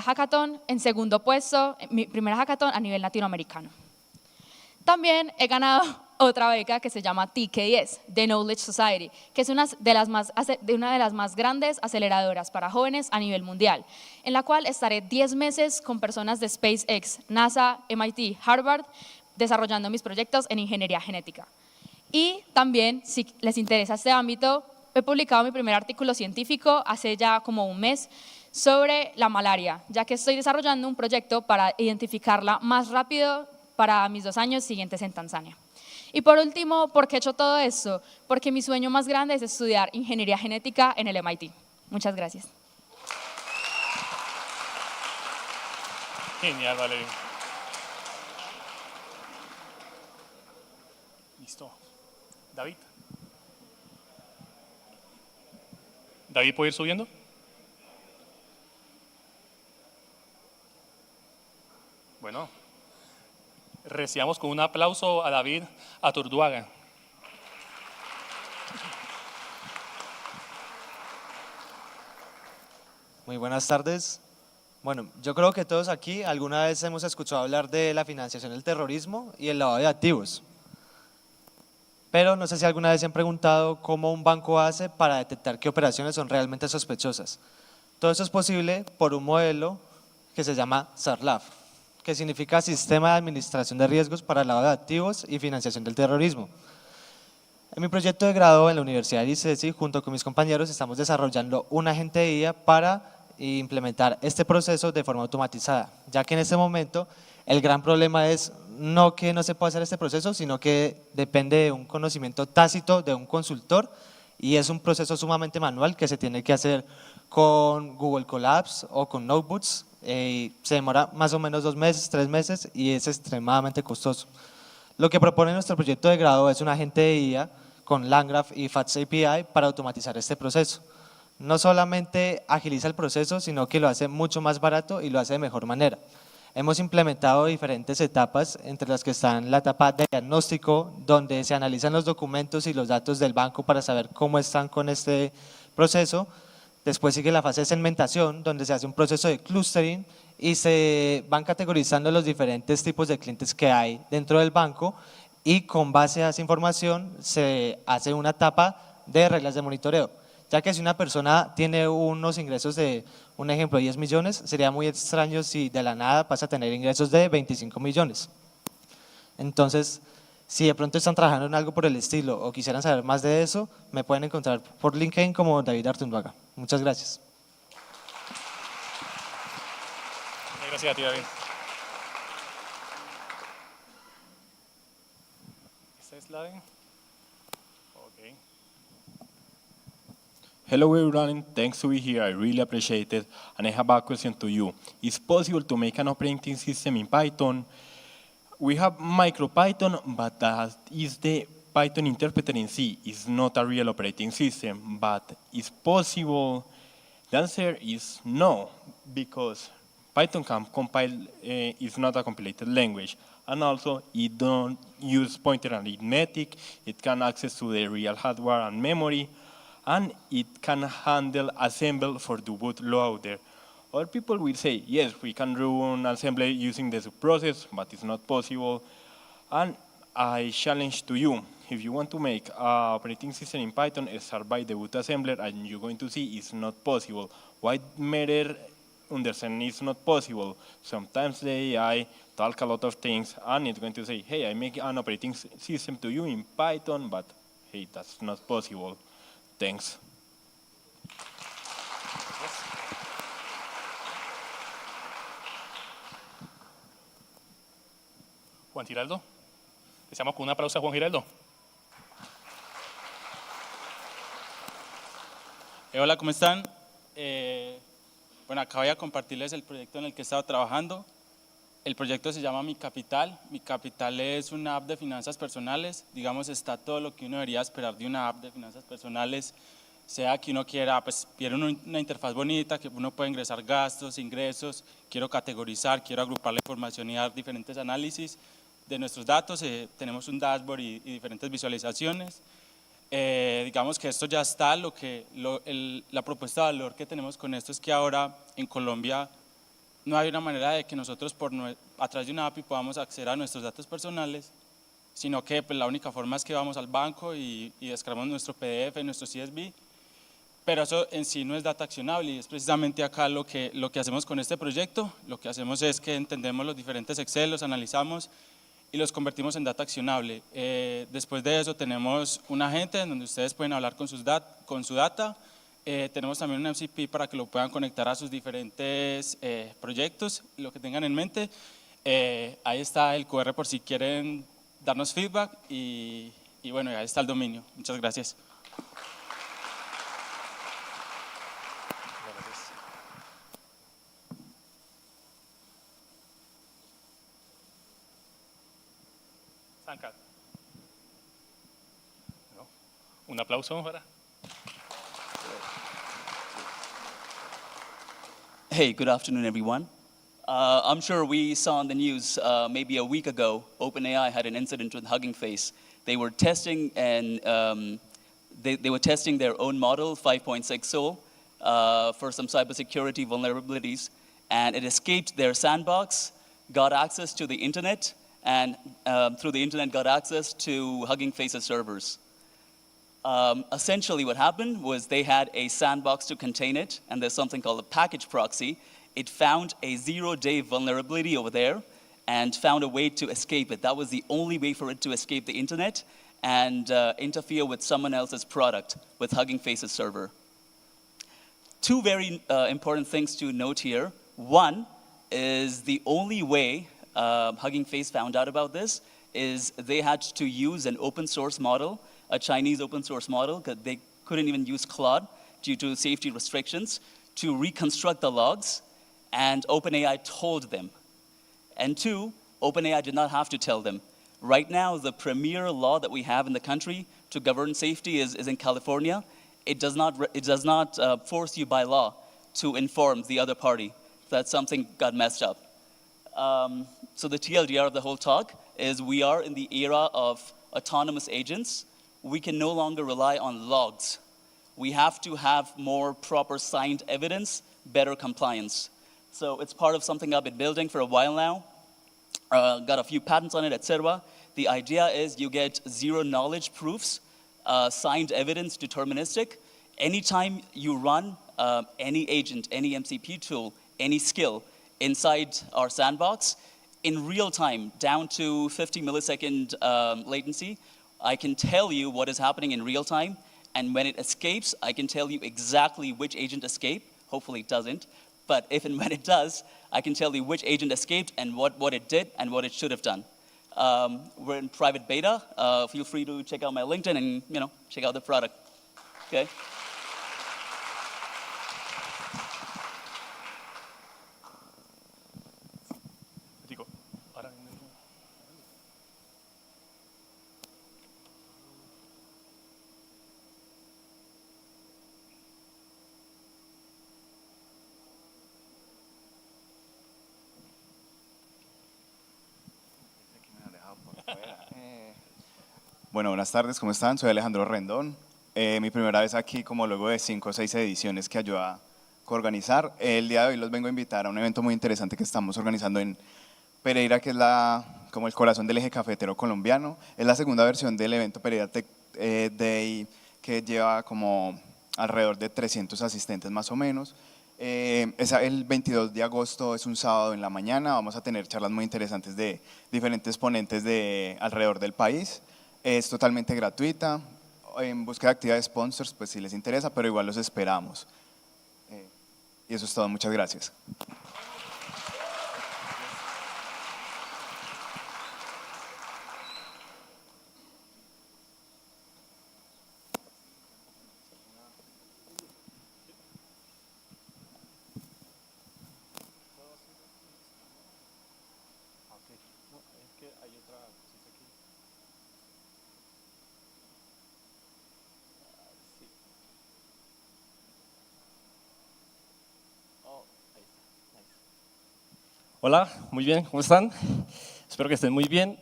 hackathon, en segundo puesto, mi primera hackathon a nivel latinoamericano. También he ganado otra beca que se llama TKS, The Knowledge Society, que es una de las más grandes aceleradoras para jóvenes a nivel mundial, en la cual estaré 10 meses con personas de SpaceX, NASA, MIT, Harvard, desarrollando mis proyectos en ingeniería genética. Y también, si les interesa este ámbito, he publicado mi primer artículo científico hace ya como un mes sobre la malaria, ya que estoy desarrollando un proyecto para identificarla más rápido para mis 2 años siguientes en Tanzania. Y por último, ¿por qué he hecho todo esto? Porque mi sueño más grande es estudiar ingeniería genética en el MIT. Muchas gracias. Genial, Valeria. Listo. David. David, ¿puede ir subiendo? Bueno, recibamos con un aplauso a David Aturduaga. Muy buenas tardes. Bueno, yo creo que todos aquí alguna vez hemos escuchado hablar de la financiación del terrorismo y el lavado de activos. Pero no sé si alguna vez se han preguntado cómo un banco hace para detectar qué operaciones son realmente sospechosas. Todo eso es posible por un modelo que se llama SARLAF, que significa Sistema de Administración de Riesgos para el Lavado de Activos y Financiación del Terrorismo. En mi proyecto de grado en la Universidad de ICESI, junto con mis compañeros, estamos desarrollando un agente de IA para implementar este proceso de forma automatizada, ya que en este momento el gran problema es no que no se pueda hacer este proceso, sino que depende de un conocimiento tácito de un consultor y es un proceso sumamente manual que se tiene que hacer con Google Colabs o con notebooks. Se demora más o menos 2 meses, 3 meses y es extremadamente costoso. Lo que propone nuestro proyecto de grado es un agente de IA con LangGraph y Fast API para automatizar este proceso. No solamente agiliza el proceso, sino que lo hace mucho más barato y lo hace de mejor manera. Hemos implementado diferentes etapas, entre las que están la etapa de diagnóstico, donde se analizan los documentos y los datos del banco para saber cómo están con este proceso. Después sigue la fase de segmentación, donde se hace un proceso de clustering y se van categorizando los diferentes tipos de clientes que hay dentro del banco y con base a esa información se hace una etapa de reglas de monitoreo. Ya que si una persona tiene unos ingresos de, un ejemplo, 10 millones, sería muy extraño si de la nada pasa a tener ingresos de 25 millones. Entonces, si de pronto están trabajando en algo por el estilo o quisieran saber más de eso, me pueden encontrar por LinkedIn como David Artunduaga. Muchas gracias. Gracias a ti, David. ¿Esta es la de? Ok. Hello everyone, thanks to be here, I really appreciate it. And I have a question to you. Is possible to make an operating system in Python? We have MicroPython, but that is the Python interpreter in C. It's not a real operating system, but is possible? The answer is no, because Python can compile, is not a compilated language. And also, it don't use pointer arithmetic, it can access to the real hardware and memory, and it can handle assembly for the bootloader. Other people will say, yes, we can run assembly using the subprocess, but it's not possible. And I challenge to you, if you want to make an operating system in Python, start by the boot assembler, and you're going to see it's not possible. Why matter understand it's not possible? Sometimes the AI talk a lot of things, and it's going to say, hey, I make an operating system to you in Python, but hey, that's not possible. Thanks. Juan Giraldo. Deseamos con un aplauso a Juan Giraldo. Hola, ¿cómo están? Bueno, acá voy a compartirles el proyecto en el que he estado trabajando. El proyecto se llama Mi Capital. Mi Capital es una app de finanzas personales. Digamos, está todo lo que uno debería esperar de una app de finanzas personales, sea que uno quiera, pues quiere una interfaz bonita, que uno pueda ingresar gastos, ingresos, quiero categorizar, quiero agrupar la información y dar diferentes análisis de nuestros datos. Tenemos un dashboard y diferentes visualizaciones. Digamos que esto ya está, la propuesta de valor que tenemos con esto es que ahora en Colombia no hay una manera de que nosotros a través de una API podamos acceder a nuestros datos personales, sino que pues, la única forma es que vamos al banco y descargamos nuestro PDF, nuestro CSV, pero eso en sí no es data accionable y es precisamente acá lo que hacemos con este proyecto. Lo que hacemos es que entendemos los diferentes Excel, los analizamos y los convertimos en data accionable. Después de eso tenemos un agente en donde ustedes pueden hablar con su data. Tenemos también un MCP para que lo puedan conectar a sus diferentes proyectos, lo que tengan en mente. Ahí está el QR por si quieren darnos feedback y bueno, ahí está el dominio. Muchas gracias. Sanka. No. Un aplauso para. Hey, good afternoon, everyone. I'm sure we saw on the news maybe a week ago, OpenAI had an incident with Hugging Face. They were testing they were testing their own model, 5.6 for some cybersecurity vulnerabilities, and it escaped their sandbox, got access to the internet, and through the internet got access to Hugging Face's servers. Essentially what happened was they had a sandbox to contain it, and there's something called a package proxy. It found a 0-day vulnerability over there and found a way to escape it. That was the only way for it to escape the internet and interfere with someone else's product with Hugging Face's server. Two very important things to note here. One is the only way Hugging Face found out about this is they had to use an open source model, a Chinese open source model, because they couldn't even use Claude due to safety restrictions, to reconstruct the logs, and OpenAI told them. And two, OpenAI did not have to tell them. Right now, the premier law that we have in the country to govern safety is in California. It does not force you by law to inform the other party that something got messed up. So the TLDR of the whole talk is we are in the era of autonomous agents. We can no longer rely on logs. We have to have more proper signed evidence, better compliance. So it's part of something I've been building for a while now. Got a few patents on it, etc. The idea is you get zero knowledge proofs, signed evidence, deterministic. Anytime you run any agent, any MCP tool, any skill inside our sandbox, in real time, down to 50 millisecond latency, I can tell you what is happening in real time, and when it escapes, I can tell you exactly which agent escaped. Hopefully it doesn't, but if and when it does, I can tell you which agent escaped and what it did and what it should have done. We're in private beta. Feel free to check out my LinkedIn and check out the product. Okay. Digo, ahora Bueno, buenas tardes, ¿cómo están? Soy Alejandro Rendón. Mi primera vez aquí, como luego de 5 o 6 ediciones que ayuda a coorganizar. El día de hoy los vengo a invitar a un evento muy interesante que estamos organizando en Pereira, que es como el corazón del eje cafetero colombiano. Es la segunda versión del evento Pereira Tech Day, que lleva como alrededor de 300 asistentes más o menos. El 22 de agosto es un sábado en la mañana. Vamos a tener charlas muy interesantes de diferentes ponentes de alrededor del país. Es totalmente gratuita. En búsqueda de actividades sponsors, pues si les interesa, pero igual los esperamos. Y eso es todo. Muchas gracias. Hola, muy bien, ¿cómo están? Espero que estén muy bien.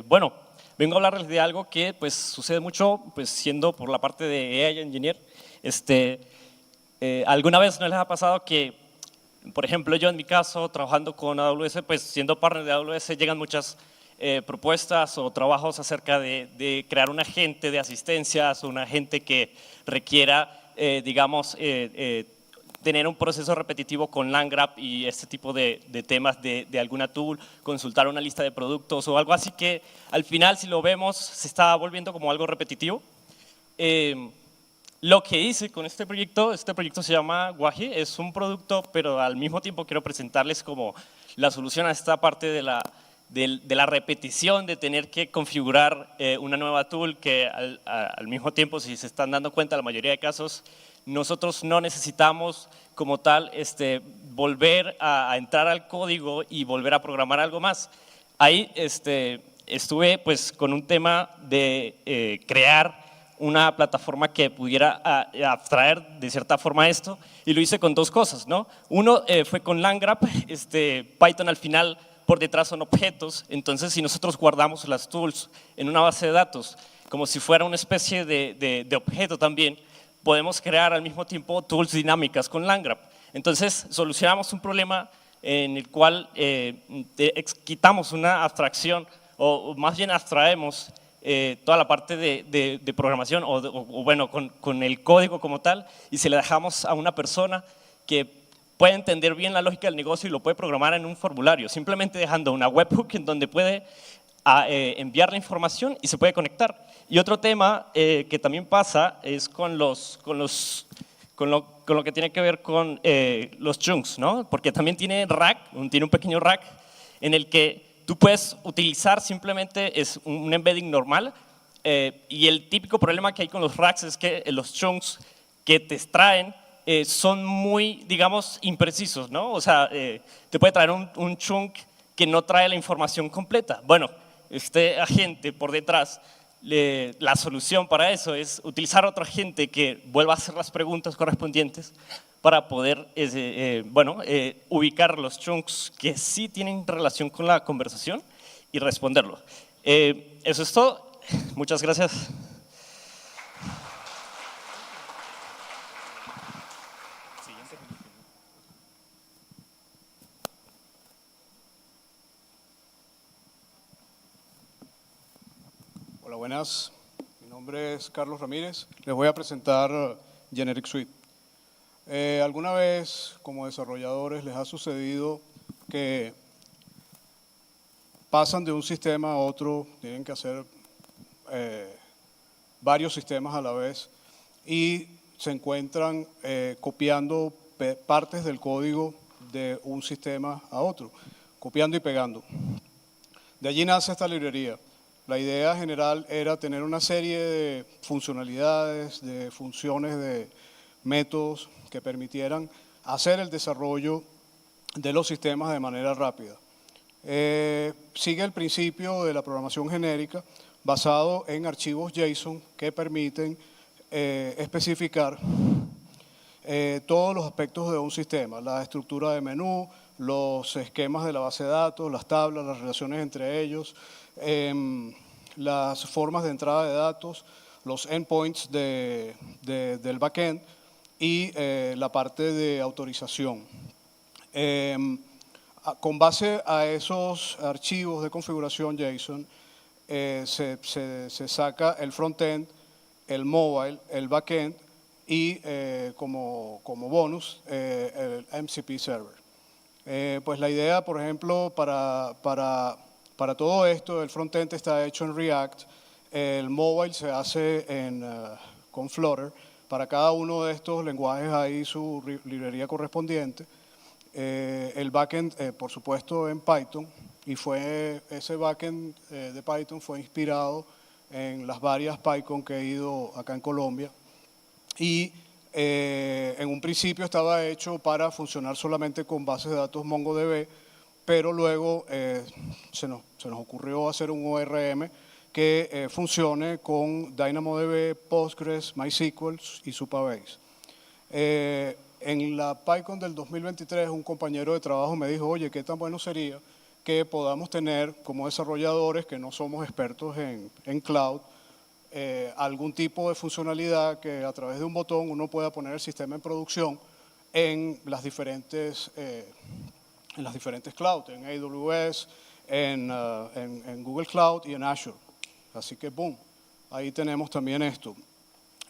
Bueno, vengo a hablarles de algo que pues, sucede mucho pues, siendo por la parte de AI Engineer. ¿Alguna vez no les ha pasado que por ejemplo, yo en mi caso, trabajando con AWS, pues siendo partner de AWS, llegan muchas propuestas o trabajos acerca de crear un agente de asistencias o un agente que requiera, digamos, tener un proceso repetitivo con LangGraph y este tipo de temas de alguna tool, consultar una lista de productos o algo así que al final, si lo vemos, se está volviendo como algo repetitivo. Lo que hice con este proyecto se llama Wahi, es un producto, pero al mismo tiempo quiero presentarles como la solución a esta parte de la repetición, de tener que configurar una nueva tool que al mismo tiempo, si se están dando cuenta, la mayoría de casos, nosotros no necesitamos como tal volver a entrar al código y volver a programar algo más. Ahí estuve pues con un tema de crear una plataforma que pudiera abstraer de cierta forma esto, y lo hice con dos cosas, ¿no? Uno fue con LangGraph, Python al final por detrás son objetos, entonces si nosotros guardamos las tools en una base de datos como si fuera una especie de objeto también, podemos crear al mismo tiempo tools dinámicas con LangGraph. Entonces solucionamos un problema en el cual quitamos una abstracción, o más bien abstraemos toda la parte de programación o bueno, con el código como tal, y se le dejamos a una persona que puede entender bien la lógica del negocio y lo puede programar en un formulario, simplemente dejando una webhook en donde puede enviar la información y se puede conectar. Y otro tema que también pasa es con lo que tiene que ver con los chunks, ¿no? Porque también tiene tiene un pequeño rack en el que tú puedes utilizar simplemente es un embedding normal, y el típico problema que hay con los racks es que los chunks que te extraen son muy, digamos, imprecisos, ¿no? O sea, te puede traer un chunk que no trae la información completa. Bueno, este agente por detrás, la solución para eso es utilizar otro agente que vuelva a hacer las preguntas correspondientes para poder ubicar los chunks que sí tienen relación con la conversación y responderlo. Eso es todo. Muchas gracias. Hola, buenas. Mi nombre es Carlos Ramírez. Les voy a presentar Generic Suite. ¿Alguna vez como desarrolladores les ha sucedido que pasan de un sistema a otro, tienen que hacer varios sistemas a la vez y se encuentran copiando partes del código de un sistema a otro, copiando y pegando? De allí nace esta librería. La idea general era tener una serie de funcionalidades, de funciones, de métodos que permitieran hacer el desarrollo de los sistemas de manera rápida. Sigue el principio de la programación genérica basado en archivos JSON que permiten especificar todos los aspectos de un sistema, la estructura de menú, los esquemas de la base de datos, las tablas, las relaciones entre ellos, las formas de entrada de datos, los endpoints del backend y la parte de autorización. Con base a esos archivos de configuración JSON, se saca el frontend, el mobile, el backend y como bonus el MCP server. Pues la idea, por ejemplo, para todo esto, el frontend está hecho en React, el mobile se hace con Flutter. Para cada uno de estos lenguajes hay su librería correspondiente. El backend, por supuesto, en Python, y ese backend de Python fue inspirado en las varias Pycon que he ido acá en Colombia. Y en un principio estaba hecho para funcionar solamente con bases de datos MongoDB, pero luego se nos ocurrió hacer un ORM que funcione con DynamoDB, Postgres, MySQL y Supabase. En la Pycon del 2023, un compañero de trabajo me dijo, oye, qué tan bueno sería que podamos tener como desarrolladores que no somos expertos en cloud, algún tipo de funcionalidad que a través de un botón uno pueda poner el sistema en producción en las diferentes clouds, en AWS, en Google Cloud y en Azure. Así que, boom, ahí tenemos también esto.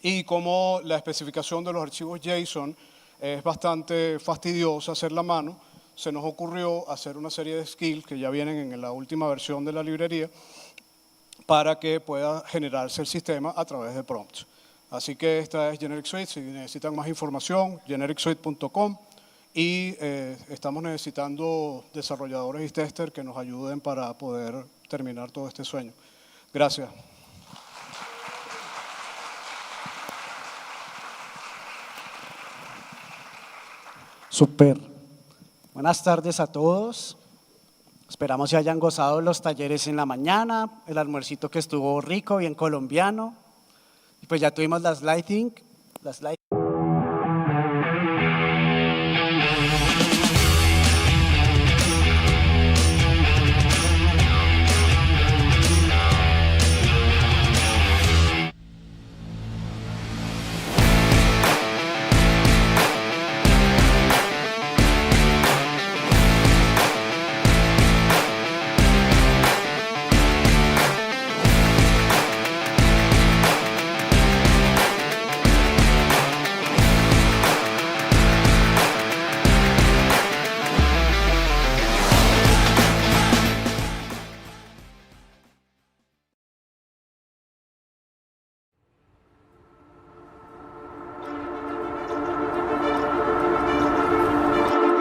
Y como la especificación de los archivos JSON es bastante fastidiosa hacerla a mano, se nos ocurrió hacer una serie de skills que ya vienen en la última versión de la librería para que pueda generarse el sistema a través de prompts. Así que esta es Generic Suite. Si necesitan más información, genericsuite.com. Y estamos necesitando desarrolladores y testers que nos ayuden para poder terminar todo este sueño. Gracias. Super. Buenas tardes a todos. Esperamos que hayan gozado los talleres en la mañana, el almuercito que estuvo rico, bien colombiano. Y pues ya tuvimos las lighting.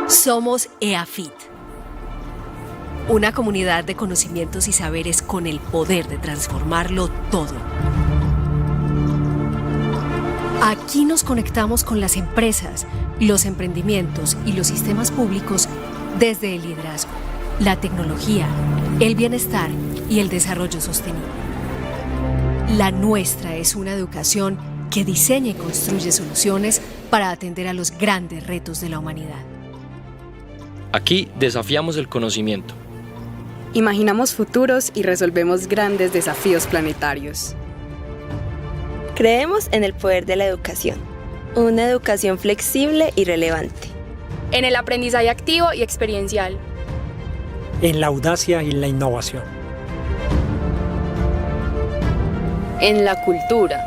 Somos EAFIT, una comunidad de conocimientos y saberes con el poder de transformarlo todo. Aquí nos conectamos con las empresas, los emprendimientos y los sistemas públicos desde el liderazgo, la tecnología, el bienestar y el desarrollo sostenible. La nuestra es una educación que diseña y construye soluciones para atender a los grandes retos de la humanidad. Aquí desafiamos el conocimiento. Imaginamos futuros y resolvemos grandes desafíos planetarios. Creemos en el poder de la educación, una educación flexible y relevante. En el aprendizaje activo y experiencial. En la audacia y la innovación. En la cultura.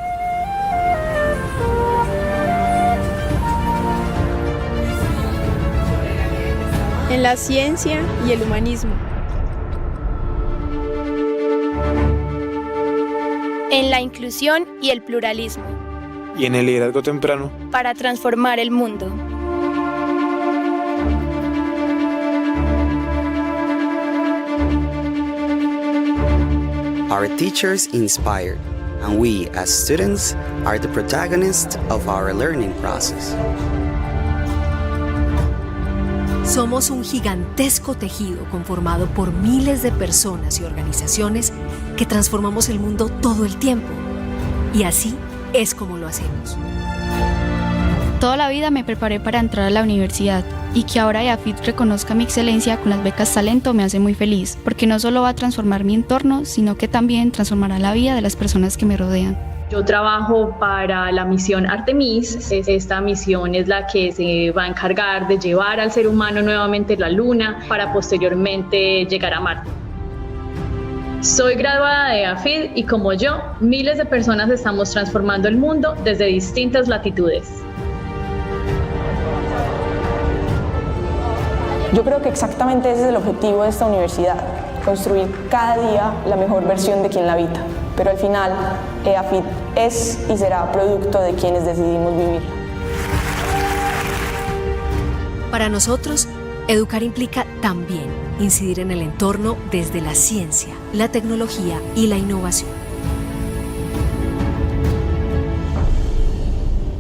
En la ciencia y el humanismo. En la inclusión y el pluralismo. Y en el liderazgo temprano. Para transformar el mundo. Our teachers inspire, and we, as students, are the protagonists of our learning process. Somos un gigantesco tejido conformado por miles de personas y organizaciones que transformamos el mundo todo el tiempo. Y así es como lo hacemos. Toda la vida me preparé para entrar a la universidad y que ahora EAFIT reconozca mi excelencia con las becas Talento me hace muy feliz, porque no solo va a transformar mi entorno, sino que también transformará la vida de las personas que me rodean. Yo trabajo para la misión Artemis. Esta misión es la que se va a encargar de llevar al ser humano nuevamente a la Luna para posteriormente llegar a Marte. Soy graduada de EAFIT y como yo, miles de personas estamos transformando el mundo desde distintas latitudes. Yo creo que exactamente ese es el objetivo de esta universidad, construir cada día la mejor versión de quien la habita. Pero al final, EAFIT es y será producto de quienes decidimos vivir. Para nosotros, educar implica también incidir en el entorno desde la ciencia, la tecnología y la innovación.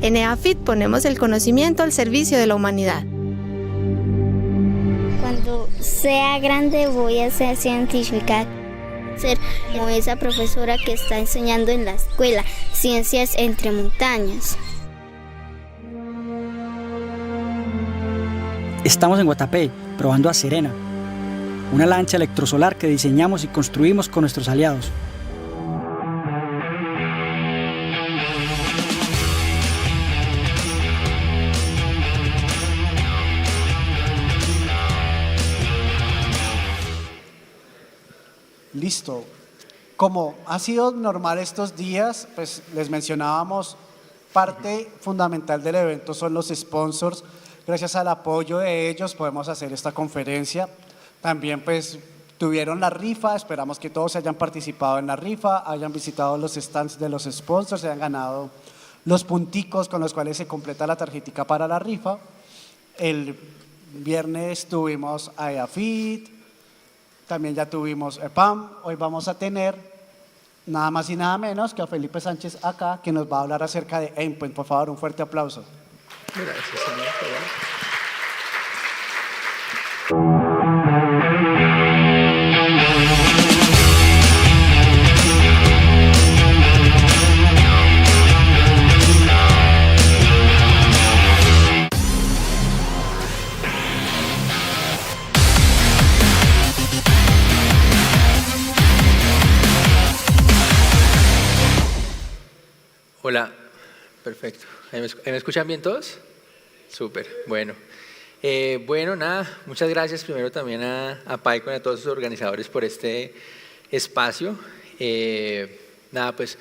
En EAFIT ponemos el conocimiento al servicio de la humanidad. Cuando sea grande voy a ser científica. Ser como esa profesora que está enseñando en la escuela, ciencias entre montañas. Estamos en Guatapé, probando a Serena, una lancha electrosolar que diseñamos y construimos con nuestros aliados. Listo. Como ha sido normal estos días, pues les mencionábamos, parte fundamental del evento son los sponsors. Gracias al apoyo de ellos podemos hacer esta conferencia. También pues tuvieron la rifa, esperamos que todos hayan participado en la rifa, hayan visitado los stands de los sponsors, hayan ganado los punticos con los cuales se completa la tarjetica para la rifa. El viernes tuvimos a EAFIT, también ya tuvimos EPAM. Hoy vamos a tener nada más y nada menos que a Felipe Sánchez acá, que nos va a hablar acerca de Endpoint. Por favor, un fuerte aplauso. Gracias, señor. Hola, perfecto. ¿Me escuchan bien todos? Súper, bueno. Bueno, nada, muchas gracias primero también a Pycon y a todos sus organizadores por este espacio. Nada, pues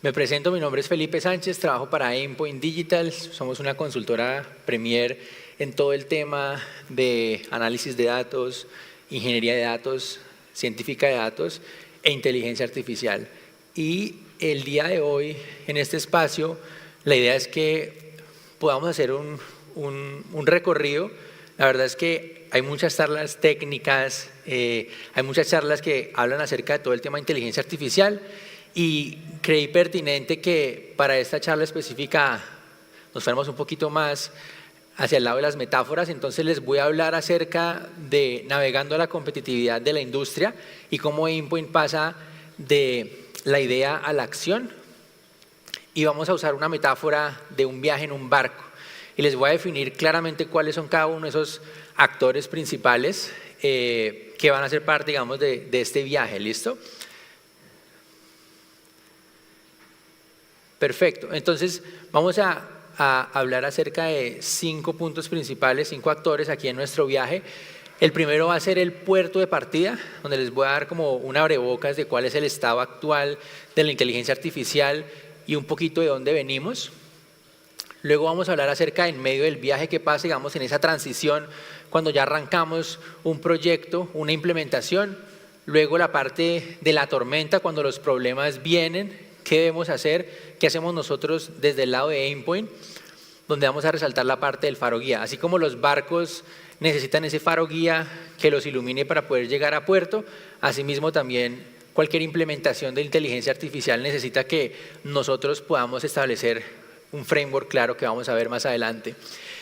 me presento, mi nombre es Felipe Sánchez, trabajo para Endpoint Digital, somos una consultora premier en todo el tema de análisis de datos, ingeniería de datos, científica de datos e inteligencia artificial. Y el día de hoy, en este espacio, la idea es que podamos hacer un recorrido. La verdad es que hay muchas charlas técnicas, hay muchas charlas que hablan acerca de todo el tema de inteligencia artificial y creí pertinente que para esta charla específica nos fuéramos un poquito más hacia el lado de las metáforas. Entonces les voy a hablar acerca de navegando a la competitividad de la industria y cómo Endpoint pasa de la idea a la acción, y vamos a usar una metáfora de un viaje en un barco y les voy a definir claramente cuáles son cada uno de esos actores principales que van a ser parte, digamos, de este viaje. ¿Listo? Perfecto. Entonces vamos a hablar acerca de 5 puntos principales, 5 actores aquí en nuestro viaje. El primero va a ser el puerto de partida, donde les voy a dar como un abrebocas de cuál es el estado actual de la inteligencia artificial y un poquito de dónde venimos. Luego vamos a hablar acerca en medio del viaje que pasa, digamos, en esa transición, cuando ya arrancamos un proyecto, una implementación. Luego la parte de la tormenta, cuando los problemas vienen, qué debemos hacer, qué hacemos nosotros desde el lado de Endpoint, donde vamos a resaltar la parte del faro guía. Así como los barcos necesitan ese faro guía que los ilumine para poder llegar a puerto, asimismo también cualquier implementación de inteligencia artificial necesita que nosotros podamos establecer un framework claro que vamos a ver más adelante.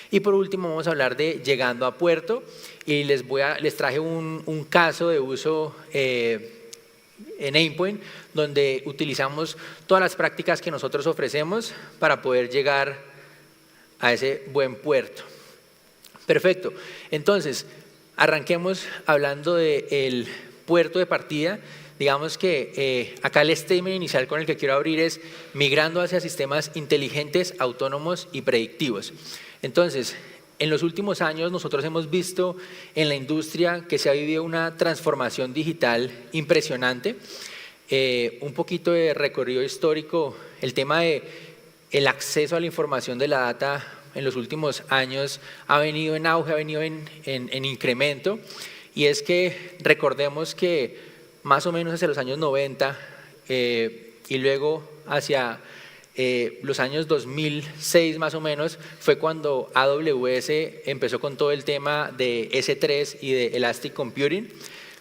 Y por último vamos a hablar de llegando a puerto y les traje un caso de uso en Endpoint donde utilizamos todas las prácticas que nosotros ofrecemos para poder llegar a ese buen puerto. Perfecto. Entonces, arranquemos hablando del puerto de partida. Digamos que acá el statement inicial con el que quiero abrir es migrando hacia sistemas inteligentes, autónomos y predictivos. Entonces, en los últimos años nosotros hemos visto en la industria que se ha vivido una transformación digital impresionante. Un poquito de recorrido histórico, el tema de el acceso a la información de la data en los últimos años ha venido en auge, ha venido en incremento, y es que recordemos que más o menos hacia los años 90 y luego hacia los años 2006 más o menos fue cuando AWS empezó con todo el tema de S3 y de Elastic Computing,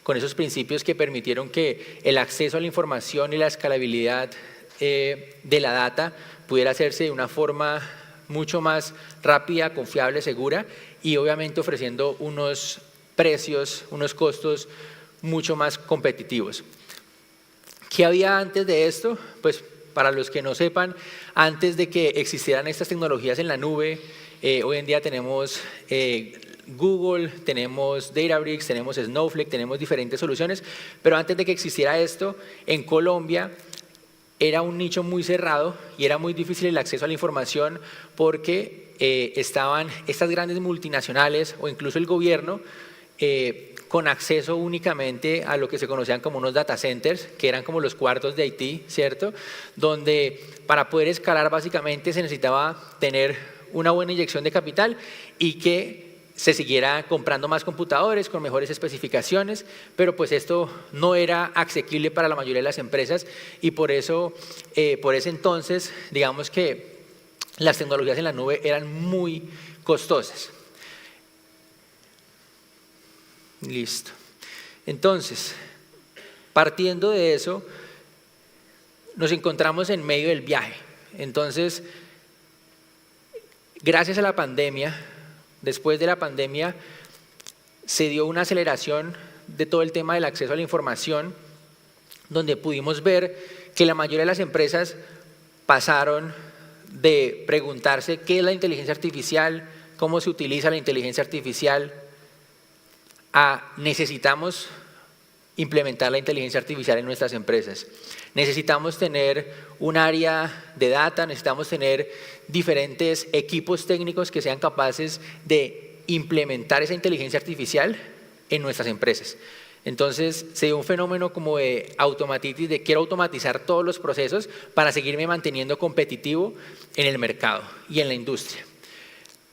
con esos principios que permitieron que el acceso a la información y la escalabilidad de la data pudiera hacerse de una forma mucho más rápida, confiable, segura y obviamente ofreciendo unos precios, unos costos mucho más competitivos. ¿Qué había antes de esto? Pues para los que no sepan, antes de que existieran estas tecnologías en la nube, hoy en día tenemos Google, tenemos Databricks, tenemos Snowflake, tenemos diferentes soluciones, pero antes de que existiera esto, en Colombia era un nicho muy cerrado y era muy difícil el acceso a la información porque estaban estas grandes multinacionales o incluso el gobierno con acceso únicamente a lo que se conocían como unos data centers, que eran como los cuartos de IT, ¿cierto? Donde para poder escalar básicamente se necesitaba tener una buena inyección de capital y que se siguiera comprando más computadores con mejores especificaciones, pero pues esto no era asequible para la mayoría de las empresas y por eso, por ese entonces, digamos que las tecnologías en la nube eran muy costosas. Listo. Entonces, partiendo de eso, nos encontramos en medio del viaje. Entonces, gracias a la pandemia, después de la pandemia, se dio una aceleración de todo el tema del acceso a la información, donde pudimos ver que la mayoría de las empresas pasaron de preguntarse qué es la inteligencia artificial, cómo se utiliza la inteligencia artificial, a necesitamos implementar la inteligencia artificial en nuestras empresas. Necesitamos tener un área de data, necesitamos tener diferentes equipos técnicos que sean capaces de implementar esa inteligencia artificial en nuestras empresas. Entonces se dio un fenómeno como de automatitis, de quiero automatizar todos los procesos para seguirme manteniendo competitivo en el mercado y en la industria.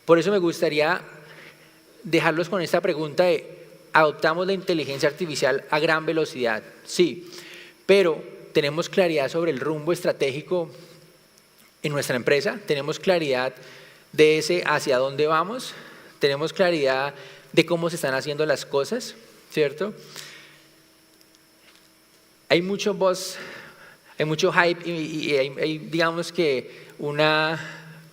Por eso me gustaría dejarlos con esta pregunta de ¿adoptamos la inteligencia artificial a gran velocidad? Sí, pero ¿tenemos claridad sobre el rumbo estratégico en nuestra empresa? ¿Tenemos claridad de ese hacia dónde vamos? ¿Tenemos claridad de cómo se están haciendo las cosas? ¿Cierto? Hay mucho buzz, hay mucho hype y hay digamos que una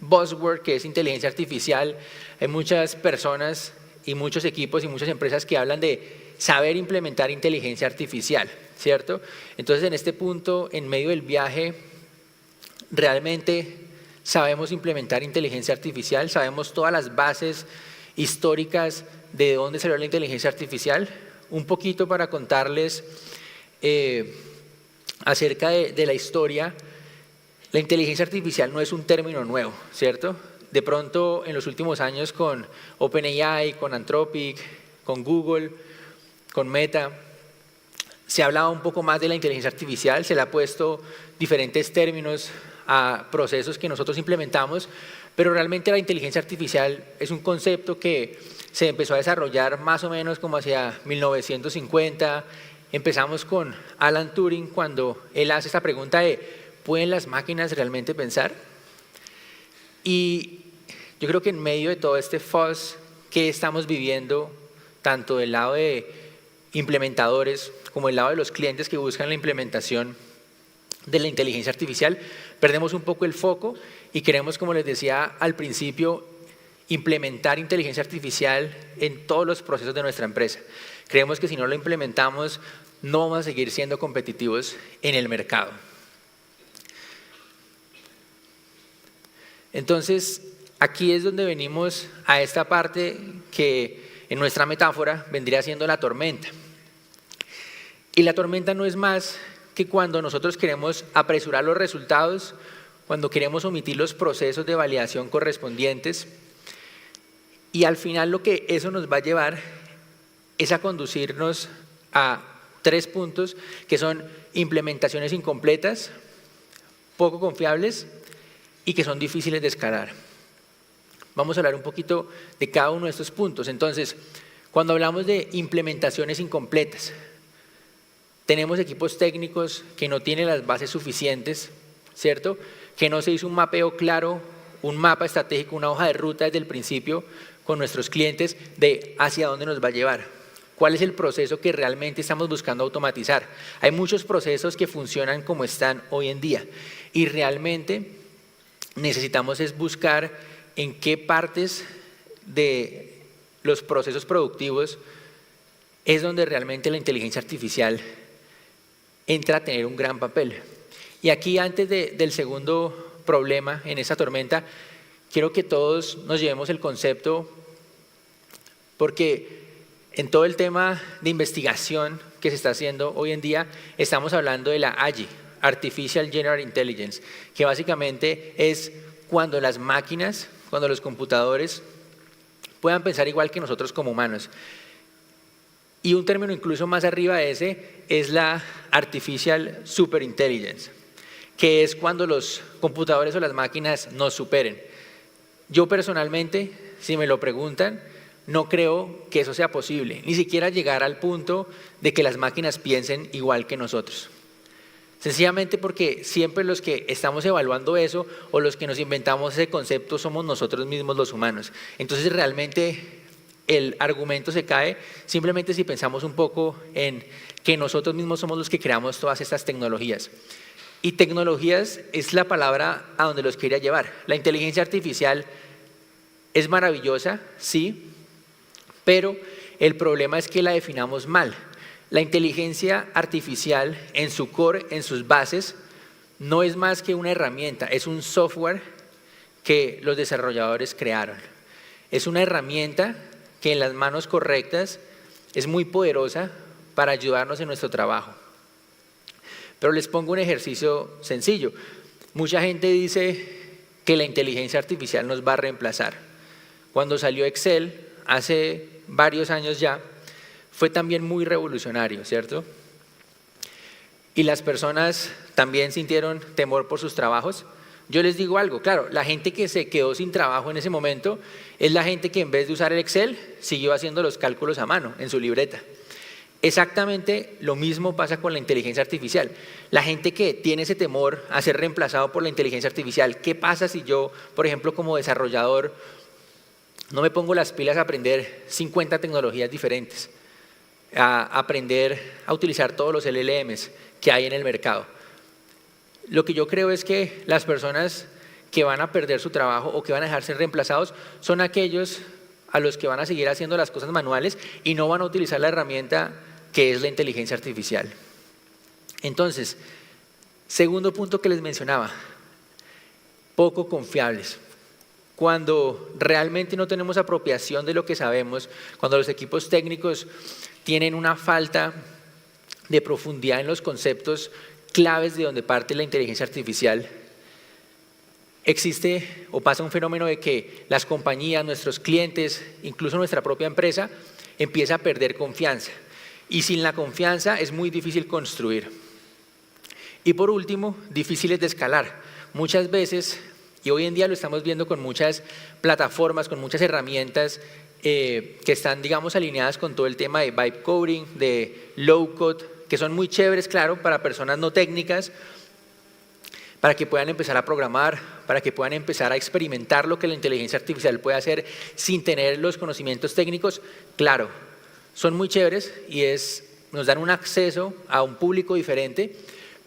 buzzword que es inteligencia artificial. Hay muchas personas y muchos equipos y muchas empresas que hablan de saber implementar inteligencia artificial, ¿cierto? Entonces, en este punto, en medio del viaje, realmente sabemos implementar inteligencia artificial, sabemos todas las bases históricas de dónde salió la inteligencia artificial. Un poquito para contarles acerca de la historia. La inteligencia artificial no es un término nuevo, ¿cierto? De pronto, en los últimos años con OpenAI, con Anthropic, con Google, con Meta, se ha hablado un poco más de la inteligencia artificial, se le ha puesto diferentes términos a procesos que nosotros implementamos, pero realmente la inteligencia artificial es un concepto que se empezó a desarrollar más o menos como hacia 1950. Empezamos con Alan Turing cuando él hace esta pregunta de ¿pueden las máquinas realmente pensar? Y yo creo que en medio de todo este fuzz que estamos viviendo, tanto del lado de implementadores como del lado de los clientes que buscan la implementación de la inteligencia artificial, perdemos un poco el foco y queremos, como les decía al principio, implementar inteligencia artificial en todos los procesos de nuestra empresa. Creemos que si no lo implementamos, no vamos a seguir siendo competitivos en el mercado. Entonces, aquí es donde venimos a esta parte que en nuestra metáfora vendría siendo la tormenta. Y la tormenta no es más que cuando nosotros queremos apresurar los resultados, cuando queremos omitir los procesos de validación correspondientes, y al final lo que eso nos va a llevar es a conducirnos a 3 puntos que son implementaciones incompletas, poco confiables y que son difíciles de escalar. Vamos a hablar un poquito de cada uno de estos puntos. Entonces, cuando hablamos de implementaciones incompletas, tenemos equipos técnicos que no tienen las bases suficientes, ¿cierto? Que no se hizo un mapeo claro, un mapa estratégico, una hoja de ruta desde el principio con nuestros clientes de hacia dónde nos va a llevar. ¿Cuál es el proceso que realmente estamos buscando automatizar? Hay muchos procesos que funcionan como están hoy en día y realmente necesitamos es buscar en qué partes de los procesos productivos es donde realmente la inteligencia artificial entra a tener un gran papel. Y aquí, antes del segundo problema en esa tormenta, quiero que todos nos llevemos el concepto, porque en todo el tema de investigación que se está haciendo hoy en día, estamos hablando de la AI, Artificial General Intelligence, que básicamente es cuando las máquinas, cuando los computadores puedan pensar igual que nosotros como humanos. Y un término incluso más arriba de ese es la Artificial Superintelligence, que es cuando los computadores o las máquinas nos superen. Yo personalmente, si me lo preguntan, no creo que eso sea posible, ni siquiera llegar al punto de que las máquinas piensen igual que nosotros. Sencillamente porque siempre los que estamos evaluando eso o los que nos inventamos ese concepto somos nosotros mismos los humanos. Entonces realmente el argumento se cae simplemente si pensamos un poco en que nosotros mismos somos los que creamos todas estas tecnologías. Y tecnologías es la palabra a donde los quería llevar. La inteligencia artificial es maravillosa, sí, pero el problema es que la definamos mal. La inteligencia artificial en su core, en sus bases, no es más que una herramienta, es un software que los desarrolladores crearon. Es una herramienta que en las manos correctas es muy poderosa para ayudarnos en nuestro trabajo. Pero les pongo un ejercicio sencillo. Mucha gente dice que la inteligencia artificial nos va a reemplazar. Cuando salió Excel, hace varios años ya, fue también muy revolucionario, ¿cierto? Y las personas también sintieron temor por sus trabajos. Yo les digo algo, claro, la gente que se quedó sin trabajo en ese momento es la gente que en vez de usar el Excel, siguió haciendo los cálculos a mano, en su libreta. Exactamente lo mismo pasa con la inteligencia artificial. La gente que tiene ese temor a ser reemplazado por la inteligencia artificial, ¿qué pasa si yo, por ejemplo, como desarrollador, no me pongo las pilas a aprender 50 tecnologías diferentes, a aprender a utilizar todos los LLMs que hay en el mercado? Lo que yo creo es que las personas que van a perder su trabajo o que van a dejar ser reemplazados son aquellos a los que van a seguir haciendo las cosas manuales y no van a utilizar la herramienta que es la inteligencia artificial. Entonces, segundo punto que les mencionaba, poco confiables. Cuando realmente no tenemos apropiación de lo que sabemos, cuando los equipos técnicos tienen una falta de profundidad en los conceptos claves de donde parte la inteligencia artificial, existe o pasa un fenómeno de que las compañías, nuestros clientes, incluso nuestra propia empresa, empieza a perder confianza. Y sin la confianza es muy difícil construir. Y por último, difíciles de escalar. Muchas veces, y hoy en día lo estamos viendo con muchas plataformas, con muchas herramientas que están, digamos, alineadas con todo el tema de vibe coding, de low code, que son muy chéveres, claro, para personas no técnicas, para que puedan empezar a programar, para que puedan empezar a experimentar lo que la inteligencia artificial puede hacer sin tener los conocimientos técnicos. Claro, son muy chéveres y nos dan un acceso a un público diferente,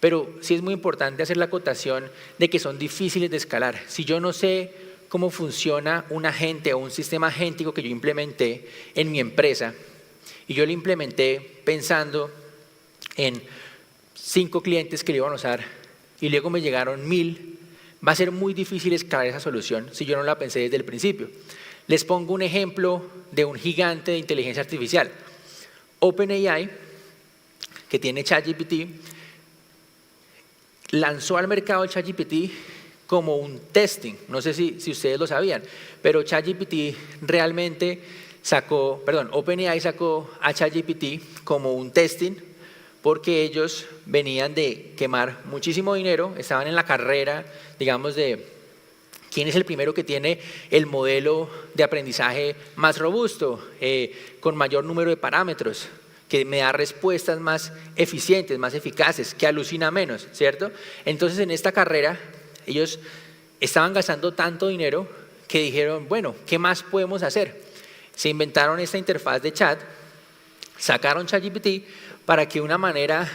pero sí es muy importante hacer la acotación de que son difíciles de escalar. Si yo no sé cómo funciona un agente o un sistema agéntico que yo implementé en mi empresa, y yo lo implementé pensando en 5 clientes que lo iban a usar y luego me llegaron 1000, va a ser muy difícil escalar esa solución si yo no la pensé desde el principio. Les pongo un ejemplo de un gigante de inteligencia artificial. OpenAI, que tiene ChatGPT, lanzó al mercado ChatGPT como un testing. No sé si ustedes lo sabían, pero ChatGPT realmente OpenAI sacó a ChatGPT como un testing porque ellos venían de quemar muchísimo dinero, estaban en la carrera, digamos, de quién es el primero que tiene el modelo de aprendizaje más robusto, con mayor número de parámetros, que me da respuestas más eficientes, más eficaces, que alucina menos, ¿cierto? Entonces, en esta carrera, ellos estaban gastando tanto dinero que dijeron, bueno, ¿qué más podemos hacer? Se inventaron esta interfaz de chat, sacaron ChatGPT para que de una manera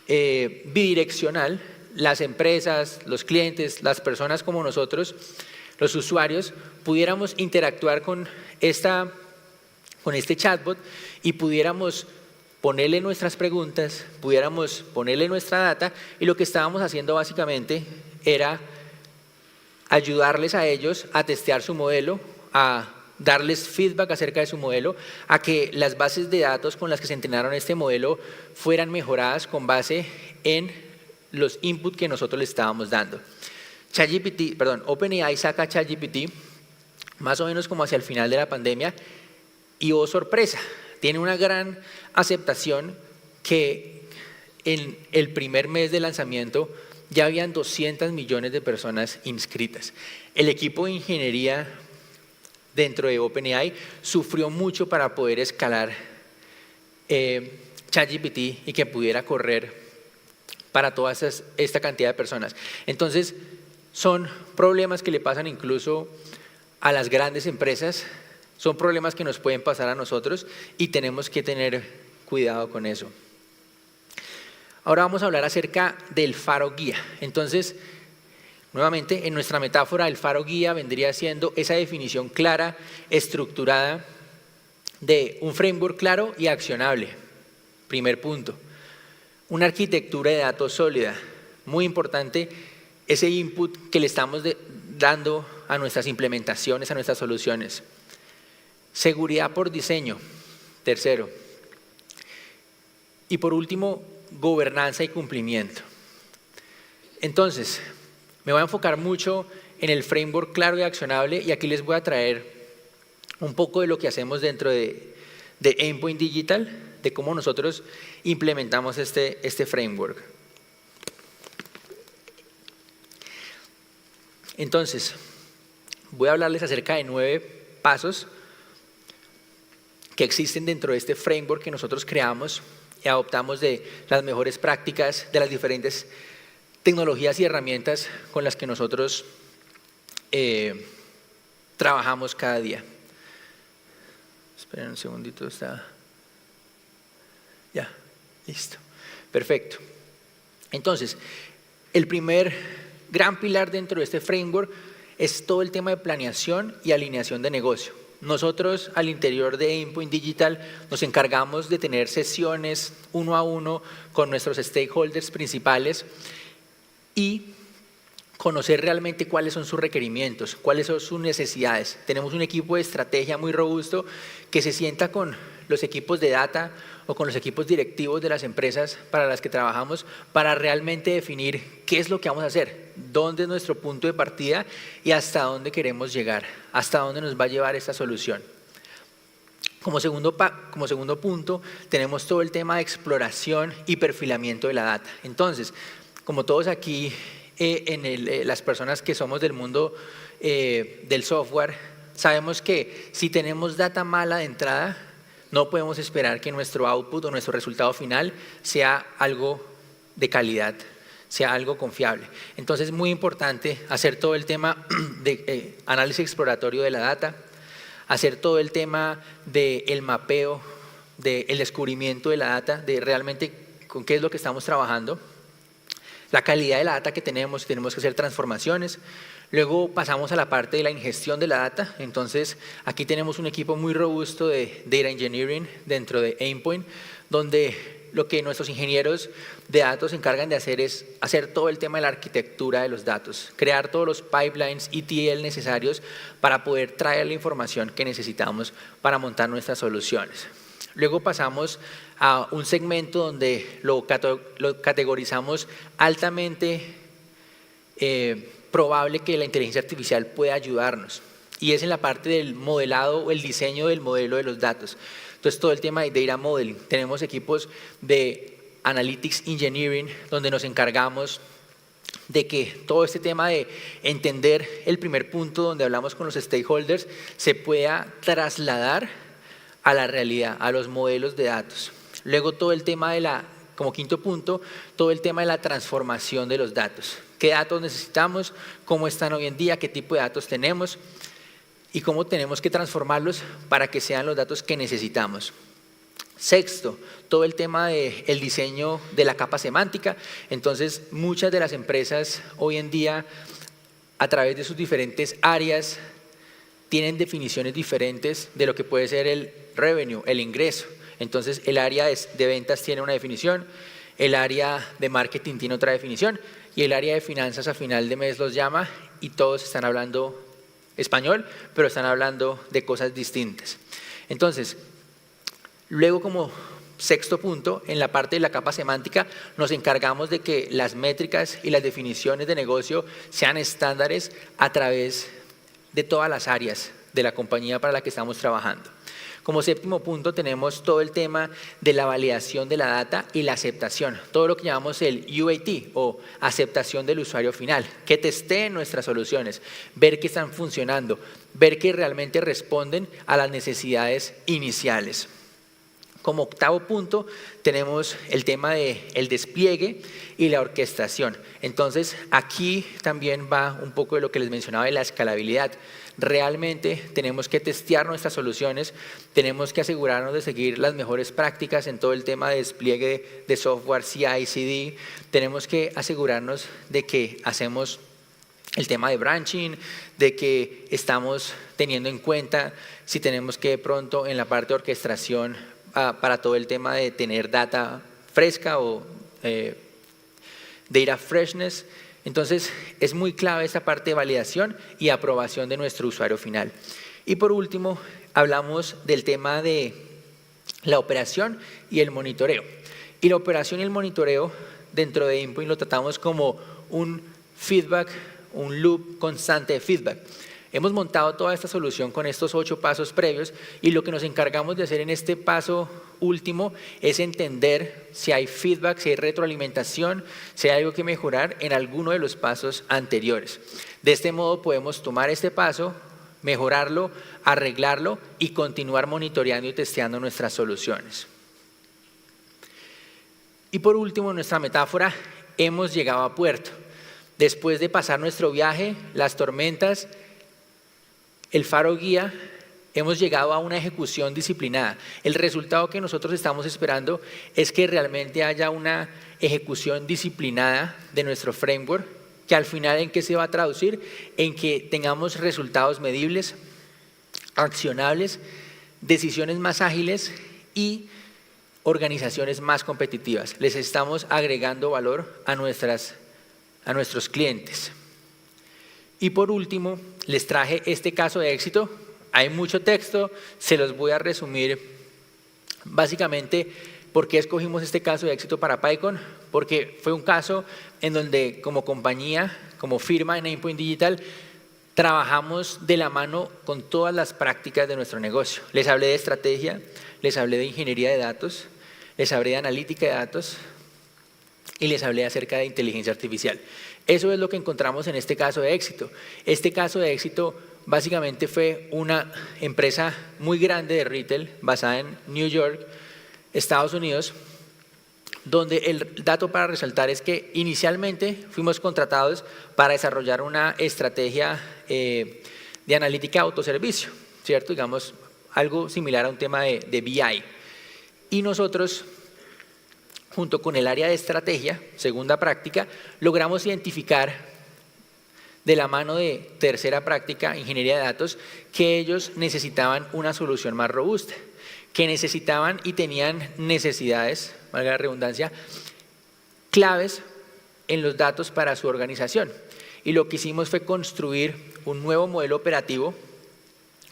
bidireccional las empresas, los clientes, las personas como nosotros, los usuarios, pudiéramos interactuar con este chatbot y pudiéramos ponerle nuestras preguntas, pudiéramos ponerle nuestra data, y lo que estábamos haciendo básicamente era ayudarles a ellos a testear su modelo, a darles feedback acerca de su modelo, a que las bases de datos con las que se entrenaron este modelo fueran mejoradas con base en los inputs que nosotros le estábamos dando. OpenAI saca ChatGPT más o menos como hacia el final de la pandemia y, oh sorpresa, tiene una gran aceptación que en el primer mes de lanzamiento ya habían 200 millones de personas inscritas. El equipo de ingeniería dentro de OpenAI sufrió mucho para poder escalar ChatGPT y que pudiera correr para toda esta cantidad de personas. Entonces, son problemas que le pasan incluso a las grandes empresas, son problemas que nos pueden pasar a nosotros y tenemos que tener cuidado con eso. Ahora vamos a hablar acerca del faro guía. Entonces, nuevamente, en nuestra metáfora, el faro guía vendría siendo esa definición clara, estructurada de un framework claro y accionable. Primer punto. Una arquitectura de datos sólida. Muy importante ese input que le estamos dando a nuestras implementaciones, a nuestras soluciones. Seguridad por diseño. Tercero. Y por último, gobernanza y cumplimiento. Entonces, me voy a enfocar mucho en el framework claro y accionable y aquí les voy a traer un poco de lo que hacemos dentro de Endpoint Digital, de cómo nosotros implementamos este framework. Entonces, voy a hablarles acerca de 9 pasos que existen dentro de este framework que nosotros creamos y adoptamos de las mejores prácticas de las diferentes tecnologías y herramientas con las que nosotros trabajamos cada día. Esperen un segundito, está. Ya, listo. Perfecto. Entonces, el primer gran pilar dentro de este framework es todo el tema de planeación y alineación de negocio. Nosotros al interior de Endpoint Digital nos encargamos de tener sesiones 1 a 1 con nuestros stakeholders principales y conocer realmente cuáles son sus requerimientos, cuáles son sus necesidades. Tenemos un equipo de estrategia muy robusto que se sienta con los equipos de data o con los equipos directivos de las empresas para las que trabajamos para realmente definir qué es lo que vamos a hacer, dónde es nuestro punto de partida y hasta dónde queremos llegar, hasta dónde nos va a llevar esta solución. Como segundo punto, tenemos todo el tema de exploración y perfilamiento de la data. Entonces, como todos aquí, las personas que somos del mundo del software, sabemos que si tenemos data mala de entrada, no podemos esperar que nuestro output o nuestro resultado final sea algo de calidad, sea algo confiable. Entonces es muy importante hacer todo el tema de análisis exploratorio de la data, hacer todo el tema del mapeo, del descubrimiento de la data, de realmente con qué es lo que estamos trabajando, la calidad de la data que tenemos que hacer transformaciones. Luego pasamos a la parte de la ingestión de la data. Entonces, aquí tenemos un equipo muy robusto de Data Engineering dentro de Endpoint, donde lo que nuestros ingenieros de datos se encargan de hacer es hacer todo el tema de la arquitectura de los datos, crear todos los pipelines ETL necesarios para poder traer la información que necesitamos para montar nuestras soluciones. Luego pasamos a un segmento donde lo categorizamos altamente probable que la inteligencia artificial pueda ayudarnos, y es en la parte del modelado o el diseño del modelo de los datos. Entonces todo el tema de data modeling, tenemos equipos de analytics engineering donde nos encargamos de que todo este tema de entender el primer punto donde hablamos con los stakeholders se pueda trasladar a la realidad, a los modelos de datos. Luego todo el tema como quinto punto, todo el tema de la transformación de los datos. ¿Qué datos necesitamos? ¿Cómo están hoy en día? ¿Qué tipo de datos tenemos? ¿Y cómo tenemos que transformarlos para que sean los datos que necesitamos? Sexto, todo el tema del diseño de la capa semántica. Entonces, muchas de las empresas hoy en día, a través de sus diferentes áreas, tienen definiciones diferentes de lo que puede ser el revenue, el ingreso. Entonces, el área de ventas tiene una definición, el área de marketing tiene otra definición y el área de finanzas a final de mes los llama y todos están hablando español, pero están hablando de cosas distintas. Entonces, luego como sexto punto, en la parte de la capa semántica, nos encargamos de que las métricas y las definiciones de negocio sean estándares a través de todas las áreas de la compañía para la que estamos trabajando. Como séptimo punto tenemos todo el tema de la validación de la data y la aceptación, todo lo que llamamos el UAT o aceptación del usuario final, que testeen nuestras soluciones, ver que están funcionando, ver que realmente responden a las necesidades iniciales. Como octavo punto tenemos el tema del despliegue y la orquestación. Entonces aquí también va un poco de lo que les mencionaba de la escalabilidad. Realmente tenemos que testear nuestras soluciones, tenemos que asegurarnos de seguir las mejores prácticas en todo el tema de despliegue de software CI/CD, tenemos que asegurarnos de que hacemos el tema de branching, de que estamos teniendo en cuenta si tenemos que de pronto en la parte de orquestación para todo el tema de tener data fresca o data freshness. Entonces es muy clave esta parte de validación y aprobación de nuestro usuario final. Y por último hablamos del tema de la operación y el monitoreo. Y la operación y el monitoreo dentro de Endpoint lo tratamos como un feedback, un loop constante de feedback. Hemos montado toda esta solución con estos 8 pasos previos y lo que nos encargamos de hacer en este paso último es entender si hay feedback, si hay retroalimentación, si hay algo que mejorar en alguno de los pasos anteriores. De este modo podemos tomar este paso, mejorarlo, arreglarlo y continuar monitoreando y testeando nuestras soluciones. Y por último, en nuestra metáfora, hemos llegado a puerto. Después de pasar nuestro viaje, las tormentas, el faro guía, hemos llegado a una ejecución disciplinada. El resultado que nosotros estamos esperando es que realmente haya una ejecución disciplinada de nuestro framework, que al final ¿en qué se va a traducir? En que tengamos resultados medibles, accionables, decisiones más ágiles y organizaciones más competitivas. Les estamos agregando valor a nuestros clientes. Y por último, les traje este caso de éxito. Hay mucho texto, se los voy a resumir básicamente por qué escogimos este caso de éxito para Pycon, porque fue un caso en donde como compañía, como firma en Endpoint Digital, trabajamos de la mano con todas las prácticas de nuestro negocio. Les hablé de estrategia, les hablé de ingeniería de datos, les hablé de analítica de datos y les hablé acerca de inteligencia artificial. Eso es lo que encontramos en este caso de éxito. Este caso de éxito básicamente fue una empresa muy grande de retail basada en New York, Estados Unidos, donde el dato para resaltar es que inicialmente fuimos contratados para desarrollar una estrategia de analítica de autoservicio, ¿cierto? Digamos, algo similar a un tema de BI. Y nosotros, junto con el área de estrategia, segunda práctica, logramos identificar de la mano de tercera práctica, ingeniería de datos, que ellos necesitaban una solución más robusta, que necesitaban y tenían necesidades, valga la redundancia, claves en los datos para su organización. Y lo que hicimos fue construir un nuevo modelo operativo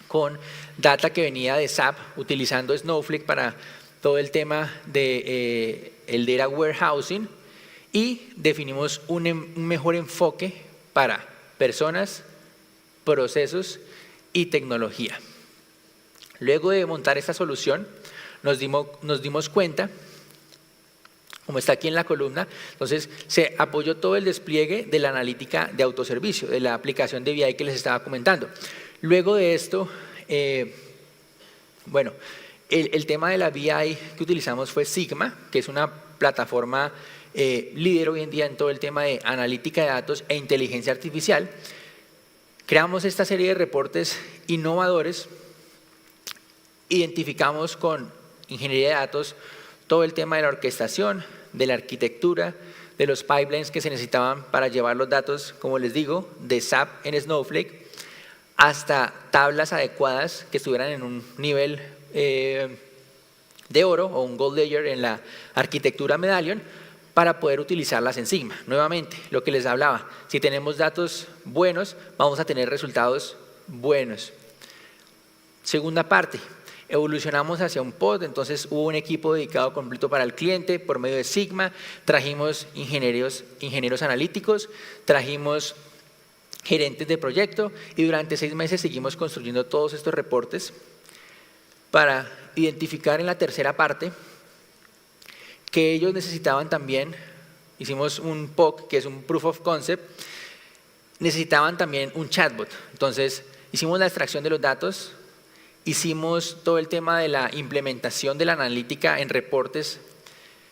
con data que venía de SAP, utilizando Snowflake para todo el tema de el data warehousing, y definimos un mejor enfoque para personas, procesos y tecnología. Luego de montar esta solución, nos dimos cuenta, como está aquí en la columna, entonces se apoyó todo el despliegue de la analítica de autoservicio, de la aplicación de BI que les estaba comentando. Luego de esto, bueno, el tema de la BI que utilizamos fue Sigma, que es una plataforma líder hoy en día en todo el tema de analítica de datos e inteligencia artificial. Creamos esta serie de reportes innovadores, identificamos con ingeniería de datos todo el tema de la orquestación, de la arquitectura, de los pipelines que se necesitaban para llevar los datos, como les digo, de SAP en Snowflake, hasta tablas adecuadas que estuvieran en un nivel de oro o un gold layer en la arquitectura Medallion para poder utilizarlas en Sigma. Nuevamente, lo que les hablaba, si tenemos datos buenos, vamos a tener resultados buenos. Segunda parte, evolucionamos hacia un pod, entonces hubo un equipo dedicado completo para el cliente por medio de Sigma, trajimos ingenieros analíticos, trajimos gerentes de proyecto y durante 6 meses seguimos construyendo todos estos reportes. para identificar en la tercera parte que ellos necesitaban también, hicimos un POC, que es un Proof of Concept, necesitaban también un chatbot. Entonces, hicimos la extracción de los datos, hicimos todo el tema de la implementación de la analítica en reportes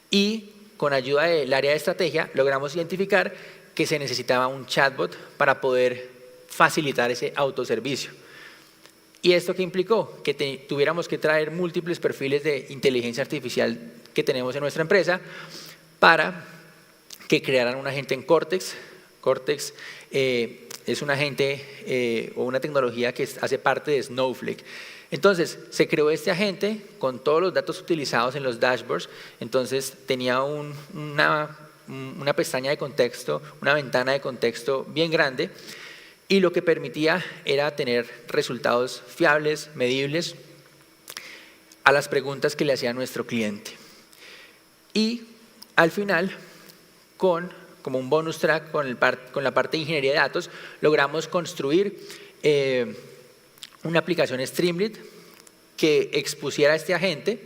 y con ayuda del área de estrategia logramos identificar que se necesitaba un chatbot para poder facilitar ese autoservicio. ¿Y esto qué implicó? Que tuviéramos que traer múltiples perfiles de inteligencia artificial que tenemos en nuestra empresa para que crearan un agente en Cortex. Cortex es un agente o una tecnología que hace parte de Snowflake. Entonces, se creó este agente con todos los datos utilizados en los dashboards. Entonces, tenía una pestaña de contexto, una ventana de contexto bien grande, y lo que permitía era tener resultados fiables, medibles, a las preguntas que le hacía nuestro cliente. Y al final, como un bonus track con la parte de ingeniería de datos, logramos construir una aplicación Streamlit que expusiera a este agente,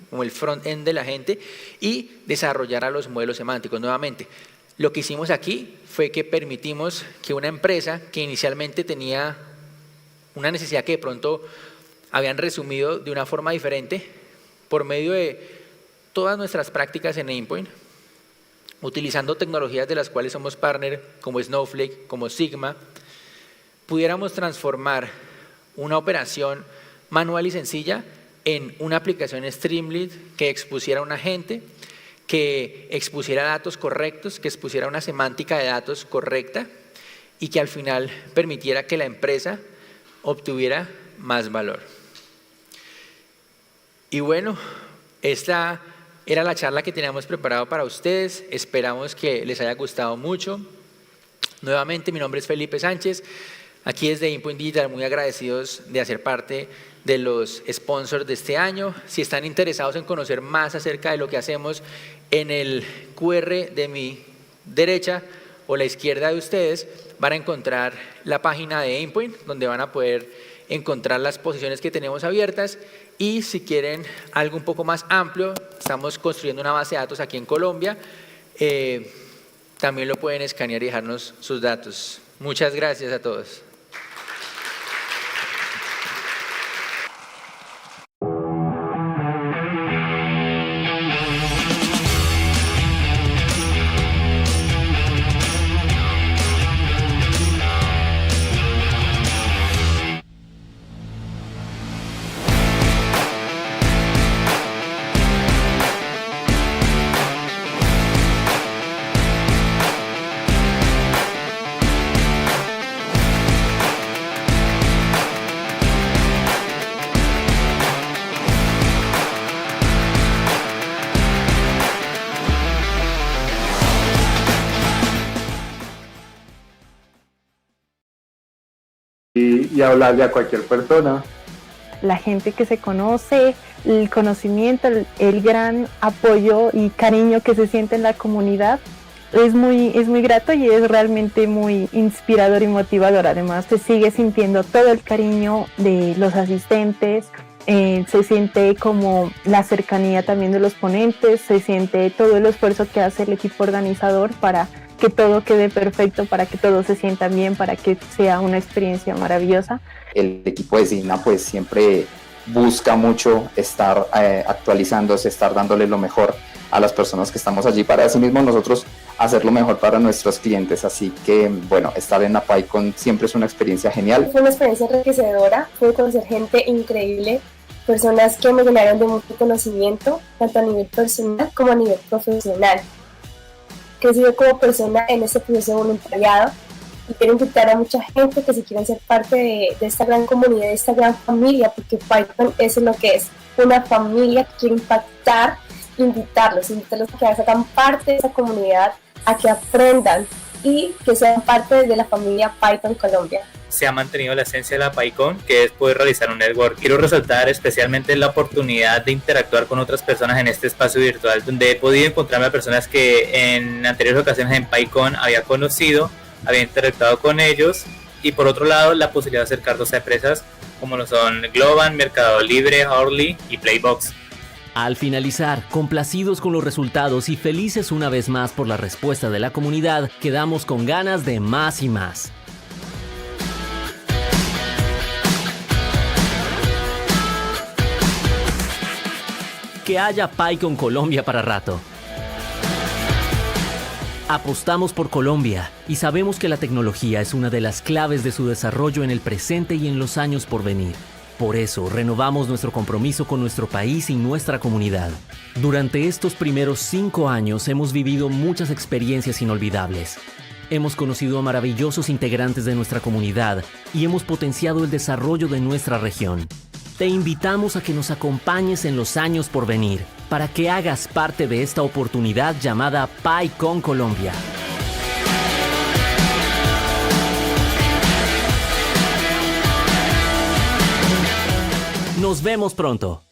como el front-end del agente, y desarrollara los modelos semánticos nuevamente. Lo que hicimos aquí fue que permitimos que una empresa que inicialmente tenía una necesidad que de pronto habían resumido de una forma diferente, por medio de todas nuestras prácticas en Aimpoint, utilizando tecnologías de las cuales somos partner, como Snowflake, como Sigma, pudiéramos transformar una operación manual y sencilla en una aplicación Streamlit que expusiera a un agente, que expusiera datos correctos, que expusiera una semántica de datos correcta y que al final permitiera que la empresa obtuviera más valor. Y bueno, esta era la charla que teníamos preparado para ustedes. Esperamos que les haya gustado mucho. Nuevamente, mi nombre es Felipe Sánchez. Aquí desde Aimpoint Digital, muy agradecidos de hacer parte de los sponsors de este año. Si están interesados en conocer más acerca de lo que hacemos, en el QR de mi derecha o la izquierda de ustedes van a encontrar la página de Aimpoint, donde van a poder encontrar las posiciones que tenemos abiertas. Y si quieren algo un poco más amplio, estamos construyendo una base de datos aquí en Colombia. También lo pueden escanear y dejarnos sus datos. Muchas gracias a todos. Y hablarle a cualquier persona. La gente que se conoce, el conocimiento, el gran apoyo y cariño que se siente en la comunidad es muy grato y es realmente muy inspirador y motivador. Además, se sigue sintiendo todo el cariño de los asistentes, se siente como la cercanía también de los ponentes, se siente todo el esfuerzo que hace el equipo organizador para que todo quede perfecto, para que todos se sientan bien, para que sea una experiencia maravillosa. El equipo de Signa pues siempre busca mucho estar actualizándose, estar dándole lo mejor a las personas que estamos allí para así mismo nosotros hacer lo mejor para nuestros clientes. Así que bueno, estar en la Pycon siempre es una experiencia genial. Fue una experiencia enriquecedora, pude conocer gente increíble, personas que me llenaron de mucho conocimiento, tanto a nivel personal como a nivel profesional. He crecido como persona en este proceso de voluntariado y quiero invitar a mucha gente que se quiera ser parte de esta gran comunidad, de esta gran familia, porque Pycon es lo que es, una familia que quiere impactar, invitarlos a que hagan parte de esa comunidad, a que aprendan y que sean parte de la familia Pycon Colombia. Se ha mantenido la esencia de la Pycon, que es poder realizar un network. Quiero resaltar especialmente la oportunidad de interactuar con otras personas en este espacio virtual, donde he podido encontrarme a personas que en anteriores ocasiones en Pycon había conocido, había interactuado con ellos, y por otro lado la posibilidad de acercarnos a empresas como lo son Globan, Mercado Libre, Hurley y Playbox. Al finalizar, complacidos con los resultados y felices una vez más por la respuesta de la comunidad, quedamos con ganas de más y más. Que haya Pycon Colombia para rato. Apostamos por Colombia y sabemos que la tecnología es una de las claves de su desarrollo en el presente y en los años por venir. Por eso, renovamos nuestro compromiso con nuestro país y nuestra comunidad. Durante estos primeros 5 años hemos vivido muchas experiencias inolvidables. Hemos conocido a maravillosos integrantes de nuestra comunidad y hemos potenciado el desarrollo de nuestra región. Te invitamos a que nos acompañes en los años por venir, para que hagas parte de esta oportunidad llamada Pycon Colombia. Nos vemos pronto.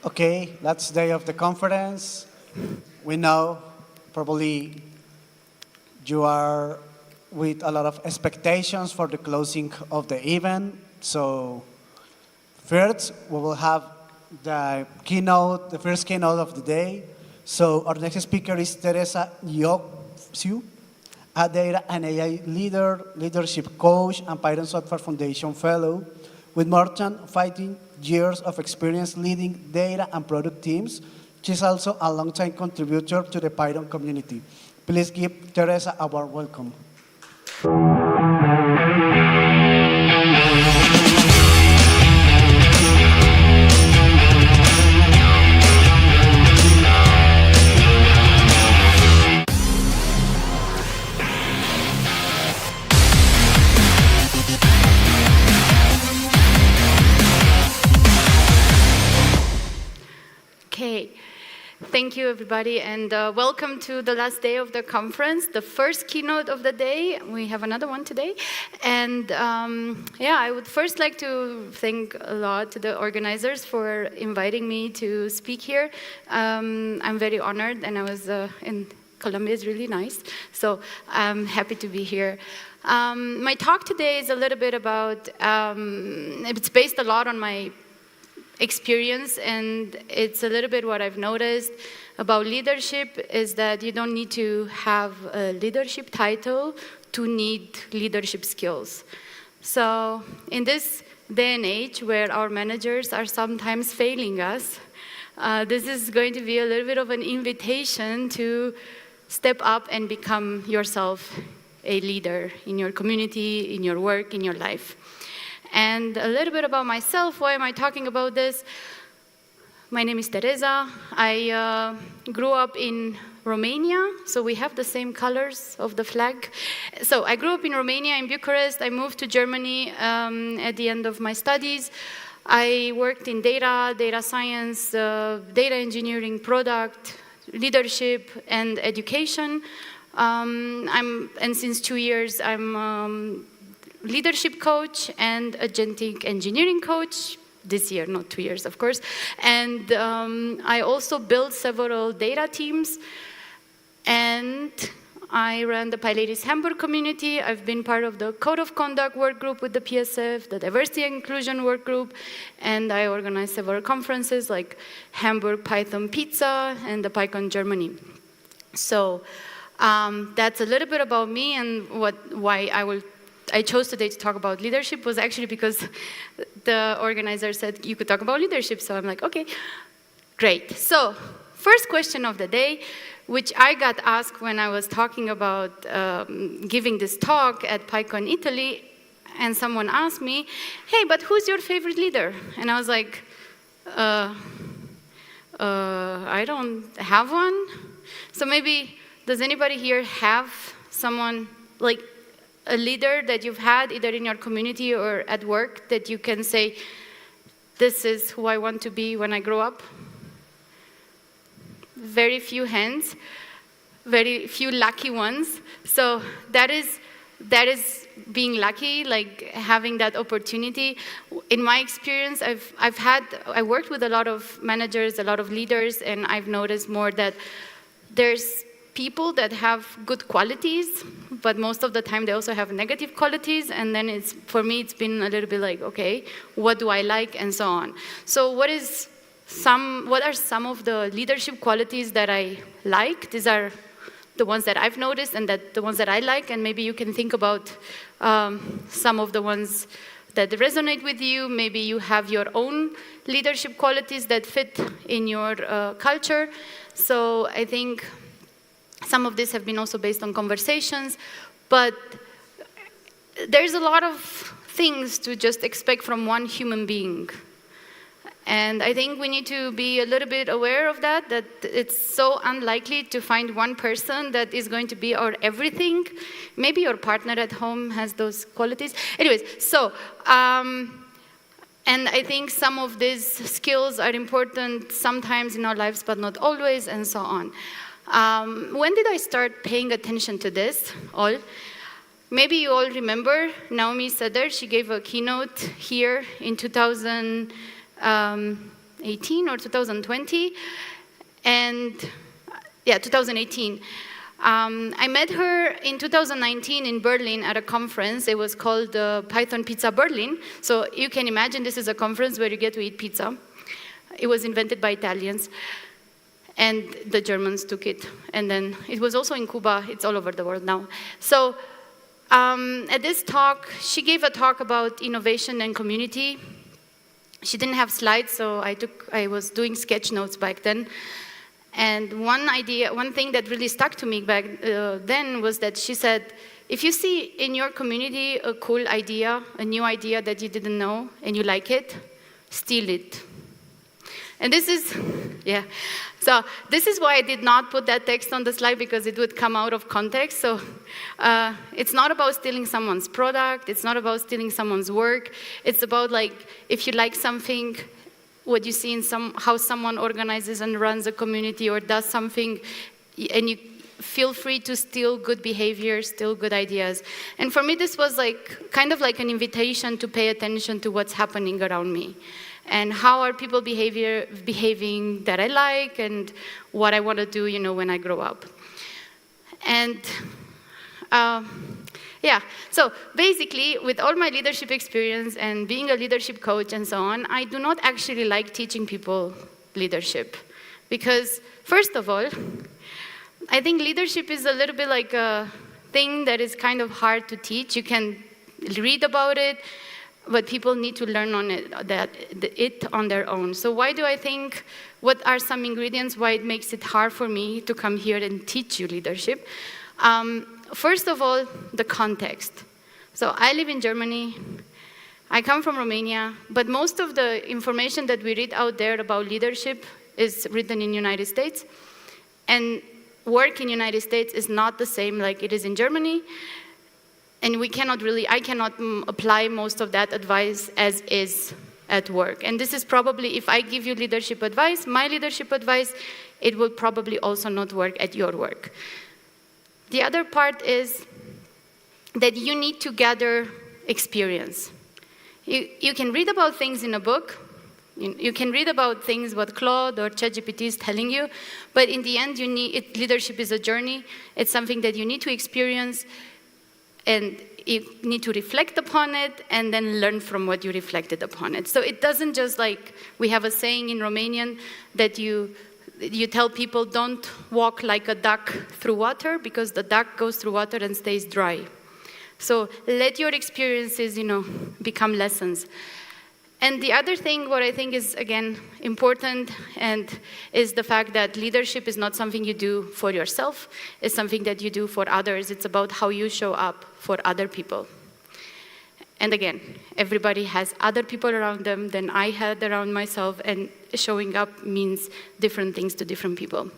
Okay, last day of the conference. We know probably you are with a lot of expectations for the closing of the event. So first, we will have the keynote, the first keynote of the day. So our next speaker is Teresa Yoksiu, a data and AI leader, leadership coach, and Python Software Foundation fellow with more than 15 years of experience leading data and product teams. She's also a long-time contributor to the Python community. Please give Teresa a warm welcome. Okay, thank you everybody, and welcome to the last day of the conference, the first keynote of the day. We have another one today, and yeah, I would first like to thank a lot to the organizers for inviting me to speak here. I'm very honored, and I was in Colombia is really nice, so I'm happy to be here. My talk today is a little bit about, it's based a lot on my experience, and it's a little bit what I've noticed about leadership is that you don't need to have a leadership title to need leadership skills. So in this day and age where our managers are sometimes failing us, this is going to be a little bit of an invitation to step up and become yourself a leader in your community, in your work, in your life. And a little bit about myself, why am I talking about this? My name is Teresa. I grew up in Romania, so we have the same colors of the flag. So I grew up in Romania, in Bucharest. I moved to Germany at the end of my studies. I worked in data science, data engineering, product, leadership, and education. And since 2 years, I'm leadership coach and agentic engineering coach. This year, not 2 years, of course. And I also built several data teams. And I ran the PyLadies Hamburg community. I've been part of the Code of Conduct work group with the PSF, the Diversity and Inclusion work group, and I organized several conferences like Hamburg Python Pizza and the Pycon Germany. So that's a little bit about me, and why I chose today to talk about leadership was actually because the organizer said you could talk about leadership. So I'm like, okay, great. So first question of the day, which I got asked when I was talking about giving this talk at Pycon Italy, and someone asked me, hey, but who's your favorite leader? And I was like, I don't have one. So maybe, does anybody here have someone, like a leader that you've had either in your community or at work that you can say, this is who I want to be when I grow up? Very few hands, very few lucky ones. So that is being lucky, like having that opportunity. In my experience, I worked with a lot of managers, a lot of leaders, and I've noticed more that there's people that have good qualities, but most of the time they also have negative qualities, and then for me it's been a little bit like, okay, what do I like, and so on. So what are some of the leadership qualities that I like? These are the ones that I've noticed and the ones that I like, and maybe you can think about some of the ones that resonate with you. Maybe you have your own leadership qualities that fit in your culture. So I think some of this have been also based on conversations, but there's a lot of things to just expect from one human being. And I think we need to be a little bit aware of that it's so unlikely to find one person that is going to be our everything. Maybe your partner at home has those qualities. Anyways, so, and I think some of these skills are important sometimes in our lives, but not always, and so on. When did I start paying attention to this all? Maybe you all remember Naomi Seder. She gave a keynote here in 2018 or 2020, and yeah, 2018. I met her in 2019 in Berlin at a conference. It was called Python Pizza Berlin. So you can imagine this is a conference where you get to eat pizza. It was invented by Italians, and the Germans took it. And then it was also in Cuba. It's all over the world now. So at this talk, she gave a talk about innovation and community. She didn't have slides, so I was doing sketch notes back then. And one thing that really stuck to me back then was that she said, if you see in your community a cool idea, a new idea that you didn't know, and you like it, steal it. And this is, yeah. So this is why I did not put that text on the slide, because it would come out of context. So it's not about stealing someone's product. It's not about stealing someone's work. It's about, like, if you like something, what you see in how someone organizes and runs a community or does something, and you feel free to steal good behavior, steal good ideas. And for me, this was like kind of like an invitation to pay attention to what's happening around me. And how are people behaving that I like, and what I want to do, when I grow up. And yeah, so basically, with all my leadership experience and being a leadership coach and so on, I do not actually like teaching people leadership. Because, first of all, I think leadership is a little bit like a thing that is kind of hard to teach. You can read about it, but people need to learn on it on their own. So why do I think, what are some ingredients why it makes it hard for me to come here and teach you leadership? First of all, the context. So I live in Germany. I come from Romania, but most of the information that we read out there about leadership is written in the United States. And work in the United States is not the same like it is in Germany. And I cannot apply most of that advice as is at work. And this is probably, if I give you leadership advice, my leadership advice, it will probably also not work at your work. The other part is that you need to gather experience. You can read about things in a book. You can read about things what Claude or ChatGPT is telling you, but in the end, leadership is a journey. It's something that you need to experience, and you need to reflect upon it and then learn from what you reflected upon it. So it doesn't just like, we have a saying in Romanian that you tell people don't walk like a duck through water because the duck goes through water and stays dry. So let your experiences, become lessons. And the other thing, what I think is, again, important, and is the fact that leadership is not something you do for yourself. It's something that you do for others. It's about how you show up for other people. And again, everybody has other people around them than I had around myself, and showing up means different things to different people.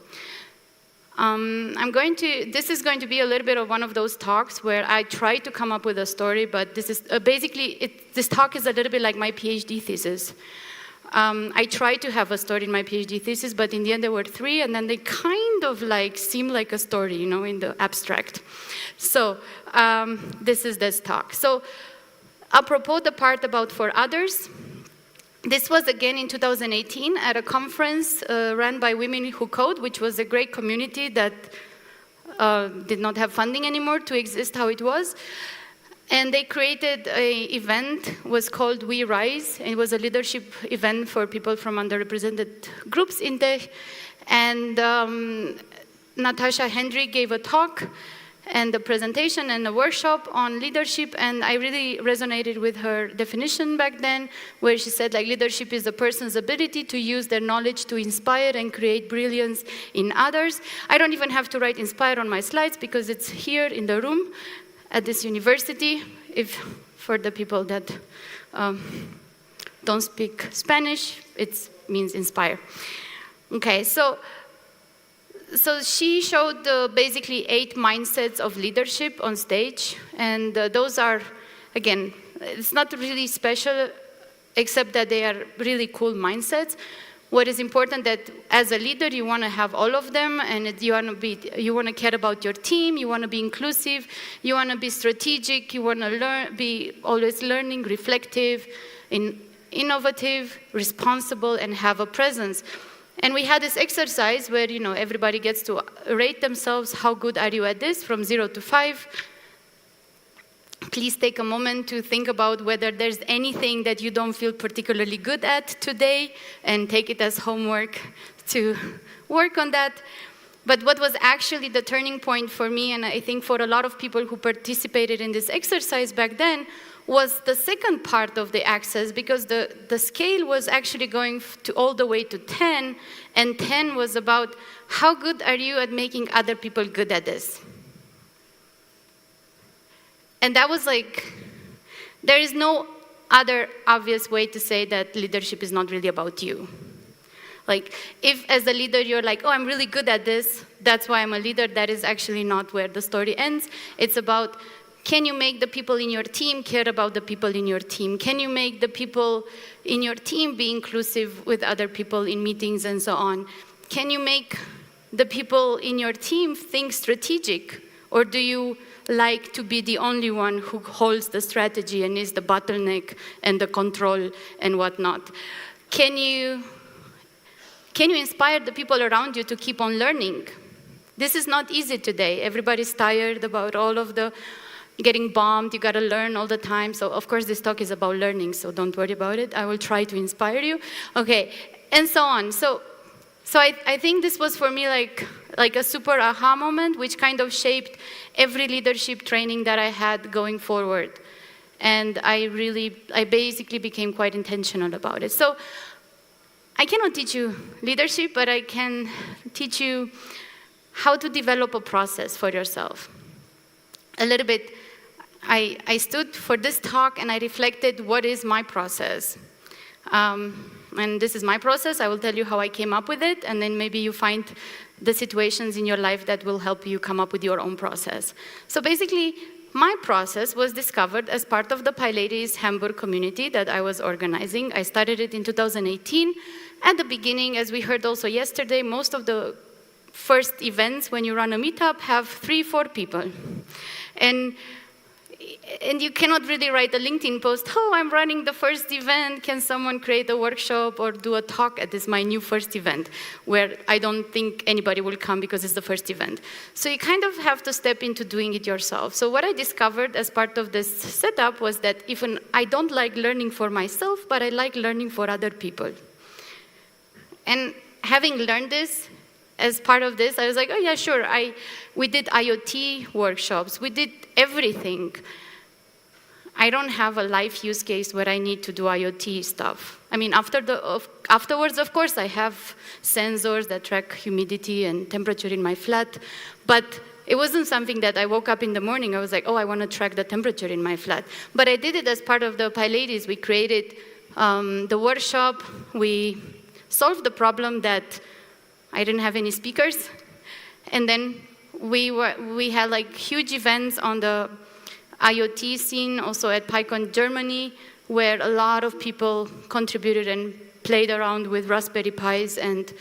This is going to be a little bit of one of those talks where I try to come up with a story, but this is this talk is a little bit like my PhD thesis. I tried to have a story in my PhD thesis, but in the end there were 3, and then they kind of like seem like a story, in the abstract. So this is this talk. So apropos the part about for others, this was again in 2018 at a conference run by Women Who Code, which was a great community that did not have funding anymore to exist how it was. And they created an event, was called We Rise. It was a leadership event for people from underrepresented groups in tech. And Natasha Hendry gave a talk and a presentation and a workshop on leadership, and I really resonated with her definition back then, where she said leadership is a person's ability to use their knowledge to inspire and create brilliance in others. I don't even have to write inspire on my slides because it's here in the room at this university, for the people that don't speak Spanish, it means inspire. Okay, so she showed basically 8 mindsets of leadership on stage, and those are, again, it's not really special, except that they are really cool mindsets. What is important that as a leader, you want to have all of them, and you want to care about your team, you want to be inclusive, you want to be strategic, you want to be always learning, reflective, innovative, responsible, and have a presence. And we had this exercise where, everybody gets to rate themselves. How good are you at this from 0 to 5? Please take a moment to think about whether there's anything that you don't feel particularly good at today, and take it as homework to work on that. But what was actually the turning point for me, and I think for a lot of people who participated in this exercise back then, was the second part of the axis, because the scale was actually going all the way to 10, and 10 was about how good are you at making other people good at this. And that was there is no other obvious way to say that leadership is not really about you. If as a leader you're oh, I'm really good at this, that's why I'm a leader, that is actually not where the story ends. It's about, can you make the people in your team care about the people in your team? Can you make the people in your team be inclusive with other people in meetings and so on? Can you make the people in your team think strategic? Or do you like to be the only one who holds the strategy and is the bottleneck and the control and whatnot? Can you inspire the people around you to keep on learning? This is not easy today. Everybody's tired about all of the getting bombed, you gotta learn all the time. So of course this talk is about learning, so don't worry about it. I will try to inspire you. Okay, and so on. So I think this was for me like a super aha moment, which kind of shaped every leadership training that I had going forward. And I basically became quite intentional about it. So I cannot teach you leadership, but I can teach you how to develop a process for yourself. a little bit, I stood for this talk and I reflected, what is my process? And this is my process. I will tell you how I came up with it, and then maybe you find the situations in your life that will help you come up with your own process. So basically, my process was discovered as part of the PyLadies Hamburg community that I was organizing. I started it in 2018. At the beginning, as we heard also yesterday, most of the first events when you run a meetup have 3-4 people. And you cannot really write a LinkedIn post, oh, I'm running the first event, can someone create a workshop or do a talk at this, my new first event, where I don't think anybody will come because it's the first event. So you kind of have to step into doing it yourself. So what I discovered as part of this setup was that even I don't like learning for myself, but I like learning for other people. And having learned this, as part of this, I was like, oh yeah, sure. We did IoT workshops. We did everything. I don't have a life use case where I need to do IoT stuff. I mean, afterwards, of course, I have sensors that track humidity and temperature in my flat, but it wasn't something that I woke up in the morning, I was like, oh, I want to track the temperature in my flat. But I did it as part of the PyLadies. We created the workshop. We solved the problem that I didn't have any speakers. And then we had like huge events on the IoT scene, also at Pycon Germany, where a lot of people contributed and played around with Raspberry Pis and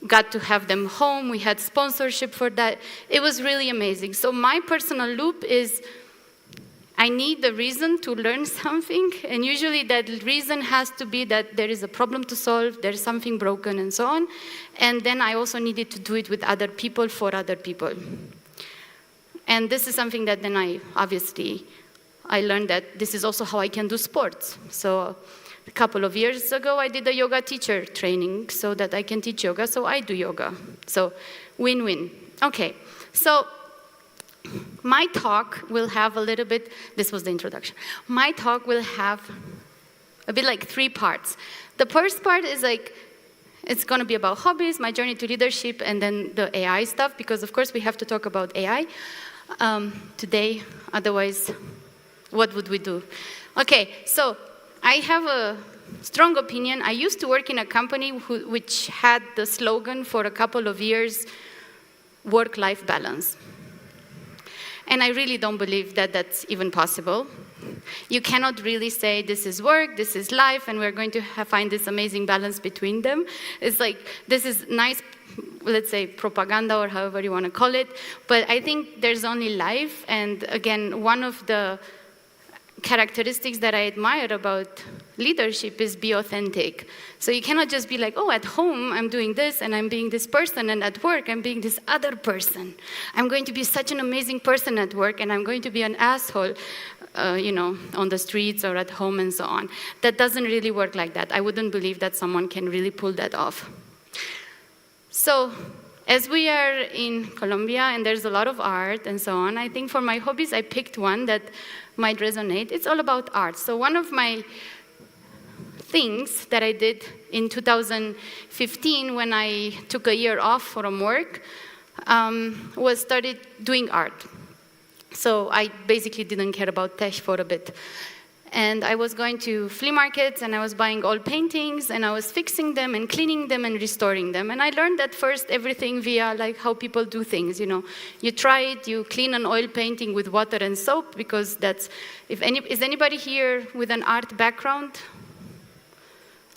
got to have them home. We had sponsorship for that. It was really amazing. So my personal loop is, I need the reason to learn something, and usually that reason has to be that there is a problem to solve, there's something broken, and so on. And then I also needed to do it with other people, for other people. And this is something that then I learned that this is also how I can do sports. So a couple of years ago, I did a yoga teacher training so that I can teach yoga, so I do yoga. So win-win. Okay, so my talk will have a little bit, this was the introduction. My talk will have a bit like 3 parts. The first part is like, it's going to be about hobbies, my journey to leadership, and then the AI stuff, because of course we have to talk about AI today, otherwise what would we do? Okay, so I have a strong opinion. I used to work in a company which had the slogan for a couple of years, work-life balance. And I really don't believe that that's even possible. You cannot really say this is work, this is life, and we're going to find this amazing balance between them. It's like, this is nice, let's say, propaganda or however you want to call it, but I think there's only life. And again, one of the characteristics that I admire about leadership is be authentic. So you cannot just be like, oh, at home I'm doing this and I'm being this person, and at work I'm being this other person. I'm going to be such an amazing person at work and I'm going to be an asshole, on the streets or at home and so on. That doesn't really work like that. I wouldn't believe that someone can really pull that off. So as we are in Colombia and there's a lot of art and so on, I think for my hobbies I picked one that might resonate. It's all about art. So one of my things that I did in 2015 when I took a year off from work was started doing art. So I basically didn't care about tech for a bit. And I was going to flea markets and I was buying old paintings and I was fixing them and cleaning them and restoring them. And I learned at first everything via like how people do things, You try it, you clean an oil painting with water and soap, because that's, is anybody here with an art background?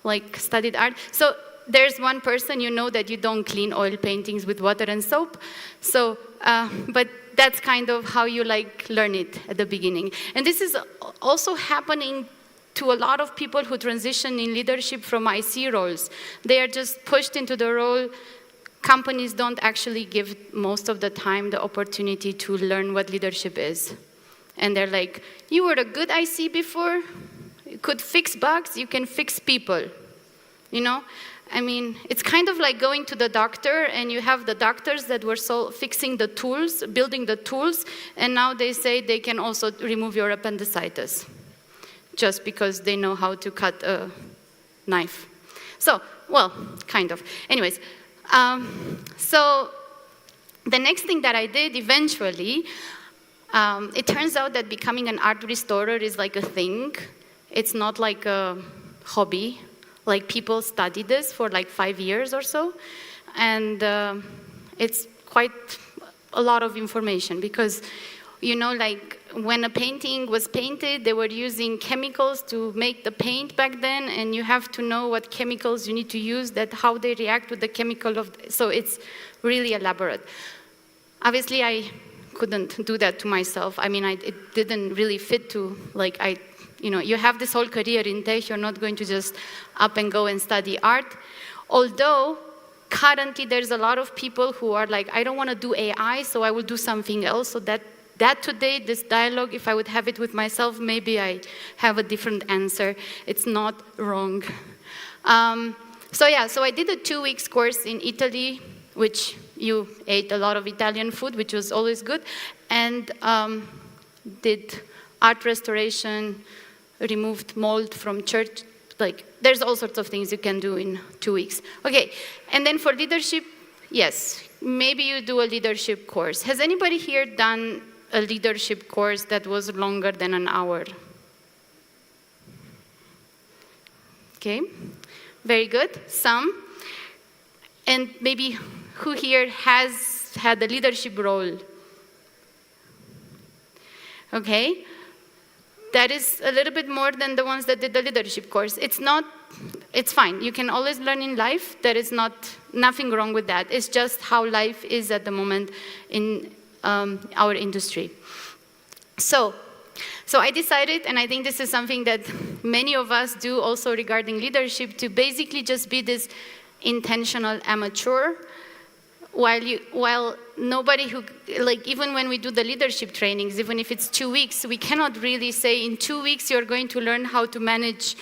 Like studied art? So there's one person that you don't clean oil paintings with water and soap. So, but that's kind of how you learn it at the beginning. And this is also happening to a lot of people who transition in leadership from IC roles. They are just pushed into the role. Companies don't actually give most of the time the opportunity to learn what leadership is. And they're like, you were a good IC before? You could fix bugs, you can fix people. I mean, it's kind of like going to the doctor and you have the doctors that were fixing the tools, building the tools, and now they say they can also remove your appendicitis just because they know how to cut a knife. So, well, kind of. Anyways, so the next thing that I did eventually, It turns out that becoming an art restorer is like a thing. It's not like a hobby. Like people study this for like 5 years or so. And it's quite a lot of information because, you know, like when a painting was painted, they were using chemicals to make the paint back then, and you have to know what chemicals you need to use, that how they react with the chemical of, so it's really elaborate. Obviously, I couldn't do that to myself. I mean, it didn't really fit to, like, you know, you have this whole career in tech, you're not going to just up and go and study art. Although, currently there's a lot of people who are like, I don't want to do AI, so I will do something else. So that today, this dialogue, if I would have it with myself, maybe I have a different answer. It's not wrong. So I did a 2 weeks course in Italy, which you ate a lot of Italian food, which was always good, and did art restoration, removed mold from church. Like, there's all sorts of things you can do in 2 weeks. Okay, and then for leadership, yes, maybe you do a leadership course. Has anybody here done a leadership course that was longer than an hour? Okay, very good, some. And maybe who here has had a leadership role? Okay, that is a little bit more than the ones that did the leadership course. It's fine. You can always learn in life. There is nothing wrong with that. It's just how life is at the moment in our industry. So I decided, and I think this is something that many of us do also regarding leadership, to basically just be this intentional amateur, while nobody who, like, even when we do the leadership trainings, even if it's 2 weeks, we cannot really say in 2 weeks you're going to learn how to manage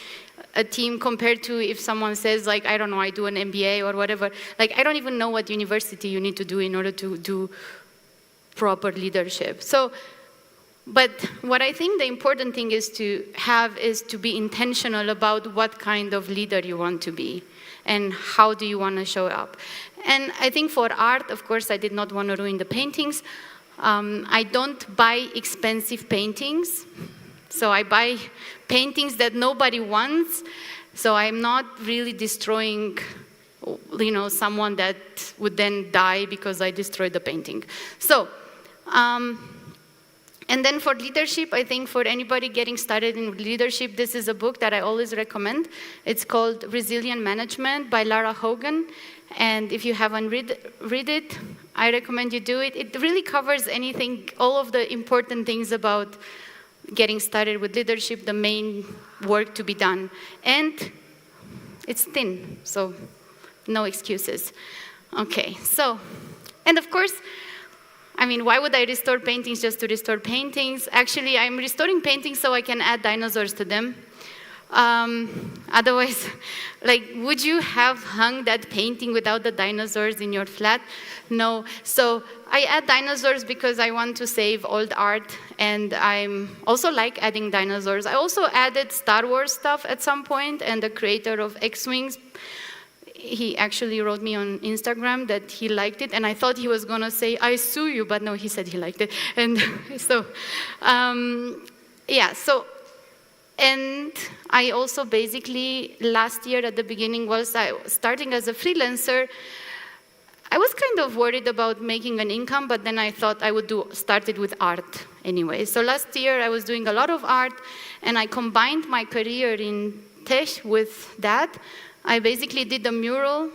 a team compared to if someone says, like, I don't know, I do an MBA or whatever. Like, I don't even know what university you need to do in order to do proper leadership. But what I think the important thing is to be intentional about what kind of leader you want to be and how do you want to show up. And I think for art, of course, I did not want to ruin the paintings. I don't buy expensive paintings. So I buy paintings that nobody wants. So I'm not really destroying, you know, someone that would then die because I destroyed the painting. So, and then for leadership, I think for anybody getting started in leadership, this is a book that I always recommend. It's called Resilient Management by Lara Hogan. And if you haven't read it, I recommend you do it. It really covers anything, all of the important things about getting started with leadership, the main work to be done. And it's thin, so no excuses. Okay, so, and of course, I mean, why would I restore paintings just to restore paintings? Actually, I'm restoring paintings so I can add dinosaurs to them. Otherwise, like, would you have hung that painting without the dinosaurs in your flat? No. So I add dinosaurs because I want to save old art, and I'm also like adding dinosaurs. I also added Star Wars stuff at some point, and the creator of X-Wings, he actually wrote me on Instagram that he liked it, and I thought he was going to say, I sue you, but no, he said he liked it. And so, yeah, so, and I also basically, last year at the beginning, was starting as a freelancer. I was kind of worried about making an income, but then I thought I would start it with art anyway. So last year I was doing a lot of art, and I combined my career in tech with that. I basically did a mural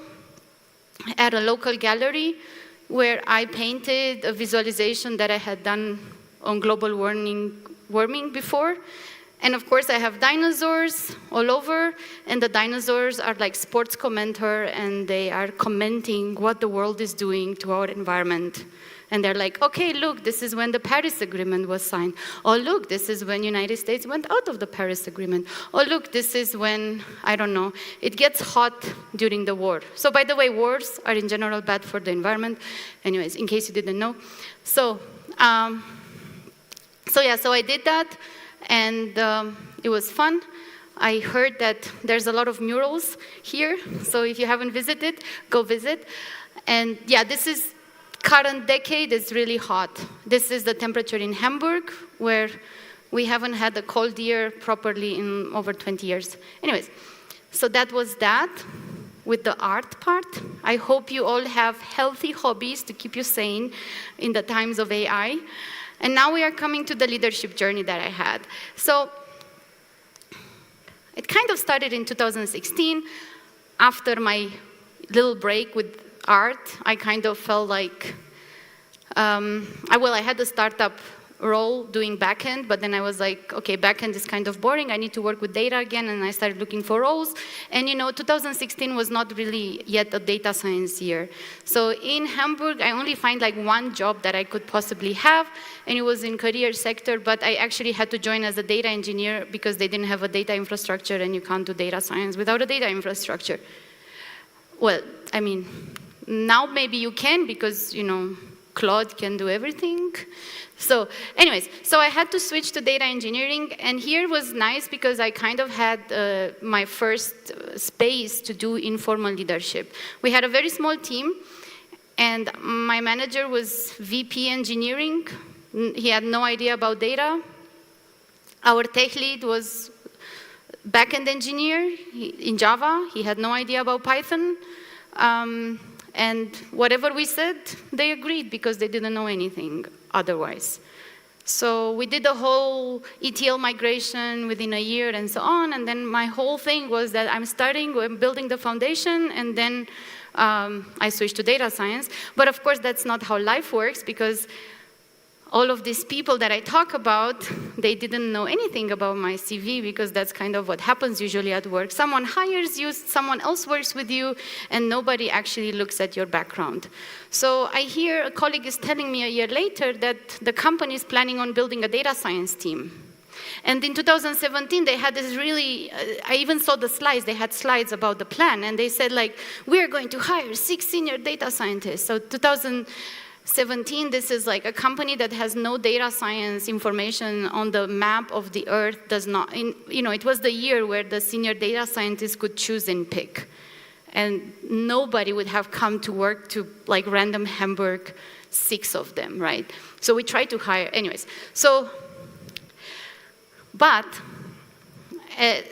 at a local gallery where I painted a visualization that I had done on global warming before. And of course, I have dinosaurs all over, and the dinosaurs are like sports commentators, and they are commenting what the world is doing to our environment. And they're like, okay, look, this is when the Paris Agreement was signed. Oh, look, this is when the United States went out of the Paris Agreement. Oh, look, this is when, I don't know, it gets hot during the war. So by the way, wars are in general bad for the environment. Anyways, in case you didn't know. So I did that, and it was fun. I heard that there's a lot of murals here. So if you haven't visited, go visit. And yeah, this is current decade is really hot. This is the temperature in Hamburg, where we haven't had a cold year properly in over 20 years. Anyways, so that was that with the art part. I hope you all have healthy hobbies to keep you sane in the times of AI. And now we are coming to the leadership journey that I had. So it kind of started in 2016. After my little break with art, I kind of felt like, I had a startup role doing backend, but then I was like, okay, backend is kind of boring. I need to work with data again, and I started looking for roles. And 2016 was not really yet a data science year. So in Hamburg, I only find like one job that I could possibly have, and it was in career sector, but I actually had to join as a data engineer because they didn't have a data infrastructure, and you can't do data science without a data infrastructure. Well, I mean, now maybe you can because, Claude can do everything. So anyways, so I had to switch to data engineering, and here was nice because I kind of had my first space to do informal leadership. We had a very small team, and my manager was VP engineering. He had no idea about data. Our tech lead was backend engineer in Java. He had no idea about Python. And whatever we said, they agreed because they didn't know anything otherwise. So we did the whole ETL migration within a year and so on, and then my whole thing was that I'm building the foundation, and then I switched to data science. But of course, that's not how life works, because all of these people that I talk about, they didn't know anything about my CV, because that's kind of what happens usually at work. Someone hires you, someone else works with you, and nobody actually looks at your background. So I hear a colleague is telling me a year later that the company is planning on building a data science team. And in 2017, they had this really, I even saw the slides, they had slides about the plan, and they said like, we're going to hire 6 senior data scientists. So 2017, this is like a company that has no data science information on the map of the earth, does not, it was the year where the senior data scientists could choose and pick. And nobody would have come to work to like random Hamburg, 6 of them, right? So we tried to hire, anyways. So, but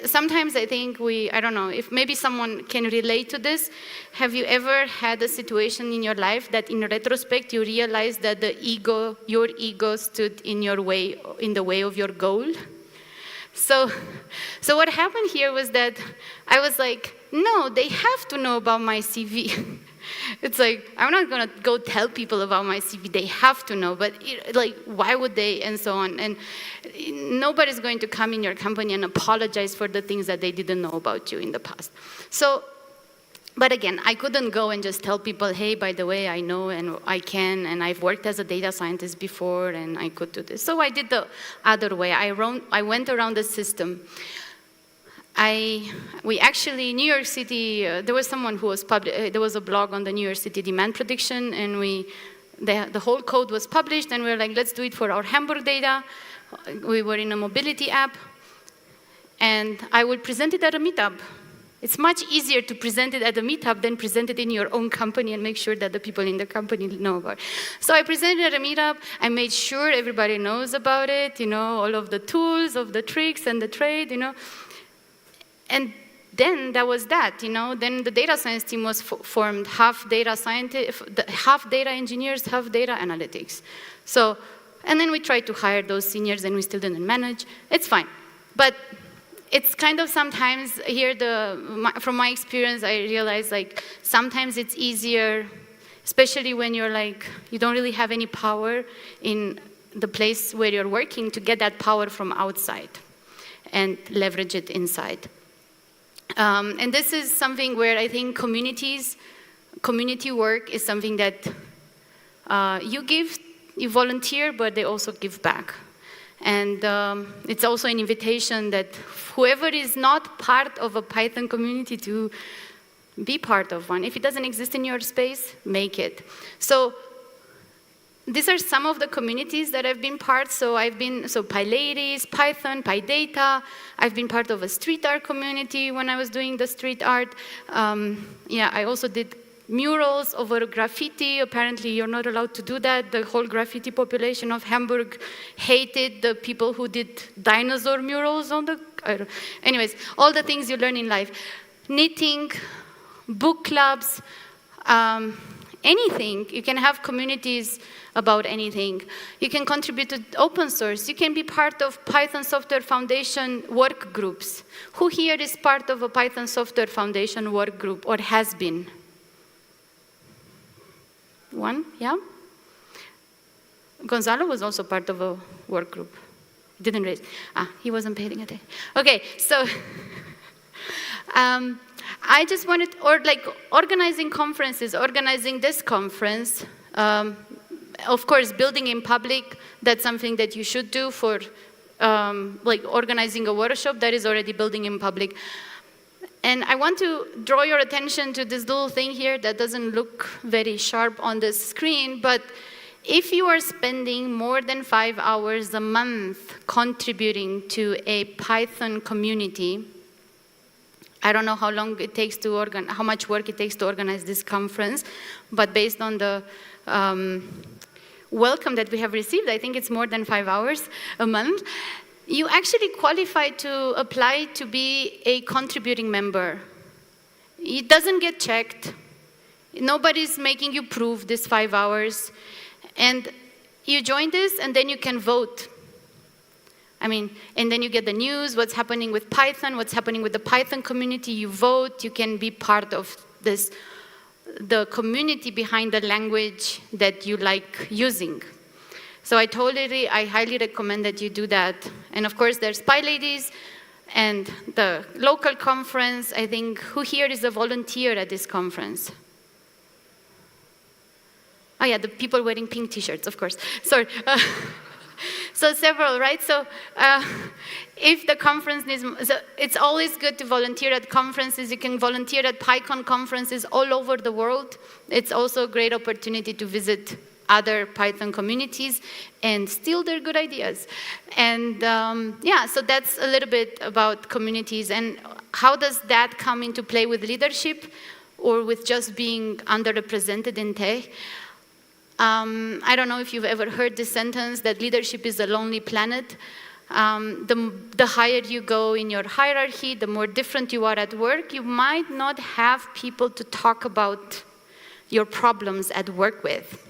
sometimes I think I don't know, if maybe someone can relate to this. Have you ever had a situation in your life that in retrospect you realize that your ego stood in the way of your goal? So what happened here was that I was like, no, they have to know about my CV. It's like, I'm not gonna go tell people about my CV, they have to know, but like, why would they, and so on. And nobody's going to come in your company and apologize for the things that they didn't know about you in the past. So, but again, I couldn't go and just tell people, hey, by the way, I know and I can, and I've worked as a data scientist before, and I could do this. So I did the other way. I went around the system. We actually, New York City, there was someone who was there was a blog on the New York City demand prediction, and the whole code was published, and we were like, let's do it for our Hamburg data. We were in a mobility app, and I would present it at a meetup. It's much easier to present it at a meetup than present it in your own company and make sure that the people in the company know about it. So I presented at a meetup. I made sure everybody knows about it, all of the tools, of the tricks and the trade, And then that was that, Then the data science team was formed, half data engineers, half data analytics. So, and then we tried to hire those seniors, and we still didn't manage. It's fine, but it's kind of sometimes here, from my experience, I realize like sometimes it's easier, especially when you're like, you don't really have any power in the place where you're working, to get that power from outside and leverage it inside. And this is something where I think community work is something that you volunteer, but they also give back. And it's also an invitation that whoever is not part of a Python community to be part of one. If it doesn't exist in your space, make it. So these are some of the communities that I've been part. So PyLadies, Python, PyData. I've been part of a street art community when I was doing the street art. I also did murals over graffiti. Apparently, you're not allowed to do that. The whole graffiti population of Hamburg hated the people who did dinosaur murals on the... Anyways, all the things you learn in life. Knitting, book clubs, anything. You can have communities about anything. You can contribute to open source. You can be part of Python Software Foundation work groups. Who here is part of a Python Software Foundation work group or has been? One, yeah? Gonzalo was also part of a work group. Didn't raise. He wasn't paying attention. Okay, so I just wanted, or like organizing conferences, organizing this conference, of course, building in public, that's something that you should do for like organizing a workshop that is already building in public. And I want to draw your attention to this little thing here that doesn't look very sharp on the screen, but if you are spending more than 5 hours a month contributing to a Python community, I don't know how long it takes to how much work it takes to organize this conference, but based on the welcome that we have received, I think it's more than 5 hours a month. You actually qualify to apply to be a contributing member. It doesn't get checked. Nobody's making you prove this 5 hours. And you join this, and then you can vote. I mean, and then you get the news, what's happening with Python, what's happening with the Python community. You vote, you can be part of this, the community behind the language that you like using. So I highly recommend that you do that. And of course, there's PyLadies and the local conference. I think, who here is a volunteer at this conference? Oh yeah, the people wearing pink t-shirts, of course. Sorry. So several, right? So if the conference needs, so it's always good to volunteer at conferences. You can volunteer at Pycon conferences all over the world. It's also a great opportunity to visit other Python communities and steal their good ideas. And yeah, so that's a little bit about communities. And how does that come into play with leadership or with just being underrepresented in tech? I don't know if you've ever heard this sentence, that leadership is a lonely planet. The higher you go in your hierarchy, the more different you are at work, you might not have people to talk about your problems at work with.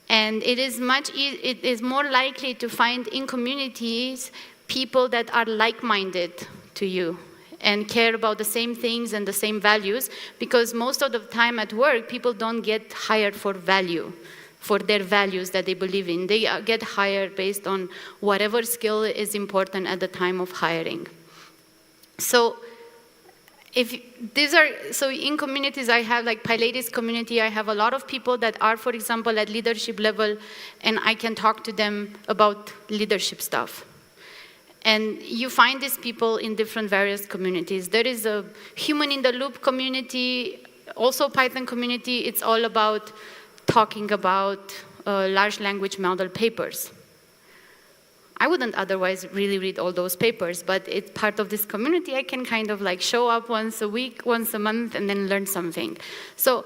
And it is more likely to find in communities people that are like-minded to you and care about the same things and the same values, because most of the time at work, people don't get hired for value, for their values that they believe in. They get hired based on whatever skill is important at the time of hiring. So so in communities I have, like PyLadies community, I have a lot of people that are, for example, at leadership level, and I can talk to them about leadership stuff. And you find these people in different various communities. There is a human in the loop community, also Python community. It's all about talking about large language model papers. I wouldn't otherwise really read all those papers, but it's part of this community. I can kind of like show up once a week, once a month, and then learn something. So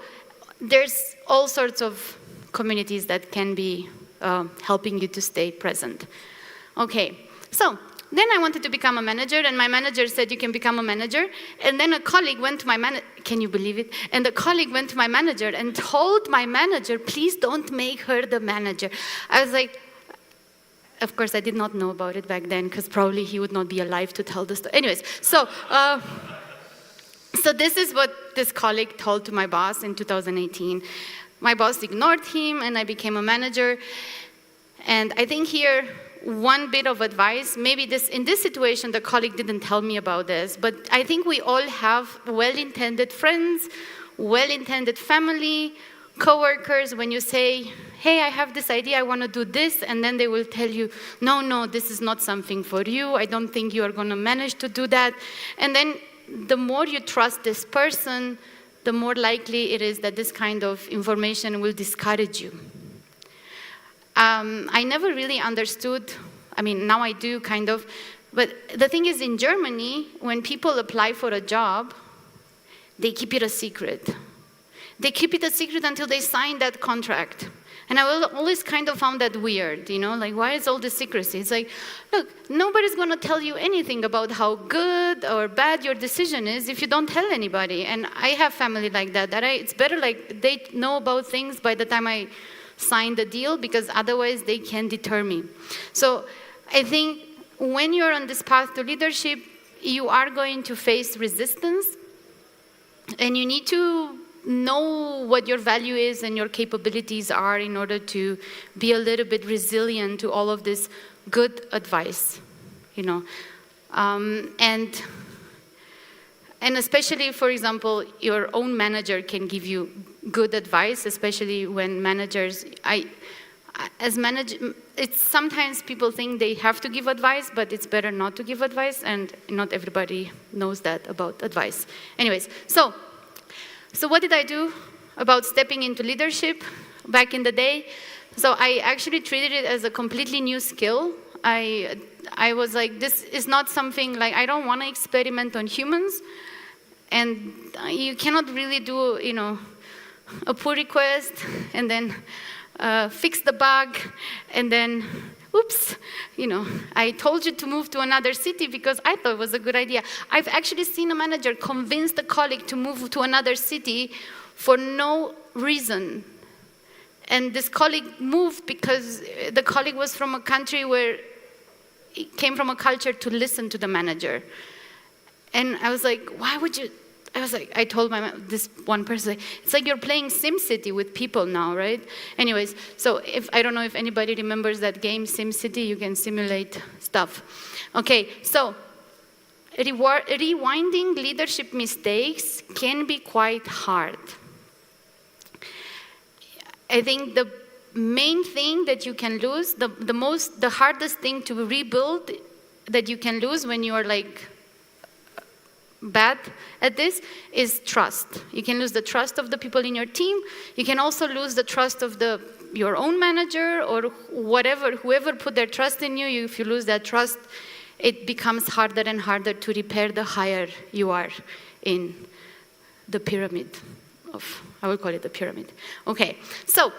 there's all sorts of communities that can be helping you to stay present. Okay, so then I wanted to become a manager, and my manager said, you can become a manager. And then a colleague went to my manager, can you believe it? And a colleague went to my manager and told my manager, please don't make her the manager. I was like, of course, I did not know about it back then, because probably he would not be alive to tell the story. Anyways, so this is what this colleague told to my boss in 2018. My boss ignored him, and I became a manager. And I think here, one bit of advice, maybe in this situation, the colleague didn't tell me about this, but I think we all have well-intended friends, well-intended family, coworkers. When you say, hey, I have this idea, I want to do this, and then they will tell you, no, this is not something for you. I don't think you are going to manage to do that. And then the more you trust this person, the more likely it is that this kind of information will discourage you. I never really understood, I mean, now I do kind of, but the thing is, in Germany, when people apply for a job, they keep it a secret. They keep it a secret until they sign that contract. And I always kind of found that weird, like why is all this secrecy? It's like, look, nobody's gonna tell you anything about how good or bad your decision is if you don't tell anybody. And I have family like that, it's better like they know about things by the time I sign the deal, because otherwise they can deter me. So I think when you're on this path to leadership, you are going to face resistance, and you need to know what your value is and your capabilities are in order to be a little bit resilient to all of this good advice, and especially, for example, your own manager can give you good advice, especially when managers, it's sometimes people think they have to give advice, but it's better not to give advice, and not everybody knows that about advice. Anyways, so what did I do about stepping into leadership back in the day? So I actually treated it as a completely new skill. I was like, this is not something like, I don't want to experiment on humans, and you cannot really do, a pull request and then fix the bug and then oops, I told you to move to another city because I thought it was a good idea. I've actually seen a manager convince the colleague to move to another city for no reason. And this colleague moved because the colleague was from a country where it came from a culture to listen to the manager. And I was like, why would you? I told this one person, it's like you're playing SimCity with people now, right? Anyways, so I don't know if anybody remembers that game, SimCity, you can simulate stuff. Okay, so rewinding leadership mistakes can be quite hard. I think the main thing that you can lose, the hardest thing to rebuild that you can lose when you are like bad at this is trust. You can lose the trust of the people in your team. You can also lose the trust of your own manager or whoever put their trust in you. If you lose that trust, it becomes harder and harder to repair the higher you are in the pyramid I will call it the pyramid. Okay, so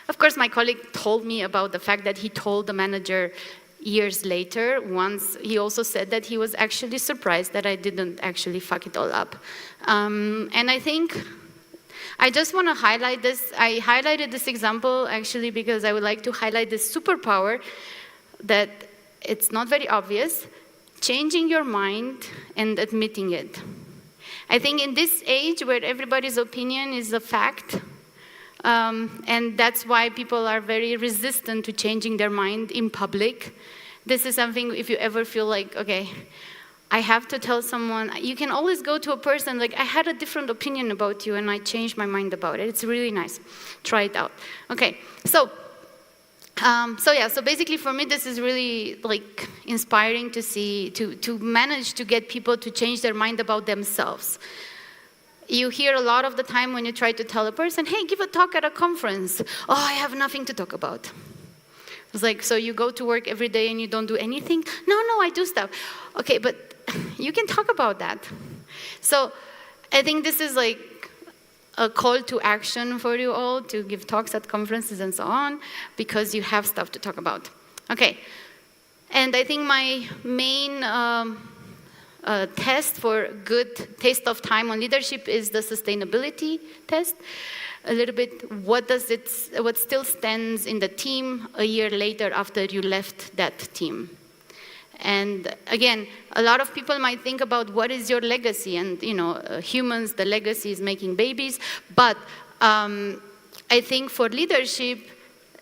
of course my colleague told me about the fact that he told the manager years later. Once he also said that he was actually surprised that I didn't actually fuck it all up. And I think I just want to highlight this. I highlighted this example actually because I would like to highlight this superpower that it's not very obvious, changing your mind and admitting it. I think in this age where everybody's opinion is a fact, and that's why people are very resistant to changing their mind in public. This is something, if you ever feel like, okay, I have to tell someone, you can always go to a person, like, I had a different opinion about you and I changed my mind about it. It's really nice. Try it out. Okay, so basically for me, this is really like inspiring to see, to manage to get people to change their mind about themselves. You hear a lot of the time when you try to tell a person, hey, give a talk at a conference. Oh, I have nothing to talk about. It's like, so you go to work every day and you don't do anything? No, I do stuff. Okay, but you can talk about that. So I think this is like a call to action for you all to give talks at conferences and so on, because you have stuff to talk about. Okay, and I think my main test for good taste of time on leadership is the sustainability test. A little bit, what still stands in the team a year later after you left that team. And again, a lot of people might think about what is your legacy, and humans, the legacy is making babies, but I think for leadership,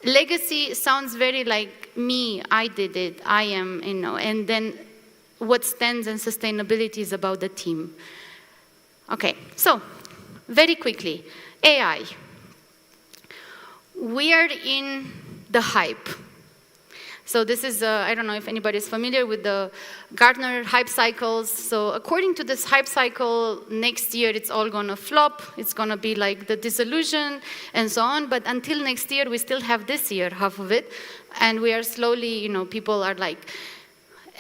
legacy sounds very like me, I did it, I am, and then what stands in sustainability is about the team. Okay, so very quickly, AI. We are in the hype. So this is, I don't know if anybody is familiar with the Gartner hype cycles. So according to this hype cycle, next year it's all gonna flop. It's gonna be like the disillusion and so on. But until next year, we still have this year, half of it. And we are slowly, people are like,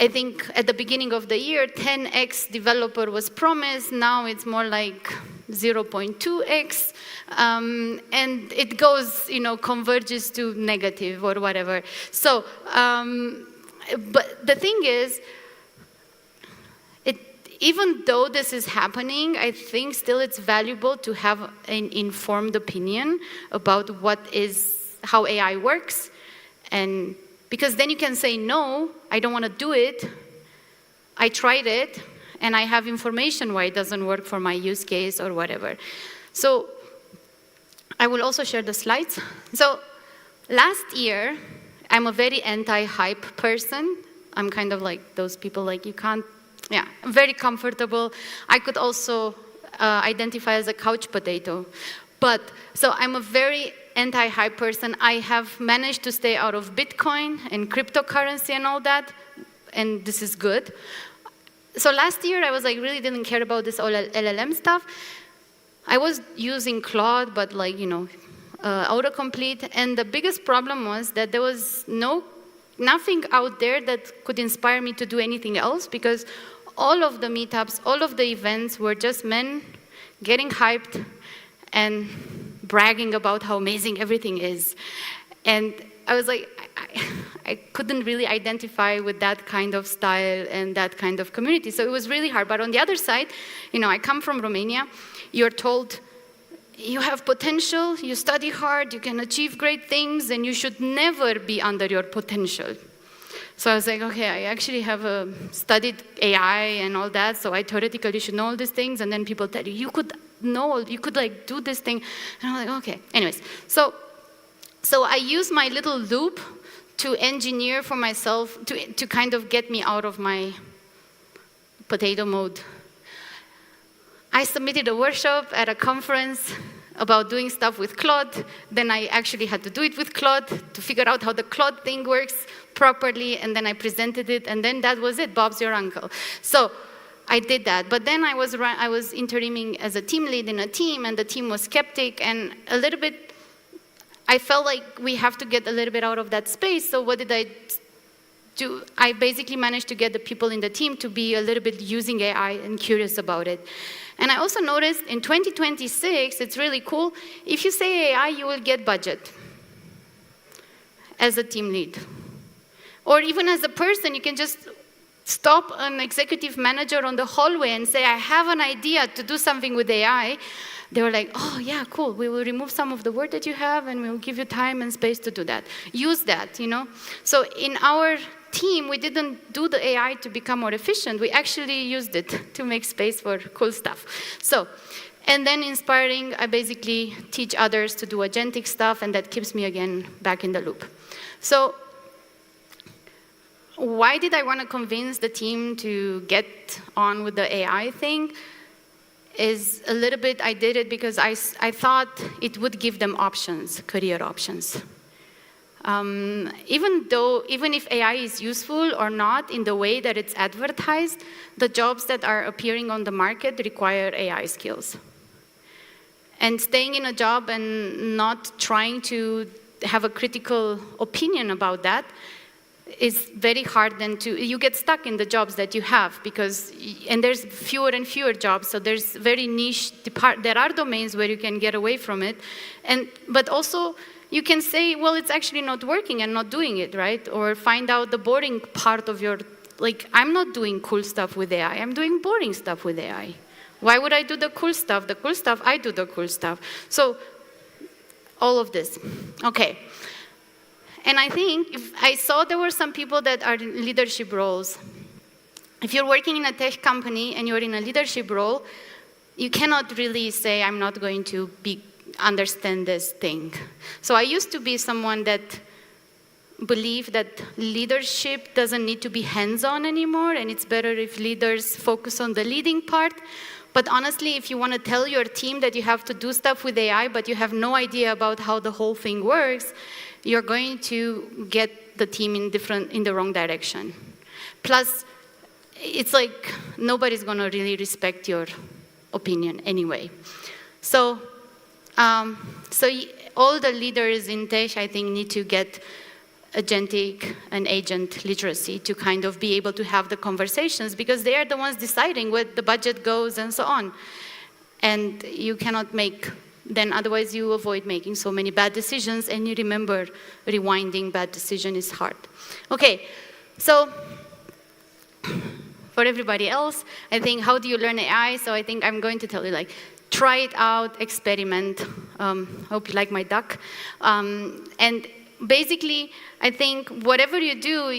I think at the beginning of the year, 10x developer was promised. Now it's more like 0.2x. And it goes, converges to negative or whatever. So, but the thing is, even though this is happening, I think still it's valuable to have an informed opinion about how AI works. And because then you can say, no, I don't want to do it. I tried it, and I have information why it doesn't work for my use case or whatever. So I will also share the slides. So last year, I'm a very anti-hype person. I'm kind of like those people like you can't, I'm very comfortable. I could also identify as a couch potato. So I'm a very anti-hype person. I have managed to stay out of Bitcoin and cryptocurrency and all that, and this is good. So last year, I was like, really didn't care about this all LLM stuff. I was using Claude, but like, autocomplete, and the biggest problem was that there was nothing out there that could inspire me to do anything else, because all of the meetups, all of the events were just men getting hyped and bragging about how amazing everything is. And I was like, I couldn't really identify with that kind of style and that kind of community. So it was really hard. But on the other side, I come from Romania. You're told you have potential, you study hard, you can achieve great things, and you should never be under your potential. So I was like, okay, I actually have studied AI and all that, so I theoretically should know all these things, and then people tell you, you could like do this thing. And I'm like, okay. Anyways, so I use my little loop to engineer for myself, to kind of get me out of my potato mode. I submitted a workshop at a conference about doing stuff with Claude. Then I actually had to do it with Claude to figure out how the Claude thing works properly, and then I presented it, and then that was it, Bob's your uncle. So I did that, but then I was interiming as a team lead in a team, and the team was skeptic, and a little bit, I felt like we have to get a little bit out of that space. So what did I do? I basically managed to get the people in the team to be a little bit using AI and curious about it. And I also noticed in 2026, it's really cool, if you say AI, you will get budget as a team lead. Or even as a person, you can just stop an executive manager on the hallway and say, I have an idea to do something with AI. They were like, oh yeah, cool, we will remove some of the work that you have and we'll give you time and space to do that. Use that, So in our team, we didn't do the AI to become more efficient. We actually used it to make space for cool stuff. So, and then inspiring, I basically teach others to do agentic stuff, and that keeps me again back in the loop. So why did I want to convince the team to get on with the AI thing? Is a little bit, I did it because I thought it would give them options, career options. Even if AI is useful or not in the way that it's advertised, the jobs that are appearing on the market require AI skills. And staying in a job and not trying to have a critical opinion about that is very hard. You get stuck in the jobs that you have and there's fewer and fewer jobs, so there's very niche, there are domains where you can get away from it, but also you can say, well, it's actually not working and not doing it, right? Or find out the boring part of I'm not doing cool stuff with AI, I'm doing boring stuff with AI. Why would I do the cool stuff? The cool stuff, I do the cool stuff. So all of this, okay. And I think I saw there were some people that are in leadership roles. If you're working in a tech company and you're in a leadership role, you cannot really say, I'm not going to understand this thing. So I used to be someone that believed that leadership doesn't need to be hands-on anymore, and it's better if leaders focus on the leading part. But honestly, if you want to tell your team that you have to do stuff with AI, but you have no idea about how the whole thing works, you're going to get the team in the wrong direction. Plus, it's like nobody's going to really respect your opinion anyway. So all the leaders in tech, I think, need to get agentic and agent literacy to kind of be able to have the conversations, because they are the ones deciding where the budget goes and so on. And you cannot make, then otherwise you avoid making so many bad decisions, and you remember rewinding bad decision is hard. Okay, so for everybody else, I think, how do you learn AI? So I think I'm going to tell you, like, try it out, experiment. Hope you like my duck. And basically, I think whatever you do,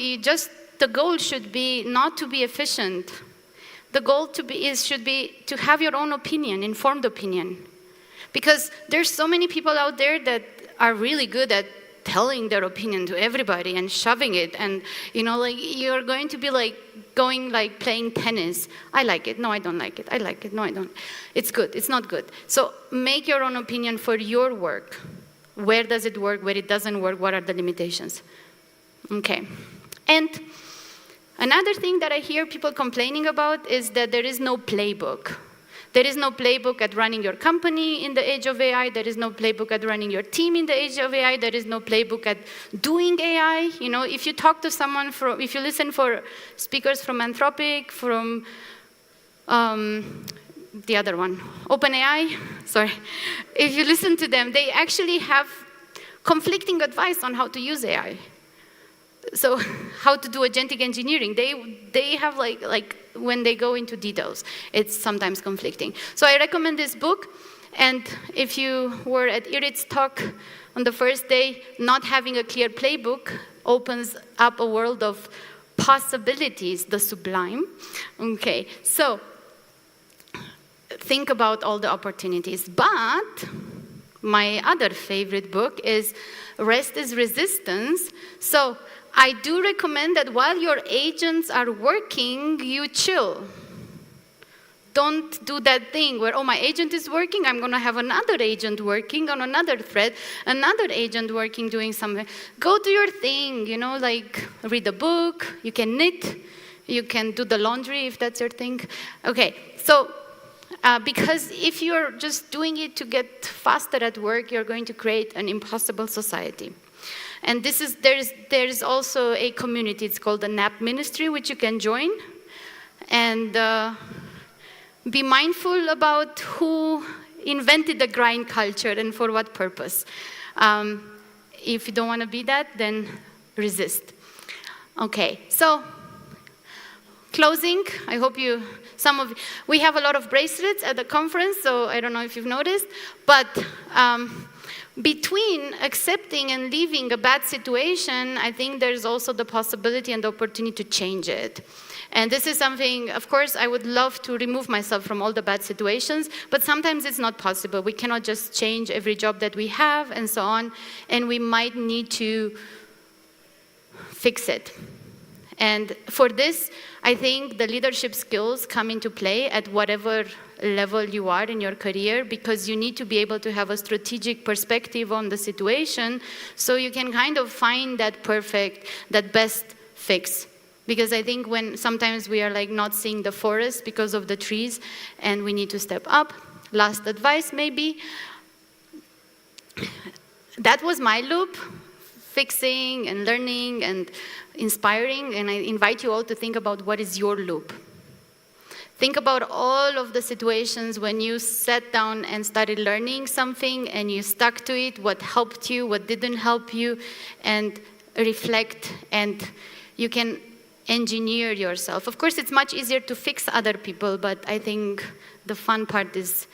the goal should be not to be efficient. The goal should be to have your own opinion, informed opinion. Because there's so many people out there that are really good at telling their opinion to everybody and shoving it, and like you're going to be like playing tennis. I like it. No, I don't like it. I like it. No, I don't. It's good. It's not good. So make your own opinion for your work. Where does it work? Where it doesn't work? What are the limitations? Okay. And another thing that I hear people complaining about is that there is no playbook. There is no playbook at running your company in the age of AI. There is no playbook at running your team in the age of AI. There is no playbook at doing AI. If you talk to someone if you listen for speakers from Anthropic, from the other one, OpenAI, sorry. If you listen to them, they actually have conflicting advice on how to use AI. So how to do agentic engineering. They have like when they go into details, it's sometimes conflicting. So I recommend this book. And if you were at Irit's talk on the first day, not having a clear playbook opens up a world of possibilities, the sublime. Okay, so think about all the opportunities. But my other favorite book is Rest is Resistance. So I do recommend that while your agents are working, you chill. Don't do that thing where, oh, my agent is working, I'm going to have another agent working on another thread, another agent working doing something. Go do your thing, like read a book, you can knit, you can do the laundry if that's your thing. Okay, so because if you're just doing it to get faster at work, you're going to create an impossible society. And there's also a community, it's called the NAP Ministry, which you can join. And be mindful about who invented the grind culture and for what purpose. If you don't want to be that, then resist. Okay, so closing, I hope we have a lot of bracelets at the conference, so I don't know if you've noticed, but between accepting and leaving a bad situation, I think there's also the possibility and the opportunity to change it. And this is something, of course, I would love to remove myself from all the bad situations, but sometimes it's not possible. We cannot just change every job that we have and so on, and we might need to fix it. And for this, I think the leadership skills come into play at whatever level you are in your career, because you need to be able to have a strategic perspective on the situation so you can kind of find that best fix. Because I think sometimes we are like not seeing the forest because of the trees, and we need to step up. Last advice maybe. That was my loop, fixing and learning and inspiring, and I invite you all to think about what is your loop. Think about all of the situations when you sat down and started learning something and you stuck to it, what helped you, what didn't help you, and reflect, and you can engineer yourself. Of course, it's much easier to fix other people, but I think the fun part is,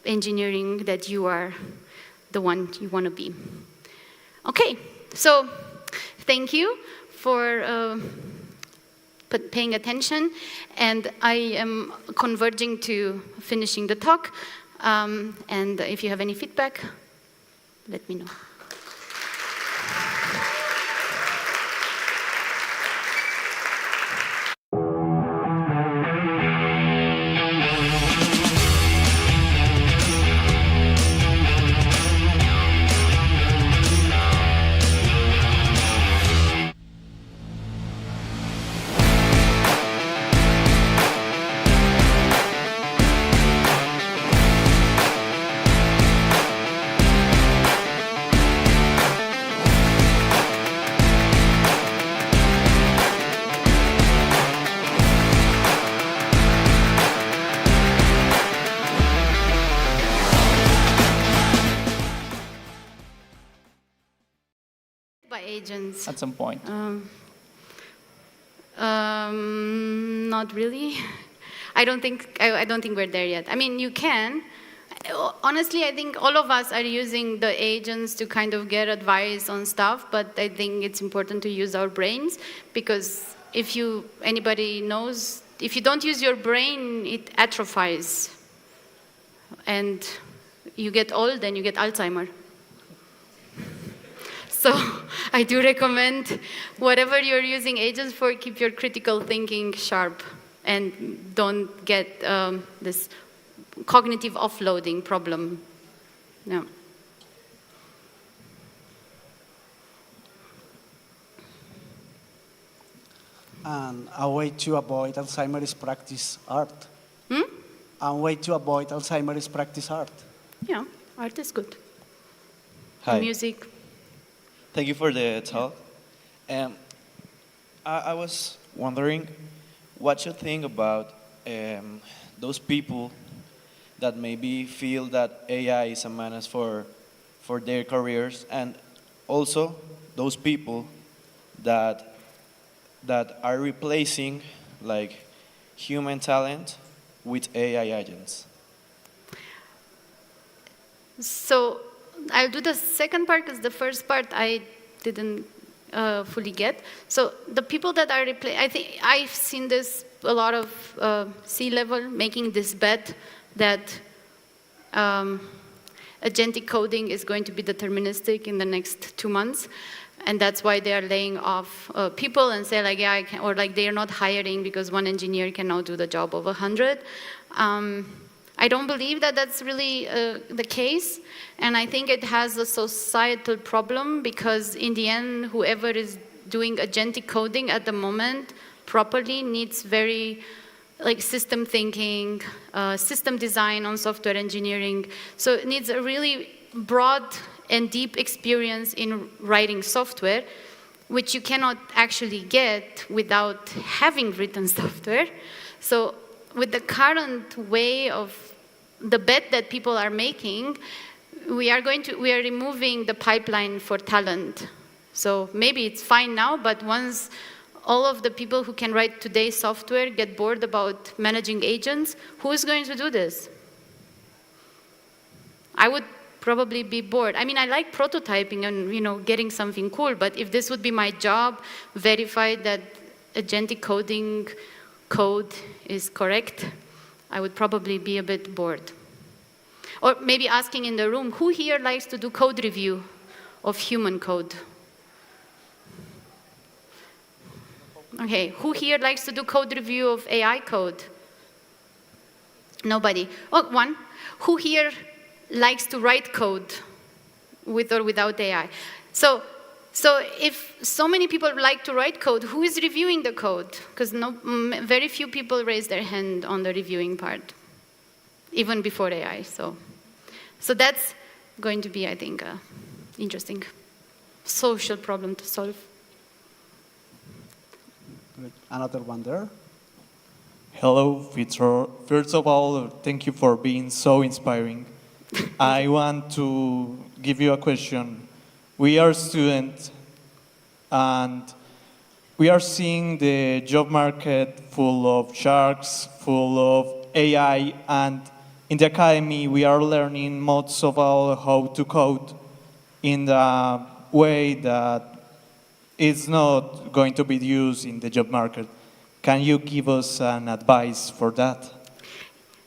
engineering that you are the one you want to be. Okay, so thank you for paying attention, and I am converging to finishing the talk, and if you have any feedback, let me know. agents. at some point? Not really. I don't think we're there yet. I mean, you can. Honestly, I think all of us are using the agents to kind of get advice on stuff, but I think it's important to use our brains, because anybody knows, if you don't use your brain, it atrophies. And you get old and you get Alzheimer. So I do recommend whatever you're using agents for, keep your critical thinking sharp and don't get this cognitive offloading problem. No. And a way to avoid Alzheimer is practice art. A way to avoid Alzheimer is practice art. Yeah, art is good. Hi. Music. Thank you for the talk. I was wondering what you think about those people that maybe feel that AI is a menace for their careers, and also those people that are replacing like human talent with AI agents. So I'll do the second part, because the first part I didn't fully get. So the people that are I think I've seen this a lot of C-level making this bet that agentic coding is going to be deterministic in the next 2 months. And that's why they are laying off people and say like, yeah, I can, or like they are not hiring because one engineer can now do the job of 100. I don't believe that that's really the case. And I think it has a societal problem, because in the end, whoever is doing agentic coding at the moment properly needs very like system thinking, system design on software engineering. So it needs a really broad and deep experience in writing software, which you cannot actually get without having written software. So with the current way of the bet that people are making, we are removing the pipeline for talent. So maybe it's fine now, but once all of the people who can write today's software get bored about managing agents, who is going to do this? I would probably be bored. I mean, I like prototyping and getting something cool, but if this would be my job, verify that agentic coding code is correct, I would probably be a bit bored. Or maybe asking in the room, who here likes to do code review of human code? Okay, who here likes to do code review of AI code? Nobody. Oh, one. Who here likes to write code with or without AI? So if so many people like to write code, who is reviewing the code? Because very few people raise their hand on the reviewing part, even before AI. So that's going to be, I think, an interesting social problem to solve. Another one there. Hello, Victor. First of all, thank you for being so inspiring. I want to give you a question. We are students, and we are seeing the job market full of sharks, full of AI, and in the academy we are learning most of all how to code in the way that is not going to be used in the job market. Can you give us an advice for that?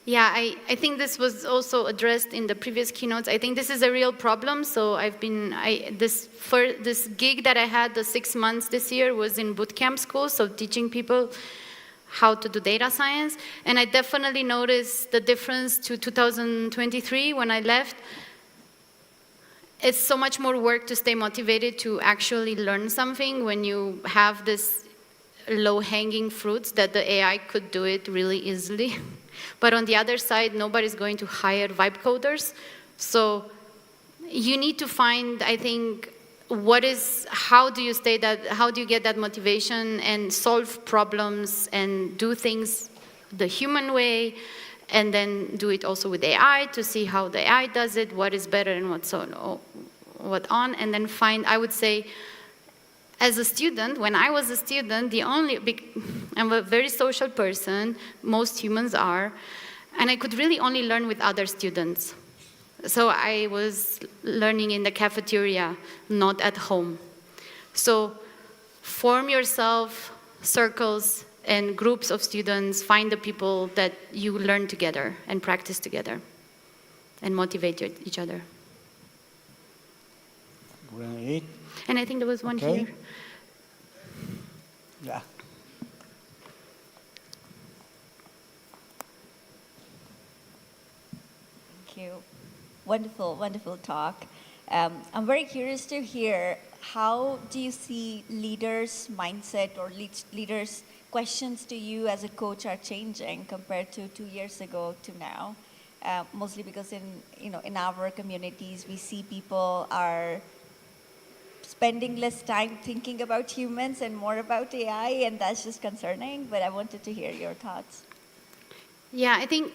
Yeah, I think this was also addressed in the previous keynotes. I think this is a real problem. So this gig that I had, the 6 months this year, was in bootcamp school, so teaching people how to do data science. And I definitely noticed the difference to 2023 when I left. It's so much more work to stay motivated to actually learn something when you have this low-hanging fruits that the AI could do it really easily. But on the other side, nobody's going to hire vibe coders. So you need to find, I think, how do you get that motivation and solve problems and do things the human way, and then do it also with AI to see how the AI does it, what is better and what on, and then find, I would say, as a student, when I was a student, I'm a very social person, most humans are, and I could really only learn with other students. So I was learning in the cafeteria, not at home. So form yourself circles and groups of students, find the people that you learn together and practice together and motivate each other. Great. And I think there was one here. Yeah. Thank you. Wonderful, wonderful talk. I'm very curious to hear, how do you see leaders' mindset or leaders' questions to you as a coach are changing compared to 2 years ago to now? Mostly because in our communities, we see people are spending less time thinking about humans and more about AI, and that's just concerning, but I wanted to hear your thoughts. Yeah, I think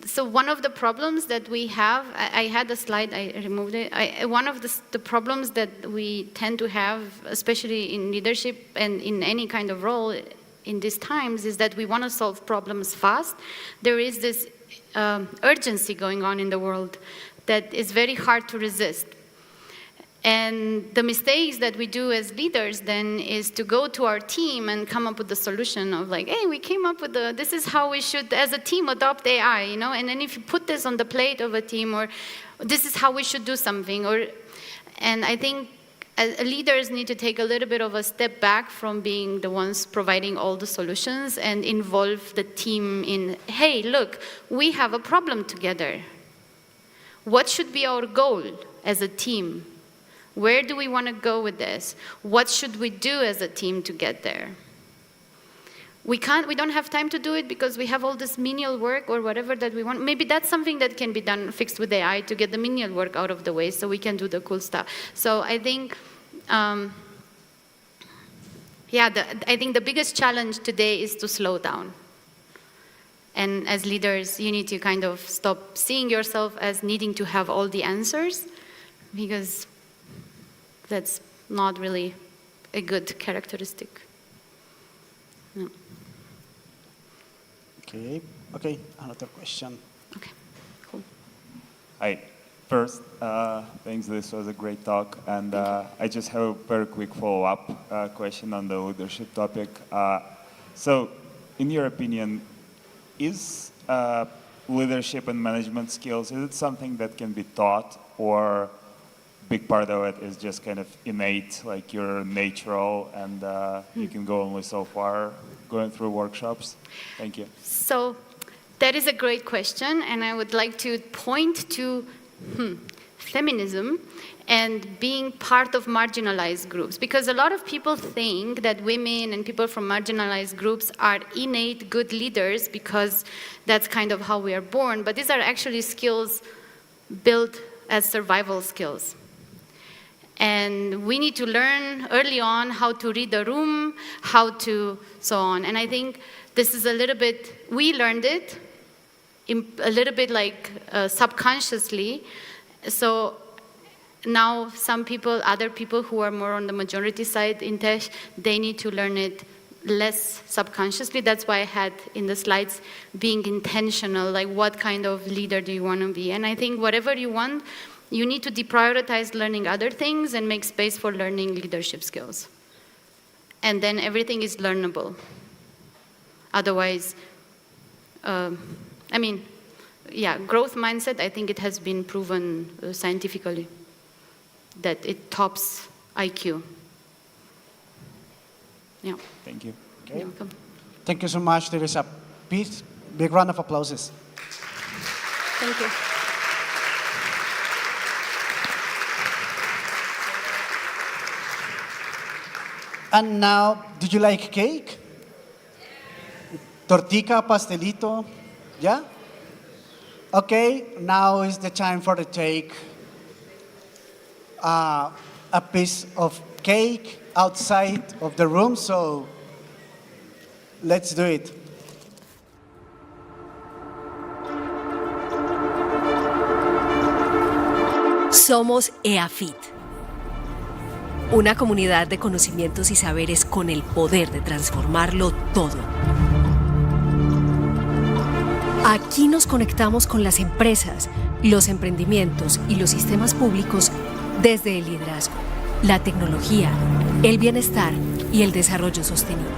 so one of the problems that we have, I had a slide, I removed it. One of the problems that we tend to have, especially in leadership and in any kind of role in these times, is that we want to solve problems fast. There is this urgency going on in the world that is very hard to resist. And the mistakes that we do as leaders then is to go to our team and come up with the solution of like, hey, we came up with this is how we should, as a team, adopt AI, and then if you put this on the plate of a team, or this is how we should do something, and I think leaders need to take a little bit of a step back from being the ones providing all the solutions and involve the team in, hey, look, we have a problem together. What should be our goal as a team? Where do we want to go with this? What should we do as a team to get there? We don't have time to do it because we have all this menial work or whatever that we want. Maybe that's something that can be done, fixed with AI to get the menial work out of the way so we can do the cool stuff. So I think, I think the biggest challenge today is to slow down. And as leaders, you need to kind of stop seeing yourself as needing to have all the answers, because that's not really a good characteristic. No. Okay, another question. Okay, cool. Hi. First, thanks, this was a great talk, and I just have a very quick follow-up question on the leadership topic. So, in your opinion, is leadership and management skills, is it something that can be taught, or big part of it is just kind of innate, like you're natural and you can go only so far going through workshops? Thank you. So that is a great question, and I would like to point to feminism and being part of marginalized groups, because a lot of people think that women and people from marginalized groups are innate good leaders because that's kind of how we are born, but these are actually skills built as survival skills. And we need to learn early on how to read the room, how to so on. And I think this is a little bit, we learned it a little bit like subconsciously. So now some people, other people who are more on the majority side in tech, they need to learn it less subconsciously. That's why I had in the slides being intentional, like what kind of leader do you want to be? And I think whatever you want, you need to deprioritize learning other things and make space for learning leadership skills. And then everything is learnable. Otherwise, growth mindset, I think it has been proven scientifically that it tops IQ. Yeah. Thank you. Okay. You're welcome. Thank you so much. There is a big round of applause. Thank you. And now, do you like cake? Tortica, pastelito? Yeah? Okay, now is the time for the take a piece of cake outside of the room, so let's do it. Somos EAFIT, una comunidad de conocimientos y saberes con el poder de transformarlo todo. Aquí nos conectamos con las empresas, los emprendimientos y los sistemas públicos desde el liderazgo, la tecnología, el bienestar y el desarrollo sostenible.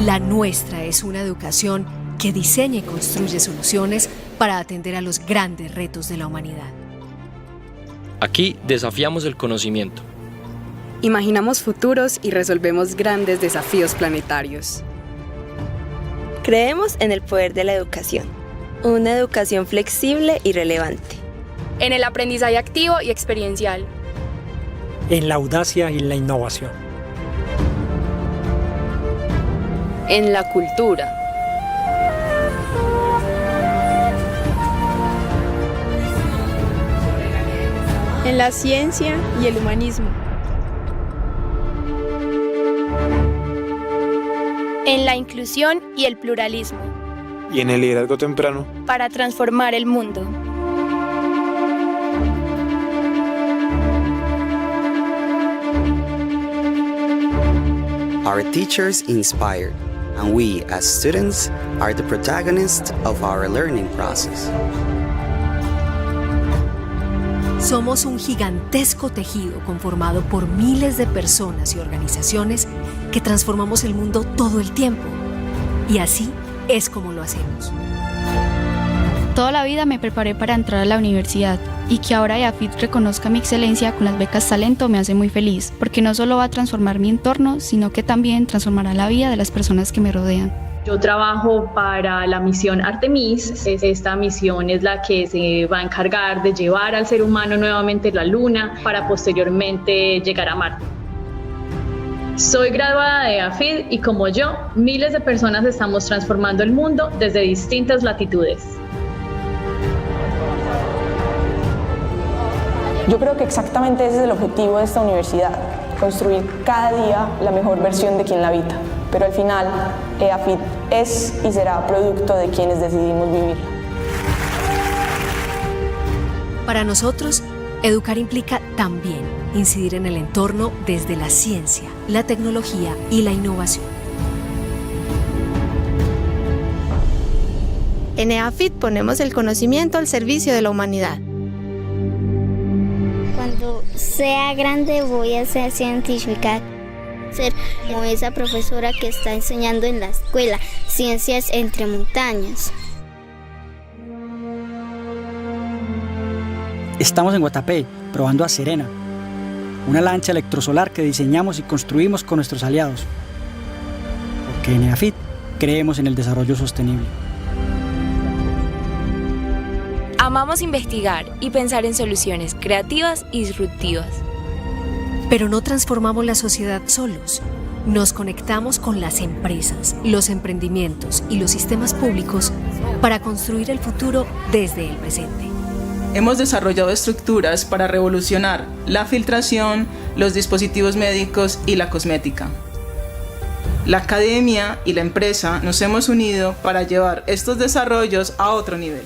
La nuestra es una educación que diseña y construye soluciones para atender a los grandes retos de la humanidad. Aquí desafiamos el conocimiento. Imaginamos futuros y resolvemos grandes desafíos planetarios. Creemos en el poder de la educación, una educación flexible y relevante. En el aprendizaje activo y experiencial. En la audacia y la innovación. En la cultura. En la ciencia y el humanismo. En la inclusión y el pluralismo. Y en el liderazgo temprano. Para transformar el mundo. Our teachers inspire, and we, as students, are the protagonists of our learning process. Somos un gigantesco tejido conformado por miles de personas y organizaciones que transformamos el mundo todo el tiempo. Y así es como lo hacemos. Toda la vida me preparé para entrar a la universidad y que ahora EAFIT reconozca mi excelencia con las becas talento me hace muy feliz, porque no solo va a transformar mi entorno, sino que también transformará la vida de las personas que me rodean. Yo trabajo para la misión Artemis. Esta misión es la que se va a encargar de llevar al ser humano nuevamente a la Luna para posteriormente llegar a Marte. Soy graduada de EAFIT y como yo, miles de personas estamos transformando el mundo desde distintas latitudes. Yo creo que exactamente ese es el objetivo de esta universidad, construir cada día la mejor versión de quien la habita. Pero al final, EAFIT es y será producto de quienes decidimos vivir. Para nosotros, educar implica también incidir en el entorno desde la ciencia, la tecnología y la innovación. En EAFIT ponemos el conocimiento al servicio de la humanidad. Cuando sea grande voy a ser científica. Ser como esa profesora que está enseñando en la escuela, ciencias entre montañas. Estamos en Guatapé, probando a Serena, una lancha electrosolar que diseñamos y construimos con nuestros aliados. Porque en EAFIT creemos en el desarrollo sostenible. Amamos investigar y pensar en soluciones creativas y disruptivas. Pero no transformamos la sociedad solos. Nos conectamos con las empresas, los emprendimientos y los sistemas públicos para construir el futuro desde el presente. Hemos desarrollado estructuras para revolucionar la filtración, los dispositivos médicos y la cosmética. La academia y la empresa nos hemos unido para llevar estos desarrollos a otro nivel.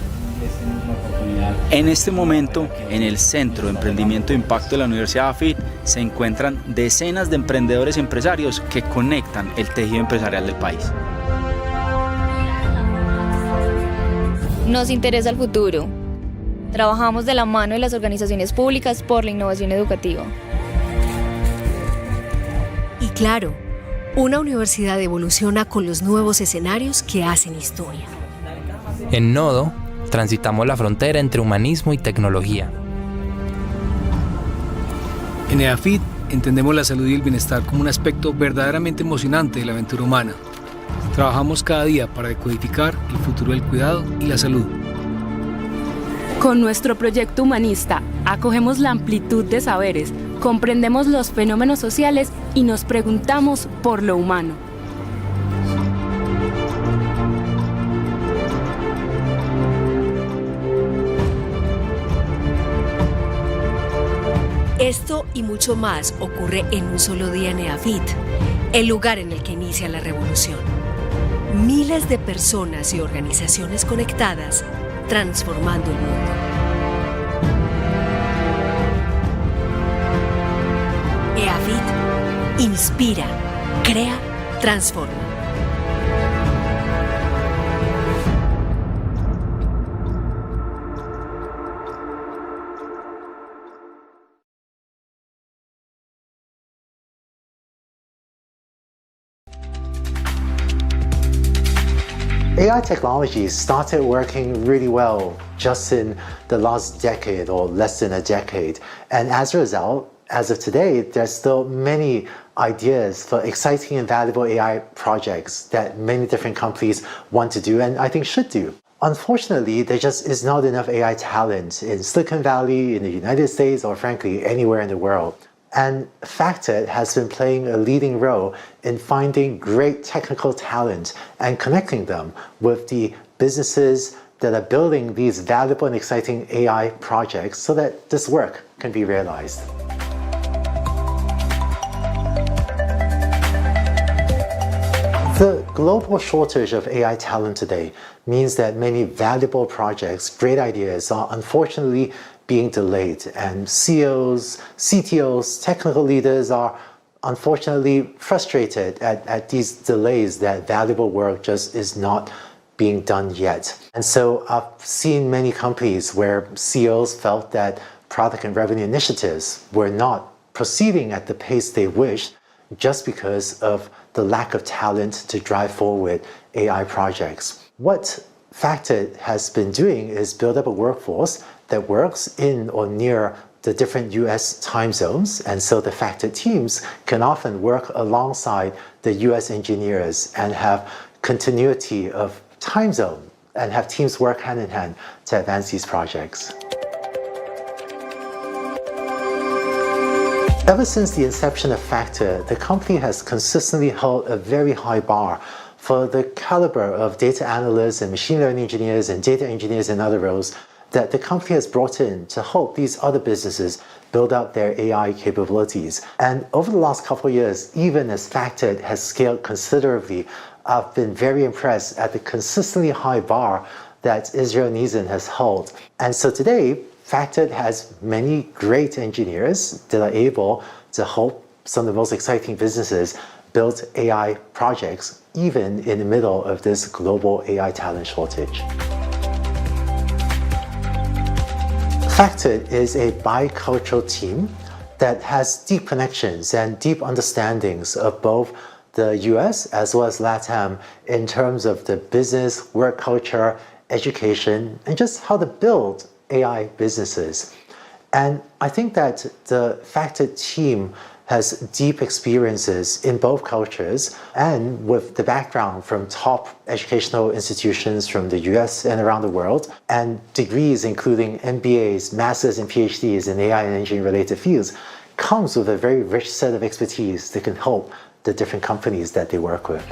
En este momento, en el Centro de Emprendimiento de Impacto de la Universidad EAFIT, se encuentran decenas de emprendedores y empresarios que conectan el tejido empresarial del país. Nos interesa el futuro. Trabajamos de la mano de las organizaciones públicas por la innovación educativa. Y claro, una universidad evoluciona con los nuevos escenarios que hacen historia. En Nodo, transitamos la frontera entre humanismo y tecnología. En EAFIT entendemos la salud y el bienestar como un aspecto verdaderamente emocionante de la aventura humana. Trabajamos cada día para decodificar el futuro del cuidado y la salud. Con nuestro proyecto humanista, acogemos la amplitud de saberes, comprendemos los fenómenos sociales y nos preguntamos por lo humano. Esto y mucho más ocurre en un solo día en EAFIT, el lugar en el que inicia la revolución. Miles de personas y organizaciones conectadas, transformando el mundo. EAFIT inspira, crea, transforma. AI technologies started working really well just in the last decade or less than a decade. And as a result, as of today, there's still many ideas for exciting and valuable AI projects that many different companies want to do and I think should do. Unfortunately, there just is not enough AI talent in Silicon Valley, in the United States, or frankly, anywhere in the world. And FactEd has been playing a leading role in finding great technical talent and connecting them with the businesses that are building these valuable and exciting AI projects so that this work can be realized. The global shortage of AI talent today means that many valuable projects, great ideas, are unfortunately being delayed, and CEOs, CTOs, technical leaders are unfortunately frustrated at these delays that valuable work just is not being done yet. And so I've seen many companies where CEOs felt that product and revenue initiatives were not proceeding at the pace they wished just because of the lack of talent to drive forward AI projects. What FactEd has been doing is build up a workforce that works in or near the different US time zones, and so the FactEd teams can often work alongside the US engineers and have continuity of time zone and have teams work hand in hand to advance these projects. Ever since the inception of FactEd, the company has consistently held a very high bar for the caliber of data analysts and machine learning engineers and data engineers and other roles that the company has brought in to help these other businesses build out their AI capabilities. And over the last couple of years, even as FactEd has scaled considerably, I've been very impressed at the consistently high bar that Israel Nizan has held. And so today, FactEd has many great engineers that are able to help some of the most exciting businesses build AI projects, even in the middle of this global AI talent shortage. FactEd is a bicultural team that has deep connections and deep understandings of both the US as well as LATAM in terms of the business, work culture, education, and just how to build AI businesses. And I think that the FactEd team has deep experiences in both cultures and with the background from top educational institutions from the US and around the world, and degrees including MBAs, Masters and PhDs in AI and engineering related fields, comes with a very rich set of expertise that can help the different companies that they work with.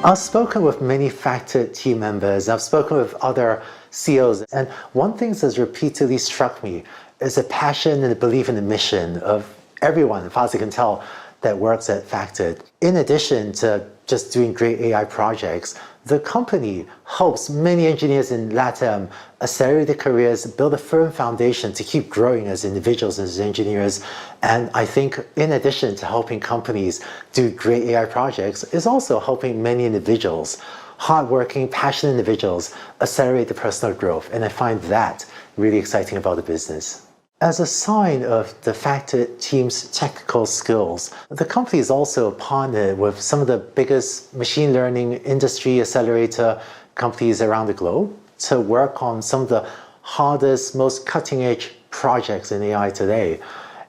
I've spoken with many FactEd team members, I've spoken with other CEOs, and one thing that's repeatedly struck me is a passion and a belief in the mission of everyone, as far as I can tell, that works at FactEd. In addition to just doing great AI projects, the company helps many engineers in LATAM accelerate their careers, build a firm foundation to keep growing as individuals, as engineers. And I think in addition to helping companies do great AI projects, is also helping many individuals, hardworking, passionate individuals, accelerate their personal growth. And I find that really exciting about the business. As a sign of the FactEd team's technical skills, the company is also partnered with some of the biggest machine learning industry accelerator companies around the globe to work on some of the hardest, most cutting-edge projects in AI today.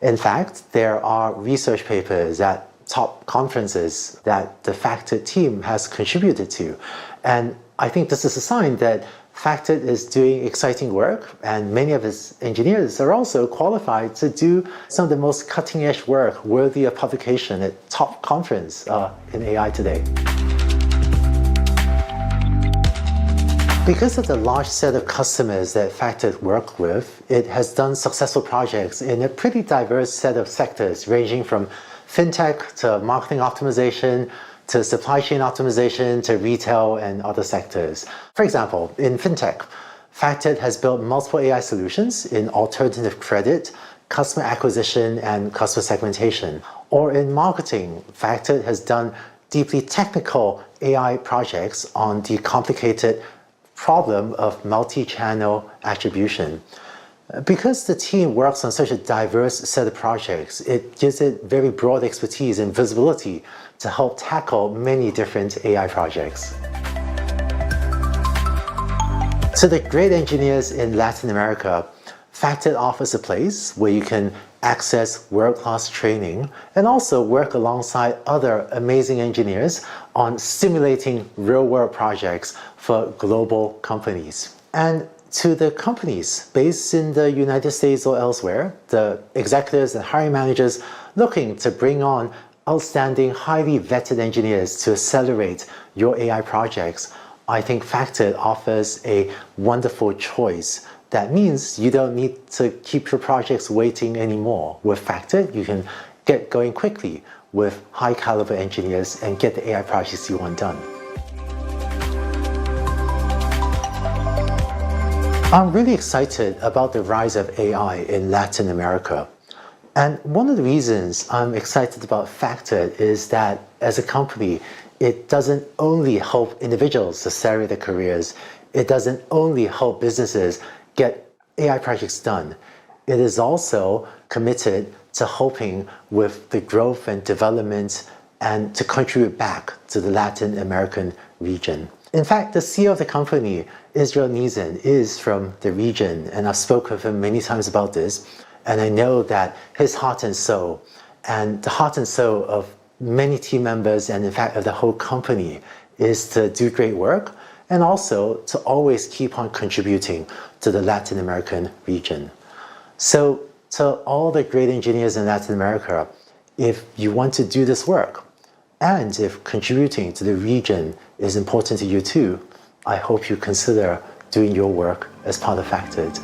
In fact, there are research papers at top conferences that the FactEd team has contributed to. And I think this is a sign that FactEd is doing exciting work, and many of its engineers are also qualified to do some of the most cutting-edge work worthy of publication at top conference in AI today. Because of the large set of customers that FactEd work with, it has done successful projects in a pretty diverse set of sectors, ranging from fintech to marketing optimization, to supply chain optimization, to retail and other sectors. For example, in fintech, Facted has built multiple AI solutions in alternative credit, customer acquisition, and customer segmentation. Or in marketing, Facted has done deeply technical AI projects on the complicated problem of multi-channel attribution. Because the team works on such a diverse set of projects, it gives it very broad expertise and visibility to help tackle many different AI projects. To the great engineers in Latin America, Facted offers a place where you can access world-class training and also work alongside other amazing engineers on simulating real-world projects for global companies. And to the companies based in the United States or elsewhere, the executives and hiring managers looking to bring on outstanding, highly vetted engineers to accelerate your AI projects, I think Facted offers a wonderful choice. That means you don't need to keep your projects waiting anymore. With Facted, you can get going quickly with high caliber engineers and get the AI projects you want done. I'm really excited about the rise of AI in Latin America. And one of the reasons I'm excited about Facted is that as a company, it doesn't only help individuals accelerate their careers, it doesn't only help businesses get AI projects done. It is also committed to helping with the growth and development and to contribute back to the Latin American region. In fact, the CEO of the company, Israel Nizan, is from the region, and I've spoken with him many times about this, and I know that his heart and soul, and the heart and soul of many team members, and in fact of the whole company, is to do great work, and also to always keep on contributing to the Latin American region. So to all the great engineers in Latin America, if you want to do this work, and if contributing to the region is important to you too, I hope you consider doing your work as part of Facted.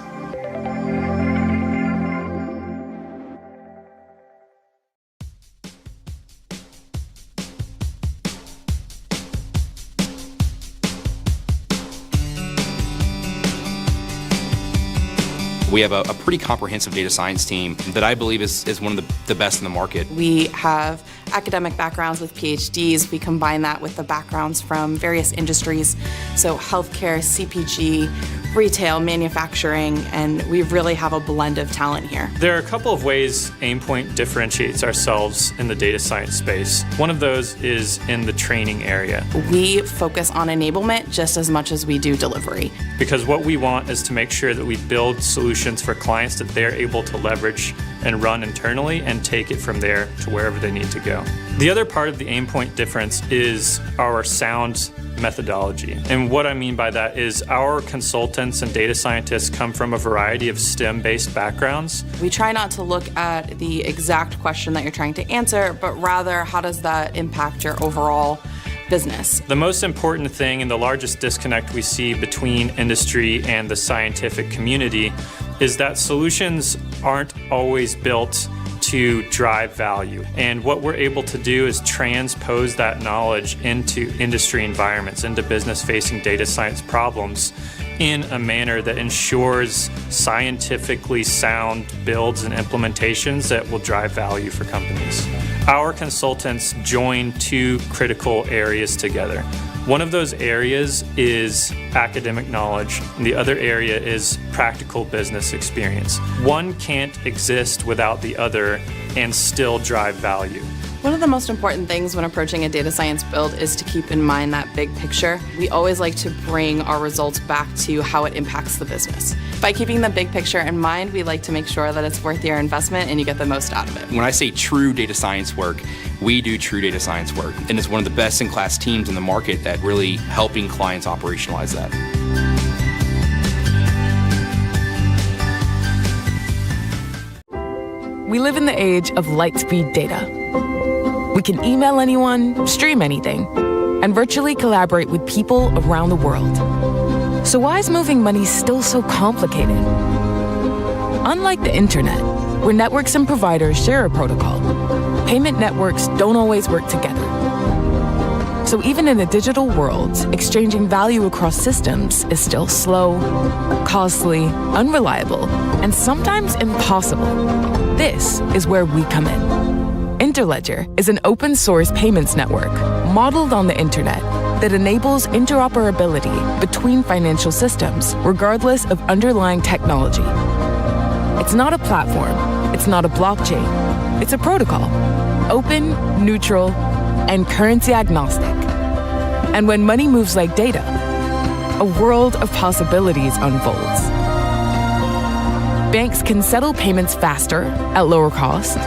We have a pretty comprehensive data science team that I believe is one of the best in the market. We have academic backgrounds with PhDs. We combine that with the backgrounds from various industries, so healthcare, CPG, retail, manufacturing, and we really have a blend of talent here. There are a couple of ways Aimpoint differentiates ourselves in the data science space. One of those is in the training area. We focus on enablement just as much as we do delivery. Because what we want is to make sure that we build solutions for clients that they're able to leverage and run internally and take it from there to wherever they need to go. The other part of the Aimpoint difference is our sound methodology. And what I mean by that is our consultants and data scientists come from a variety of STEM-based backgrounds. We try not to look at the exact question that you're trying to answer, but rather how does that impact your overall business. The most important thing and the largest disconnect we see between industry and the scientific community is that solutions aren't always built to drive value. And what we're able to do is transpose that knowledge into industry environments, into business-facing data science problems in a manner that ensures scientifically sound builds and implementations that will drive value for companies. Our consultants join two critical areas together. One of those areas is academic knowledge, and the other area is practical business experience. One can't exist without the other and still drive value. One of the most important things when approaching a data science build is to keep in mind that big picture. We always like to bring our results back to how it impacts the business. By keeping the big picture in mind, we like to make sure that it's worth your investment and you get the most out of it. When I say true data science work, we do true data science work. And it's one of the best-in-class teams in the market at really helping clients operationalize that. We live in the age of light-speed data. We can email anyone, stream anything, and virtually collaborate with people around the world. So why is moving money still so complicated? Unlike the internet, where networks and providers share a protocol, payment networks don't always work together. So even in a digital world, exchanging value across systems is still slow, costly, unreliable, and sometimes impossible. This is where we come in. Interledger is an open source payments network modeled on the internet that enables interoperability between financial systems regardless of underlying technology. It's not a platform, it's not a blockchain, it's a protocol, open, neutral, and currency agnostic. And when money moves like data, a world of possibilities unfolds. Banks can settle payments faster at lower cost.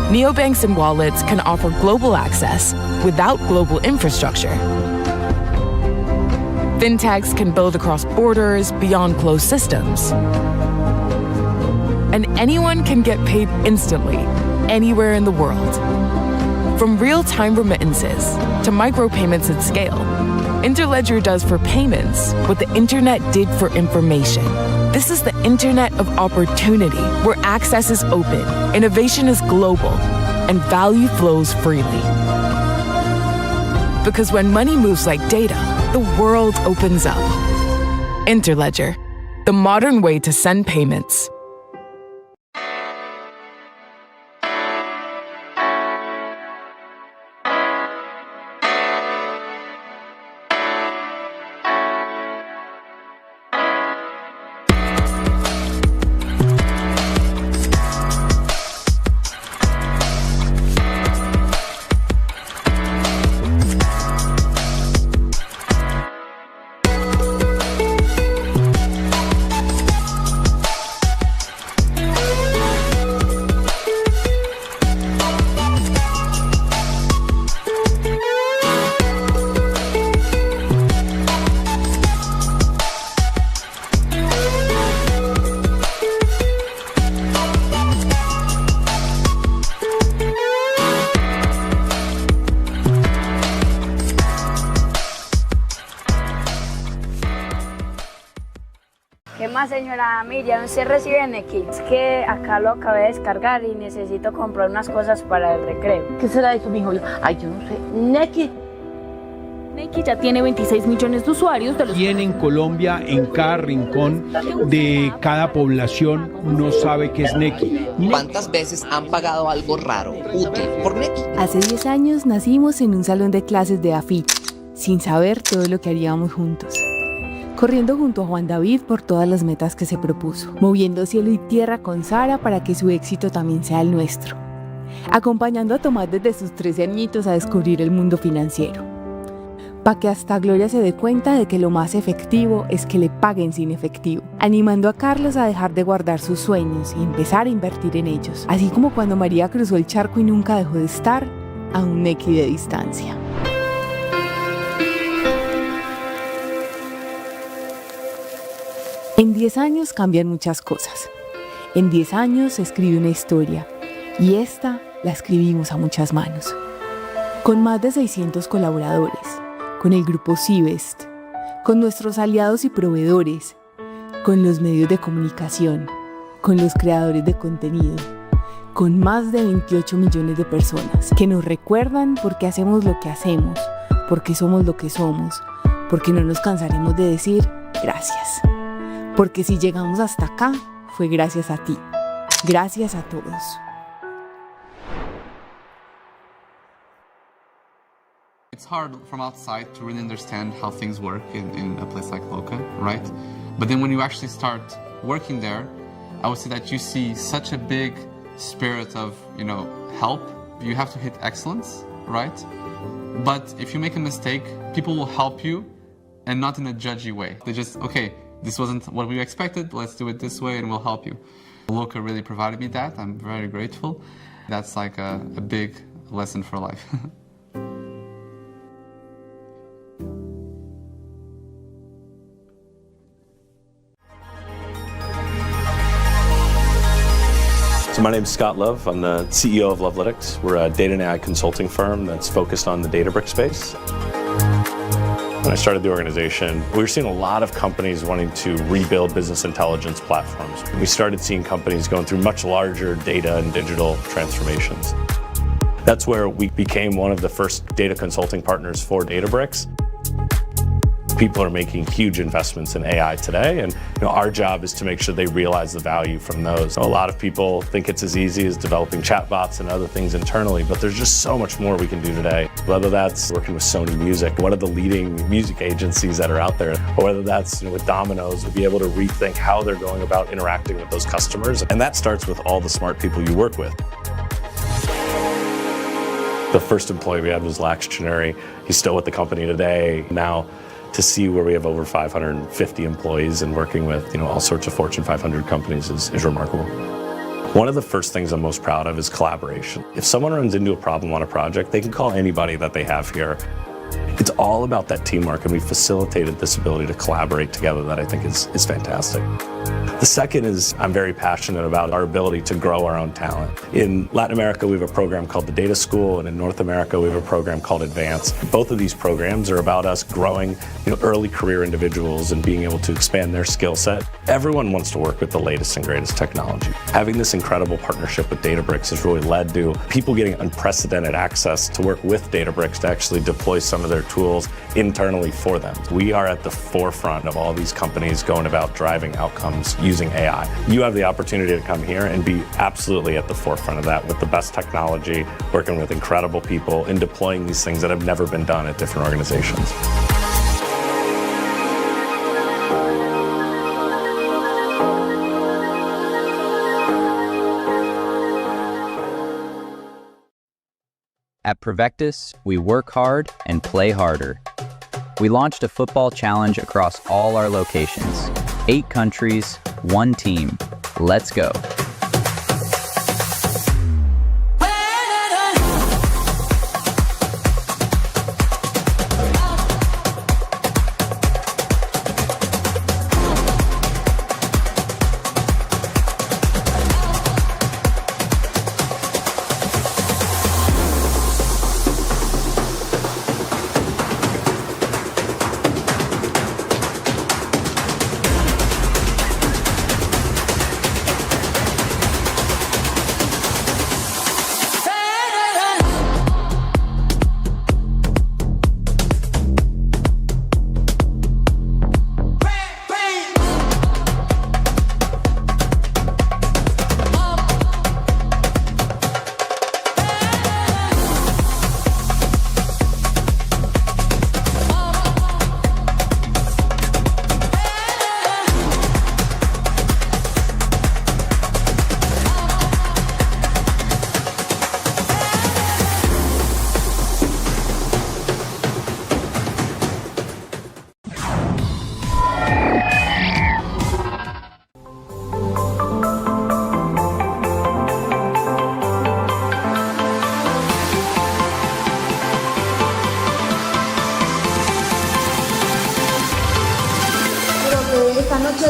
Neobanks and wallets can offer global access without global infrastructure. Fintechs can build across borders beyond closed systems. And anyone can get paid instantly, anywhere in the world. From real-time remittances to micropayments at scale, Interledger does for payments what the internet did for information. This is the internet of opportunity, where access is open, innovation is global, and value flows freely. Because when money moves like data, the world opens up. Interledger, the modern way to send payments. ¿Qué más, señora Miriam? ¿Usted recibe Nequi? Es que acá lo acabé de descargar y necesito comprar unas cosas para el recreo. ¿Qué será eso, mijo? Ay, yo no sé. Nequi. Nequi ya tiene 26 millones de usuarios. Y en Colombia, en cada rincón de cada población, no sabe qué es Nequi. ¿Cuántas veces han pagado algo raro, útil, por Nequi? Hace 10 años nacimos en un salón de clases de AFIT, sin saber todo lo que haríamos juntos. Corriendo junto a Juan David por todas las metas que se propuso, moviendo cielo y tierra con Sara para que su éxito también sea el nuestro, acompañando a Tomás desde sus 13 añitos a descubrir el mundo financiero, para que hasta Gloria se dé cuenta de que lo más efectivo es que le paguen sin efectivo, animando a Carlos a dejar de guardar sus sueños y empezar a invertir en ellos, así como cuando María cruzó el charco y nunca dejó de estar a un Nequi de distancia. En 10 años cambian muchas cosas. En 10 años se escribe una historia y esta la escribimos a muchas manos. Con más de 600 colaboradores, con el grupo Civest, con nuestros aliados y proveedores, con los medios de comunicación, con los creadores de contenido, con más de 28 millones de personas que nos recuerdan por qué hacemos lo que hacemos, por qué somos lo que somos, porque no nos cansaremos de decir gracias. Porque si llegamos hasta acá, fue gracias a ti. Gracias a todos. It's hard from outside to really understand how things work in a place like Loca, right? But then when you actually start working there, I would say that you see such a big spirit of, help. You have to hit excellence, right? But if you make a mistake, people will help you and not in a judgy way. They just, okay, this wasn't what we expected, let's do it this way and we'll help you. Loca really provided me that, I'm very grateful. That's like a big lesson for life. So my name is Scott Love. I'm the CEO of Lovelytics. We're a data and AI consulting firm that's focused on the Databricks space. When I started the organization, we were seeing a lot of companies wanting to rebuild business intelligence platforms. We started seeing companies going through much larger data and digital transformations. That's where we became one of the first data consulting partners for Databricks. People are making huge investments in AI today, and our job is to make sure they realize the value from those. A lot of people think it's as easy as developing chatbots and other things internally, but there's just so much more we can do today. Whether that's working with Sony Music, one of the leading music agencies that are out there, or whether that's with Domino's, to be able to rethink how they're going about interacting with those customers. And that starts with all the smart people you work with. The first employee we had was Lax Chineri. He's still with the company today. Now, to see where we have over 550 employees and working with all sorts of Fortune 500 companies is remarkable. One of the first things I'm most proud of is collaboration. If someone runs into a problem on a project, they can call anybody that they have here. It's all about that teamwork, and we facilitated this ability to collaborate together that I think is fantastic. The second is I'm very passionate about our ability to grow our own talent. In Latin America, we have a program called the Data School, and in North America, we have a program called Advance. Both of these programs are about us growing early career individuals and being able to expand their skill set. Everyone wants to work with the latest and greatest technology. Having this incredible partnership with Databricks has really led to people getting unprecedented access to work with Databricks to actually deploy some of their tools internally for them. We are at the forefront of all these companies going about driving outcomes using AI. You have the opportunity to come here and be absolutely at the forefront of that with the best technology, working with incredible people, and deploying these things that have never been done at different organizations. At Prevectus, we work hard and play harder. We launched a football challenge across all our locations. 8 countries, 1 team. Let's go.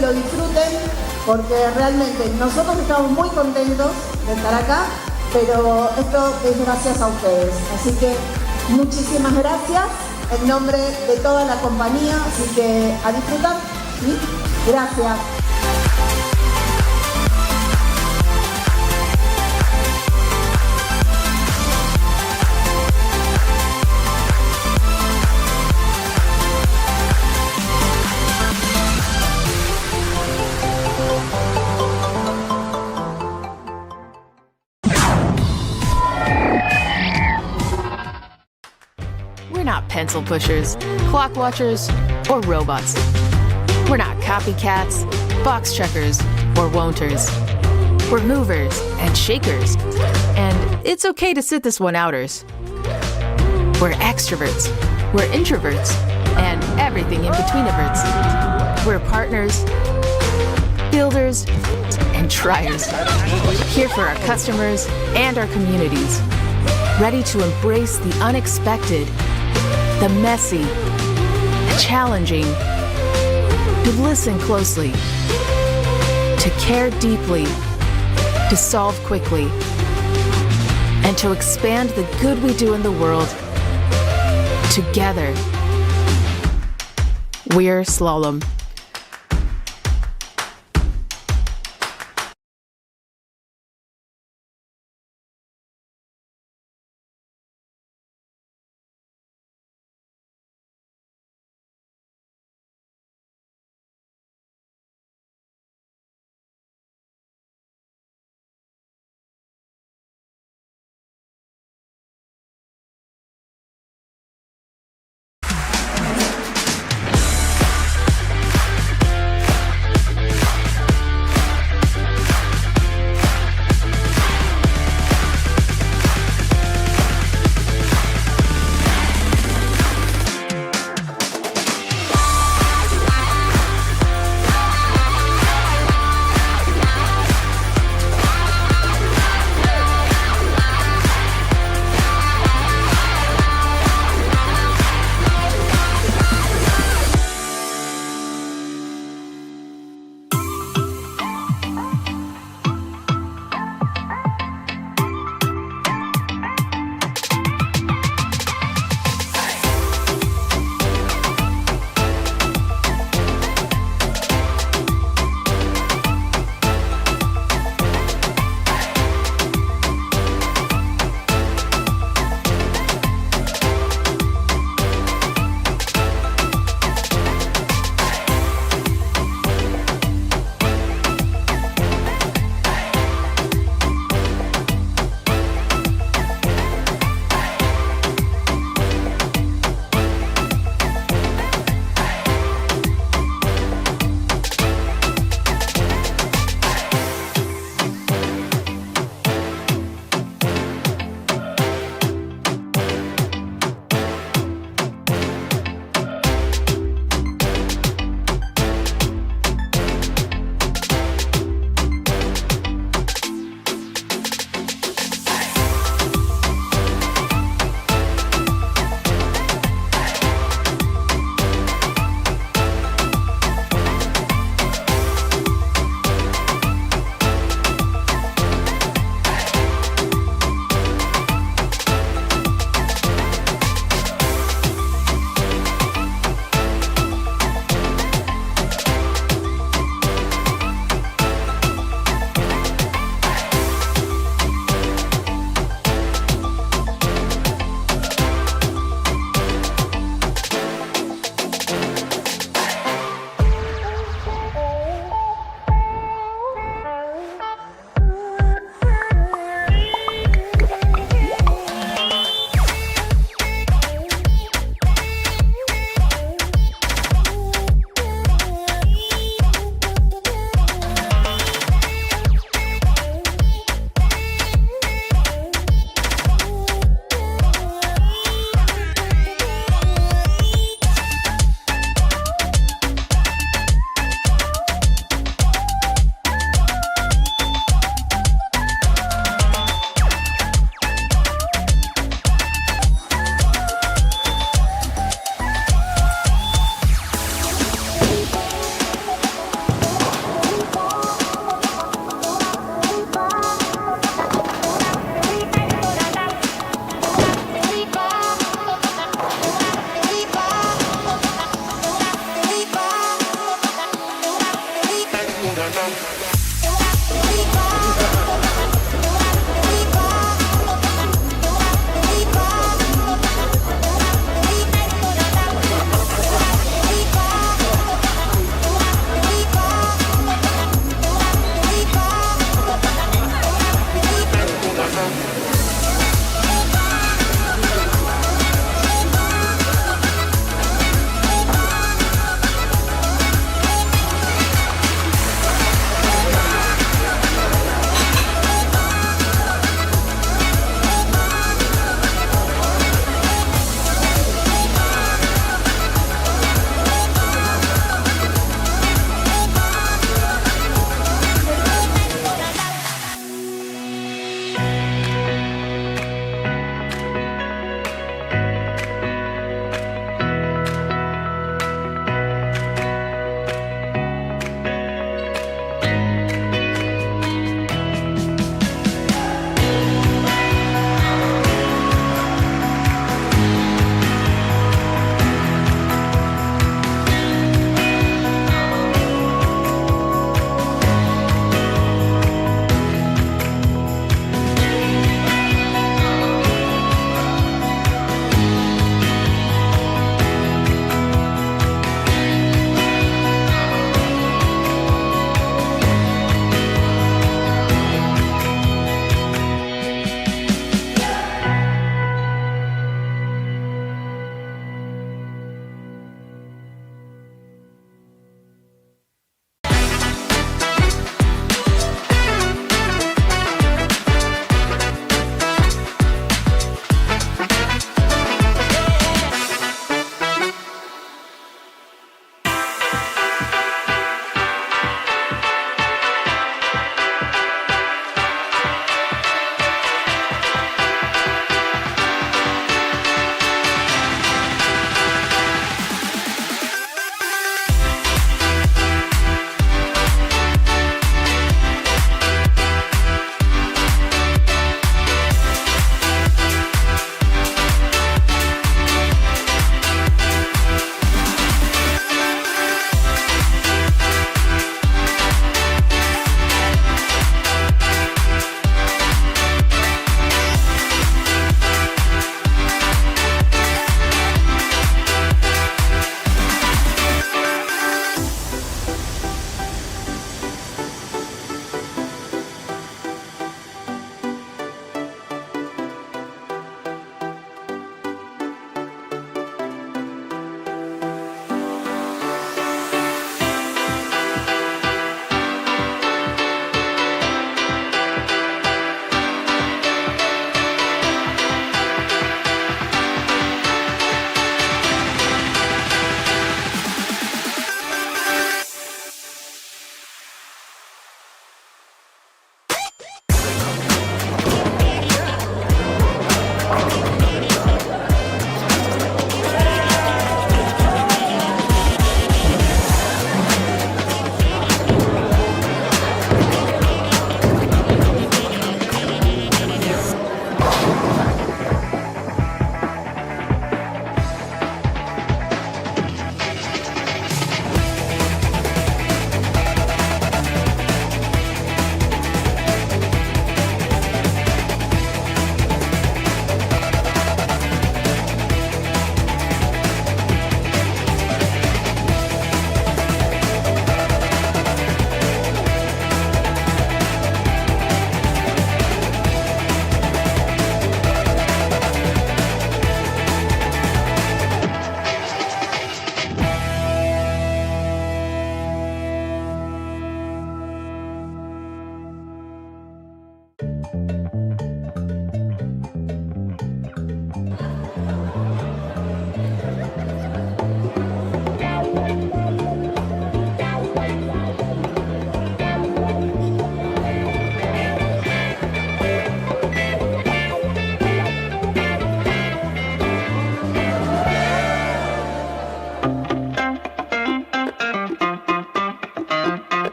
Lo disfruten porque realmente nosotros estamos muy contentos de estar acá, pero esto es gracias a ustedes. Así que muchísimas gracias en nombre de toda la compañía, así que a disfrutar. ¿Sí? Gracias. We're not pencil pushers, clock watchers, or robots. We're not copycats, box checkers, or wonters. We're movers and shakers. And it's okay to sit this one outers. We're extroverts, we're introverts, and everything in between-iverts. We're partners, builders, and triers. Here for our customers and our communities. Ready to embrace the unexpected, the messy, the challenging, to listen closely, to care deeply, to solve quickly, and to expand the good we do in the world together. We're Slalom.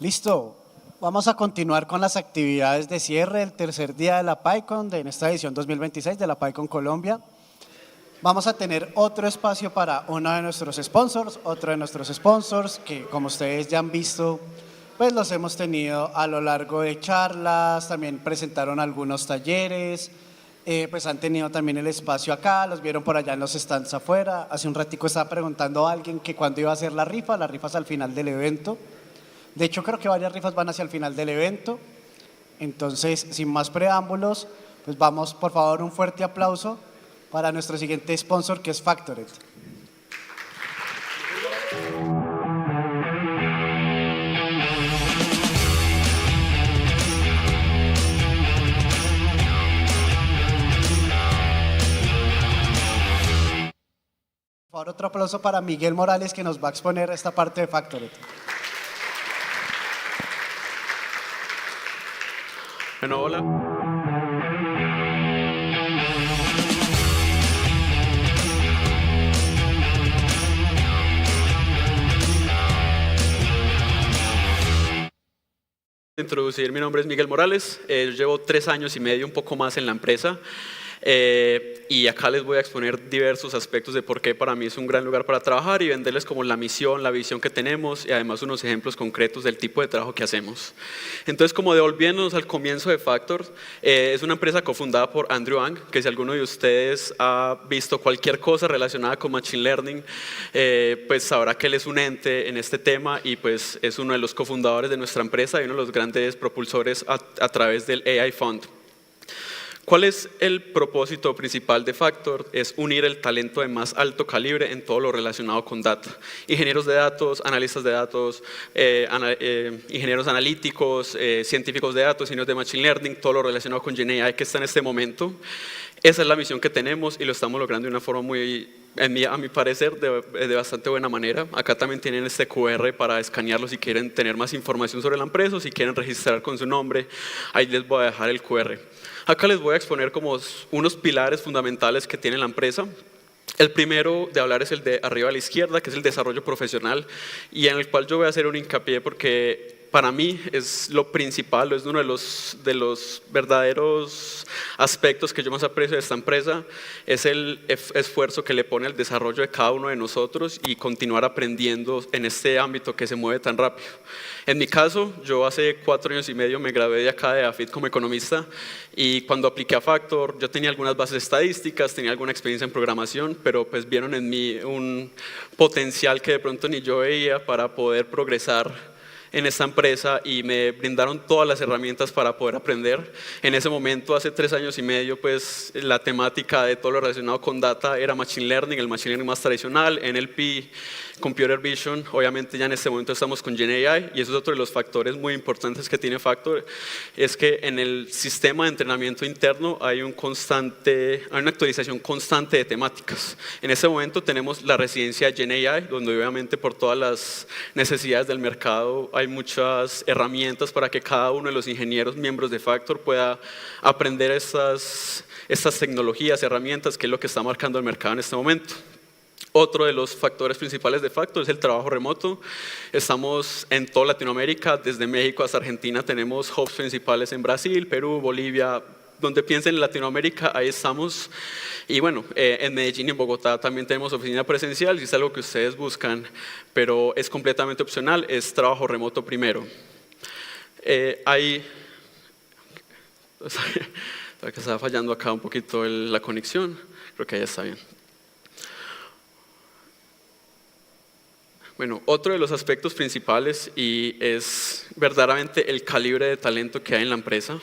Listo, vamos a continuar con las actividades de cierre del tercer día de la Pycon, en esta edición 2026 de la Pycon Colombia. Vamos a tener otro espacio para uno de nuestros sponsors, otro de nuestros sponsors que, como ustedes ya han visto, pues los hemos tenido a lo largo de charlas, también presentaron algunos talleres, pues han tenido también el espacio acá, los vieron por allá en los stands afuera. Hace un ratico estaba preguntando a alguien que cuándo iba a ser la rifa es al final del evento. De hecho, creo que varias rifas van hacia el final del evento. Entonces, sin más preámbulos, pues vamos, por favor, un fuerte aplauso para nuestro siguiente sponsor, que es Factored. Por favor, otro aplauso para Miguel Morales, que nos va a exponer esta parte de Factored. Bueno, hola. Introducir, mi nombre es Miguel Morales, yo llevo 3 años y medio, un poco más en la empresa. Y acá les voy a exponer diversos aspectos de por qué para mí es un gran lugar para trabajar y venderles como la misión, la visión que tenemos y además unos ejemplos concretos del tipo de trabajo que hacemos. Entonces, como devolviéndonos al comienzo de Factor, es una empresa cofundada por Andrew Ang, que si alguno de ustedes ha visto cualquier cosa relacionada con Machine Learning, pues sabrá que él es un ente en este tema y pues es uno de los cofundadores de nuestra empresa y uno de los grandes propulsores a través del AI Fund. ¿Cuál es el propósito principal de Factor? Es unir el talento de más alto calibre en todo lo relacionado con data. Ingenieros de datos, analistas de datos, ingenieros analíticos, científicos de datos, ingenieros de Machine Learning, todo lo relacionado con GenAI que está en este momento. Esa es la misión que tenemos y lo estamos logrando de una forma muy, a mi parecer, de bastante buena manera. Acá también tienen este QR para escanearlo si quieren tener más información sobre la empresa o si quieren registrar con su nombre. Ahí les voy a dejar el QR. Acá les voy a exponer como unos pilares fundamentales que tiene la empresa. El primero de hablar es el de arriba a la izquierda, que es el desarrollo profesional, y en el cual yo voy a hacer un hincapié porque para mí es lo principal, es uno de los verdaderos aspectos que yo más aprecio de esta empresa, es el esfuerzo que le pone al desarrollo de cada uno de nosotros y continuar aprendiendo en este ámbito que se mueve tan rápido. En mi caso, yo hace 4 años y medio me gradué de acá de AFIT como economista y cuando apliqué a Factor yo tenía algunas bases estadísticas, tenía alguna experiencia en programación, pero pues vieron en mí un potencial que de pronto ni yo veía para poder progresar en esta empresa y me brindaron todas las herramientas para poder aprender. En ese momento, hace 3 años y medio, pues la temática de todo lo relacionado con data era Machine Learning, el Machine Learning más tradicional, NLP, Computer Vision. Obviamente ya en este momento estamos con GenAI y eso es otro de los factores muy importantes que tiene Factor, es que en el sistema de entrenamiento interno hay una actualización constante de temáticas. En este momento tenemos la residencia de GenAI, donde obviamente por todas las necesidades del mercado hay muchas herramientas para que cada uno de los ingenieros miembros de Factor pueda aprender estas tecnologías, herramientas, que es lo que está marcando el mercado en este momento. Otro de los factores principales de Factor es el trabajo remoto. Estamos en toda Latinoamérica, desde México hasta Argentina, tenemos hubs principales en Brasil, Perú, Bolivia, donde piensen en Latinoamérica, ahí estamos. Y bueno, en Medellín y en Bogotá también tenemos oficina presencial, si es algo que ustedes buscan, pero es completamente opcional, es trabajo remoto primero. Que estaba fallando acá un poquito la conexión, creo que ya está bien. Bueno, otro de los aspectos principales y es verdaderamente el calibre de talento que hay en la empresa.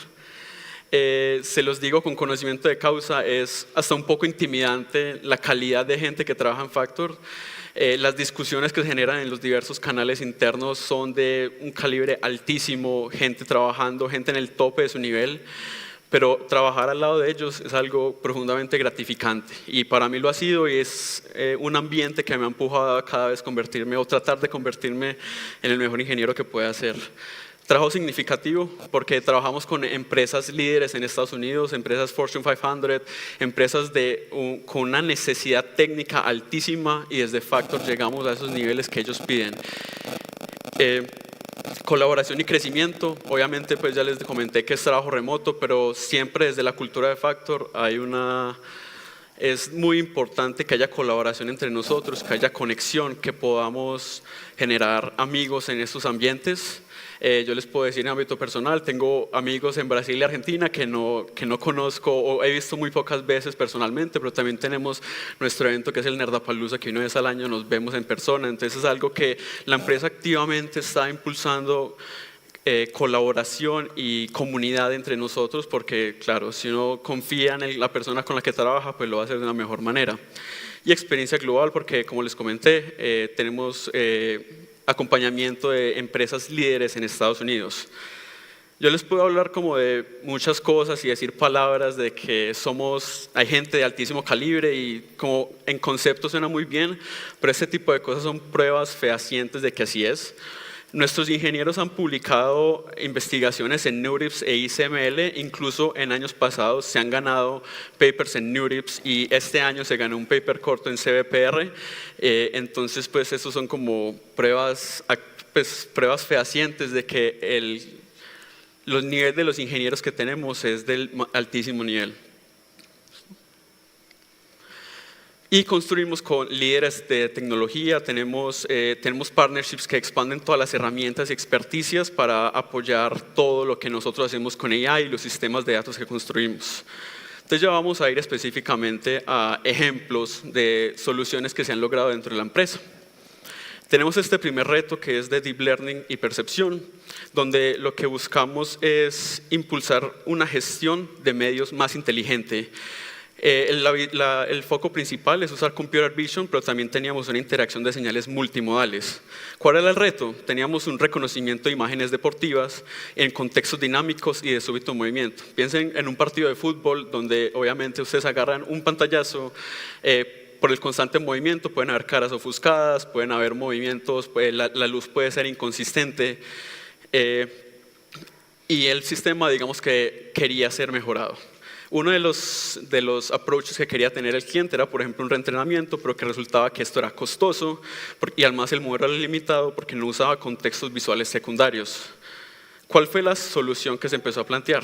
Se los digo con conocimiento de causa, es hasta un poco intimidante la calidad de gente que trabaja en Factor. Las discusiones que se generan en los diversos canales internos son de un calibre altísimo, gente trabajando, gente en el tope de su nivel. Pero trabajar al lado de ellos es algo profundamente gratificante y para mí lo ha sido y es un ambiente que me ha empujado a cada vez convertirme o tratar de convertirme en el mejor ingeniero que pueda ser. Trabajo significativo porque trabajamos con empresas líderes en Estados Unidos, empresas Fortune 500, empresas con una necesidad técnica altísima y desde Factor llegamos a esos niveles que ellos piden. Colaboración y crecimiento, obviamente pues ya les comenté que es trabajo remoto, pero siempre desde la cultura de Factor es muy importante que haya colaboración entre nosotros, que haya conexión, que podamos generar amigos en estos ambientes. Yo les puedo decir en ámbito personal, tengo amigos en Brasil y Argentina que no conozco o he visto muy pocas veces personalmente, pero también tenemos nuestro evento que es el Nerdapalooza, que una vez al año nos vemos en persona. Entonces es algo que la empresa activamente está impulsando, colaboración y comunidad entre nosotros, porque claro, si uno confía en la persona con la que trabaja, pues lo va a hacer de una mejor manera. Y experiencia global, porque como les comenté, tenemos acompañamiento de empresas líderes en Estados Unidos. Yo les puedo hablar como de muchas cosas y decir palabras de que hay gente de altísimo calibre y como en concepto suena muy bien, pero este tipo de cosas son pruebas fehacientes de que así es. Nuestros ingenieros han publicado investigaciones en NeurIPS e ICML, incluso en años pasados se han ganado papers en NeurIPS y este año se ganó un paper corto en CVPR. Entonces, pues, estos son como pruebas fehacientes de que los niveles de los ingenieros que tenemos es del altísimo nivel. Y construimos con líderes de tecnología, tenemos partnerships que expanden todas las herramientas y experticias para apoyar todo lo que nosotros hacemos con AI y los sistemas de datos que construimos. Entonces ya vamos a ir específicamente a ejemplos de soluciones que se han logrado dentro de la empresa. Tenemos este primer reto que es de Deep Learning y percepción, donde lo que buscamos es impulsar una gestión de medios más inteligente. El foco principal es usar Computer Vision, pero también teníamos una interacción de señales multimodales. ¿Cuál era el reto? Teníamos un reconocimiento de imágenes deportivas en contextos dinámicos y de súbito movimiento. Piensen en un partido de fútbol donde obviamente ustedes agarran un pantallazo, por el constante movimiento pueden haber caras ofuscadas, pueden haber movimientos, la luz puede ser inconsistente y el sistema, digamos que quería ser mejorado. Uno de los approaches que quería tener el cliente era, por ejemplo, un reentrenamiento, pero que resultaba que esto era costoso y además el modelo era limitado porque no usaba contextos visuales secundarios. ¿Cuál fue la solución que se empezó a plantear?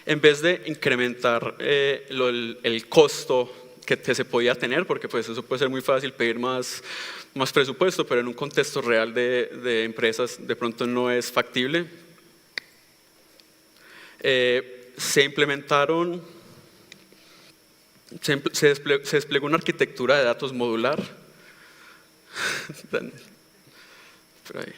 En vez de incrementar el costo que se podía tener, porque pues eso puede ser muy fácil pedir más presupuesto, pero en un contexto real de empresas de pronto no es factible. Se desplegó una arquitectura de datos modular. Por ahí.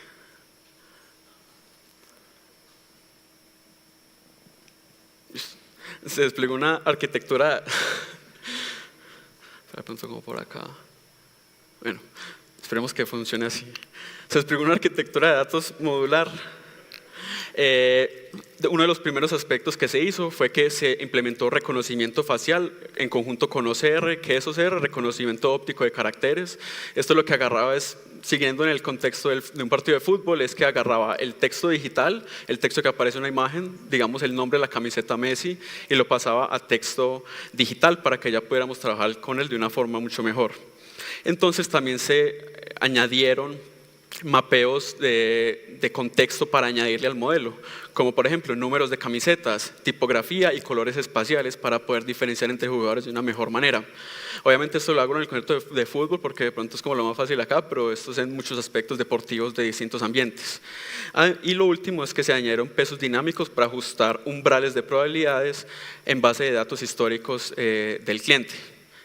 Se desplegó una arquitectura, de pronto como por acá. Bueno, esperemos que funcione así. Se desplegó una arquitectura de datos modular. Uno de los primeros aspectos que se hizo fue que se implementó reconocimiento facial en conjunto con OCR. ¿Qué es OCR? Reconocimiento óptico de caracteres. Esto lo que agarraba es, siguiendo en el contexto de un partido de fútbol, es que agarraba el texto digital, el texto que aparece en una imagen, digamos el nombre de la camiseta Messi, y lo pasaba a texto digital para que ya pudiéramos trabajar con él de una forma mucho mejor. Entonces también se añadieron mapeos de contexto para añadirle al modelo, como por ejemplo números de camisetas, tipografía y colores espaciales para poder diferenciar entre jugadores de una mejor manera. Obviamente esto lo hago en el contexto de fútbol porque de pronto es como lo más fácil acá, pero esto es en muchos aspectos deportivos de distintos ambientes. Y lo último es que se añadieron pesos dinámicos para ajustar umbrales de probabilidades en base de datos históricos del cliente.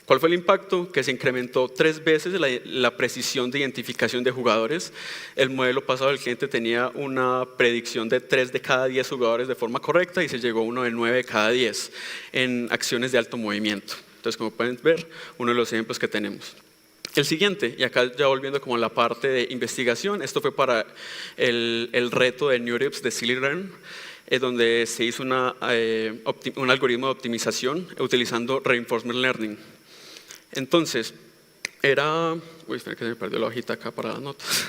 ¿Cuál fue el impacto? Que se incrementó 3 veces la precisión de identificación de jugadores. El modelo pasado del cliente tenía una predicción de 3 de cada 10 jugadores de forma correcta y se llegó a uno de 9 de cada 10 en acciones de alto movimiento. Entonces, como pueden ver, uno de los ejemplos que tenemos. El siguiente, y acá ya volviendo como a la parte de investigación, esto fue para el reto de NeurIPS de Silly-Learn, donde se hizo un algoritmo de optimización utilizando Reinforcement Learning. Entonces, uy, espera que se me perdió la hojita acá para las notas.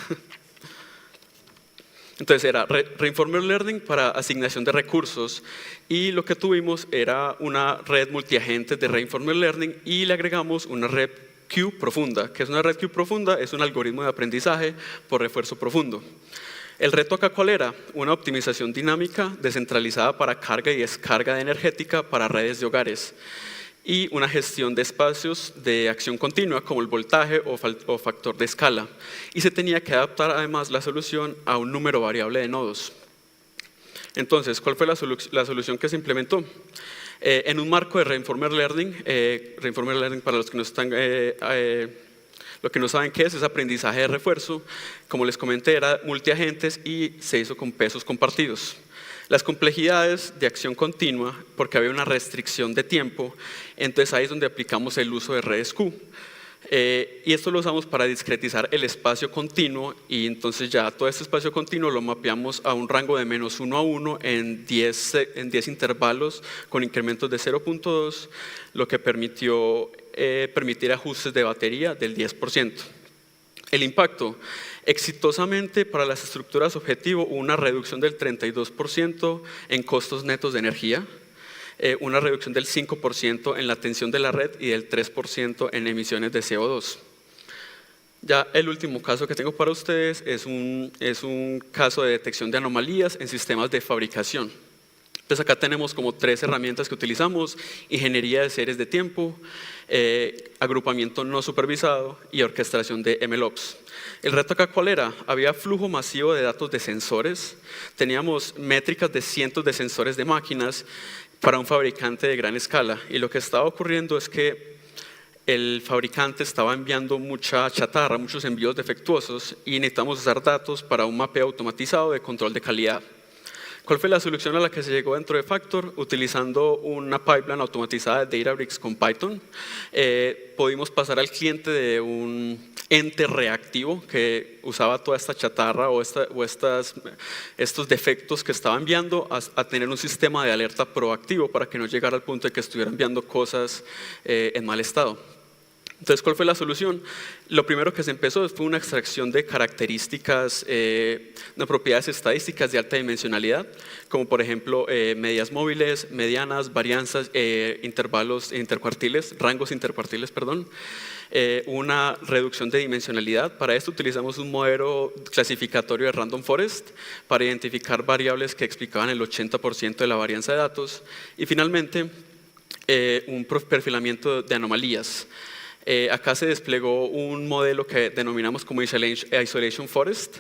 Entonces era Reinforcement Learning para asignación de recursos y lo que tuvimos era una red multiagente de Reinforcement Learning y le agregamos una red Q profunda. ¿Qué es una red Q profunda? Es un algoritmo de aprendizaje por refuerzo profundo. El reto acá, ¿cuál era? Una optimización dinámica descentralizada para carga y descarga de energética para redes de hogares y una gestión de espacios de acción continua como el voltaje o factor de escala. Y se tenía que adaptar además la solución a un número variable de nodos. Entonces, ¿cuál fue la solución que se implementó? En un marco de Reinformer Learning, para los que no están... lo que no saben qué es aprendizaje de refuerzo. Como les comenté, era multiagentes y se hizo con pesos compartidos. Las complejidades de acción continua, porque había una restricción de tiempo, entonces ahí es donde aplicamos el uso de redes Q. Y esto lo usamos para discretizar el espacio continuo y entonces ya todo este espacio continuo lo mapeamos a un rango de -1 a 1 en 10 intervalos con incrementos de 0.2, lo que permitir ajustes de batería del 10%. El impacto, exitosamente para las estructuras objetivo, hubo una reducción del 32% en costos netos de energía, una reducción del 5% en la tensión de la red y del 3% en emisiones de CO2. Ya el último caso que tengo para ustedes es un caso de detección de anomalías en sistemas de fabricación. Entonces acá tenemos como 3 herramientas que utilizamos: ingeniería de series de tiempo, agrupamiento no supervisado y orquestación de MLOps. El reto acá, ¿cuál era? Había flujo masivo de datos de sensores, teníamos métricas de cientos de sensores de máquinas para un fabricante de gran escala, y lo que estaba ocurriendo es que el fabricante estaba enviando mucha chatarra, muchos envíos defectuosos, y necesitamos usar datos para un mapeo automatizado de control de calidad. ¿Cuál fue la solución a la que se llegó dentro de Factor? Utilizando una pipeline automatizada de Databricks con Python, pudimos pasar al cliente de un ente reactivo que usaba toda esta chatarra o estos defectos que estaba enviando a tener un sistema de alerta proactivo para que no llegara al punto de que estuviera enviando cosas en mal estado. Entonces, ¿cuál fue la solución? Lo primero que se empezó fue una extracción de características de propiedades estadísticas de alta dimensionalidad, como por ejemplo medias móviles, medianas, varianzas, intervalos intercuartiles, rangos intercuartiles, perdón. Una reducción de dimensionalidad. Para esto utilizamos un modelo clasificatorio de Random Forest para identificar variables que explicaban el 80% de la varianza de datos. Y finalmente, un perfilamiento de anomalías. Acá se desplegó un modelo que denominamos como Isolation Forest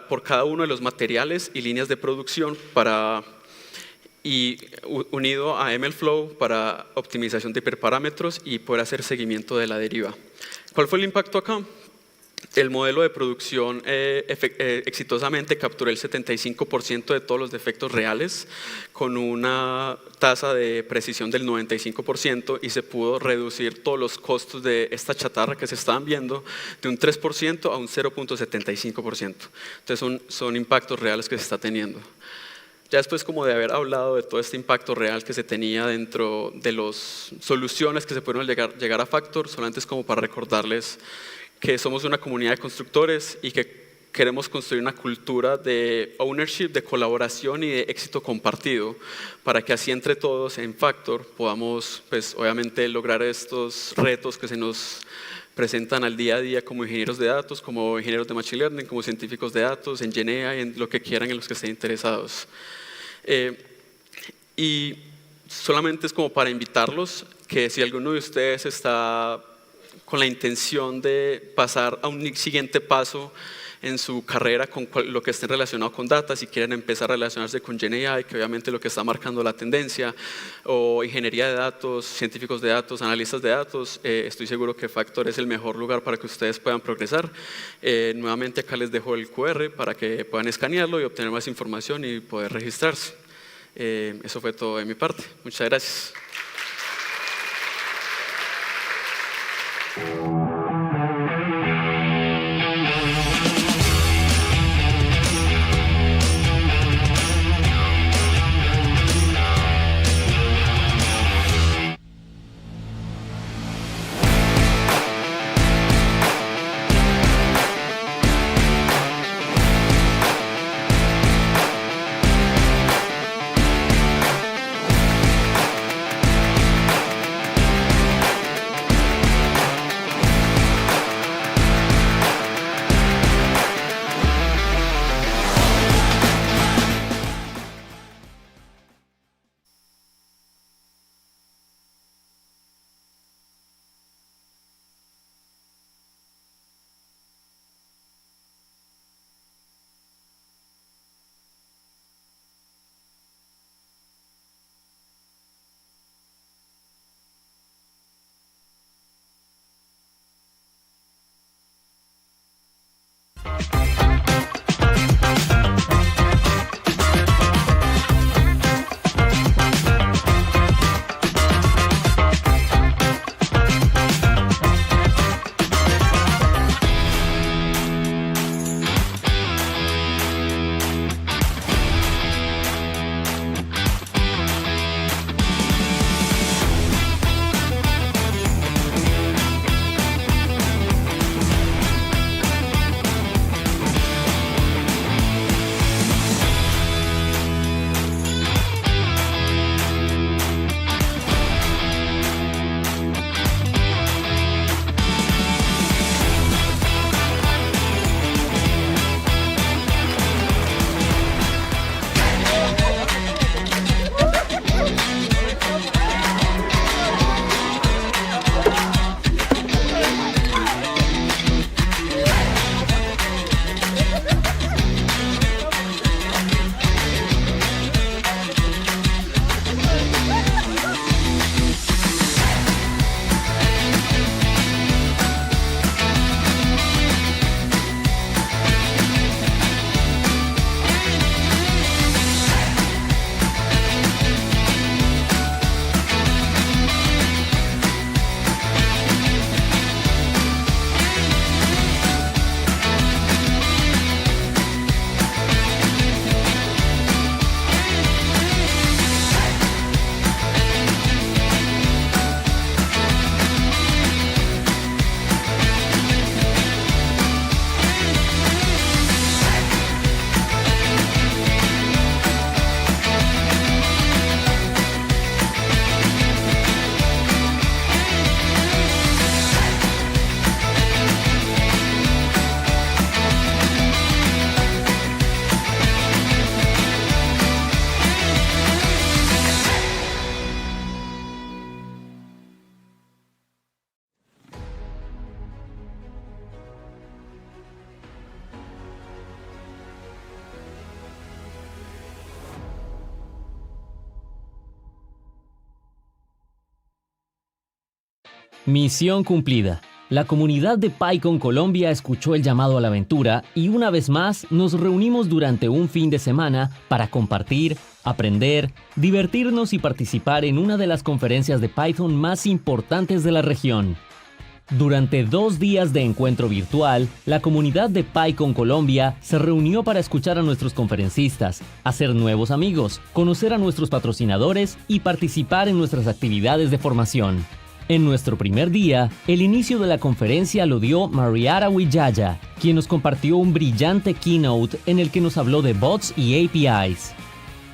por cada uno de los materiales y líneas de producción unido a MLflow para optimización de hiperparámetros y poder hacer seguimiento de la deriva. ¿Cuál fue el impacto acá? El modelo de producción exitosamente capturó el 75% de todos los defectos reales con una tasa de precisión del 95% y se pudo reducir todos los costos de esta chatarra que se estaban viendo de un 3% a un 0.75%. Entonces son impactos reales que se está teniendo. Ya después como de haber hablado de todo este impacto real que se tenía dentro de las soluciones que se pudieron llegar a Factor, solamente es como para recordarles que somos una comunidad de constructores y que queremos construir una cultura de ownership, de colaboración y de éxito compartido para que así entre todos en Factor podamos, pues, obviamente lograr estos retos que se nos presentan al día a día como ingenieros de datos, como ingenieros de Machine Learning, como científicos de datos, en GenAI, en lo que quieran, en los que estén interesados. Y solamente es como para invitarlos que si alguno de ustedes está con la intención de pasar a un siguiente paso en su carrera con lo que esté relacionado con data, si quieren empezar a relacionarse con GenAI, que obviamente es lo que está marcando la tendencia, o ingeniería de datos, científicos de datos, analistas de datos, estoy seguro que Factor es el mejor lugar para que ustedes puedan progresar. Nuevamente acá les dejo el QR para que puedan escanearlo y obtener más información y poder registrarse. Eso fue todo de mi parte. Muchas gracias. Misión cumplida. La comunidad de Pycon Colombia escuchó el llamado a la aventura y una vez más nos reunimos durante un fin de semana para compartir, aprender, divertirnos y participar en una de las conferencias de Python más importantes de la región. Durante 2 días de encuentro virtual, la comunidad de Pycon Colombia se reunió para escuchar a nuestros conferencistas, hacer nuevos amigos, conocer a nuestros patrocinadores y participar en nuestras actividades de formación. En nuestro primer día, el inicio de la conferencia lo dio Mariara Wijaya, quien nos compartió un brillante keynote en el que nos habló de bots y APIs.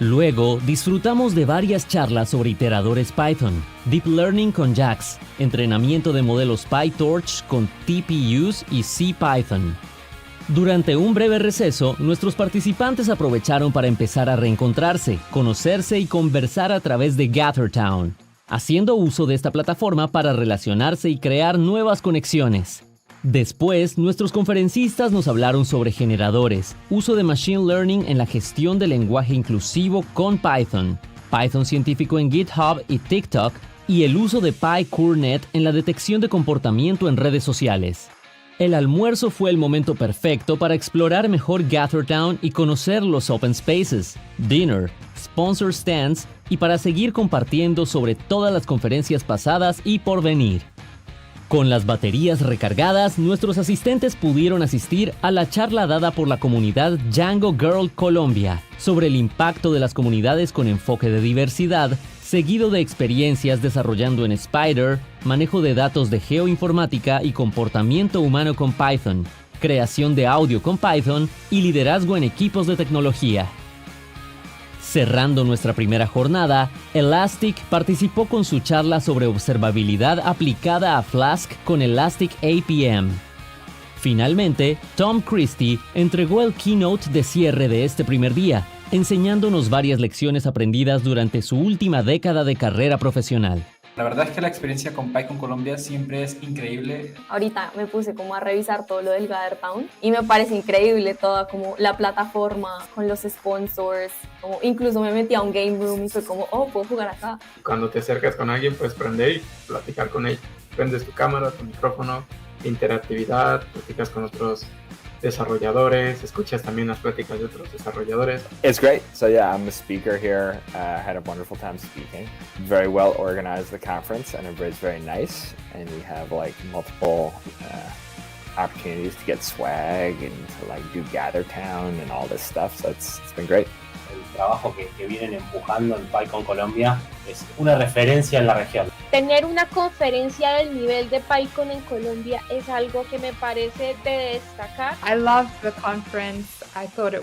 Luego, disfrutamos de varias charlas sobre iteradores Python, Deep Learning con JAX, entrenamiento de modelos PyTorch con TPUs y CPython. Durante un breve receso, nuestros participantes aprovecharon para empezar a reencontrarse, conocerse y conversar a través de GatherTown, haciendo uso de esta plataforma para relacionarse y crear nuevas conexiones. Después, nuestros conferencistas nos hablaron sobre generadores, uso de Machine Learning en la gestión del lenguaje inclusivo con Python, Python científico en GitHub y TikTok, y el uso de PyCoreNet en la detección de comportamiento en redes sociales. El almuerzo fue el momento perfecto para explorar mejor GatherTown y conocer los Open Spaces, Dinner, Sponsor Stands y para seguir compartiendo sobre todas las conferencias pasadas y por venir. Con las baterías recargadas, nuestros asistentes pudieron asistir a la charla dada por la comunidad Django Girl Colombia sobre el impacto de las comunidades con enfoque de diversidad, seguido de experiencias desarrollando en Spider, manejo de datos de geoinformática y comportamiento humano con Python, creación de audio con Python y liderazgo en equipos de tecnología. Cerrando nuestra primera jornada, Elastic participó con su charla sobre observabilidad aplicada a Flask con Elastic APM. Finalmente, Tom Christie entregó el keynote de cierre de este primer día, enseñándonos varias lecciones aprendidas durante su última década de carrera profesional. La verdad es que la experiencia con Pycon Colombia siempre es increíble. Ahorita me puse como a revisar todo lo del GatherTown y me parece increíble toda como la plataforma con los sponsors, como incluso me metí a un game room y fue como, oh, puedo jugar acá. Cuando te acercas con alguien puedes prender y platicar con él. Prendes tu cámara, tu micrófono, interactividad, platicas con otros desarrolladores, escuchas también las pláticas de otros desarrolladores. It's great. So yeah, I'm a speaker here. Had a wonderful time speaking. Very well organized, the conference, and everybody's very nice. And we have like multiple opportunities to get swag and to like do Gather Town and all this stuff. So it's been great. El trabajo que vienen empujando en Pycon Colombia es una referencia en la región. Tener una conferencia del nivel de Pycon en Colombia es algo que me parece de destacar. I loved the conference. I thought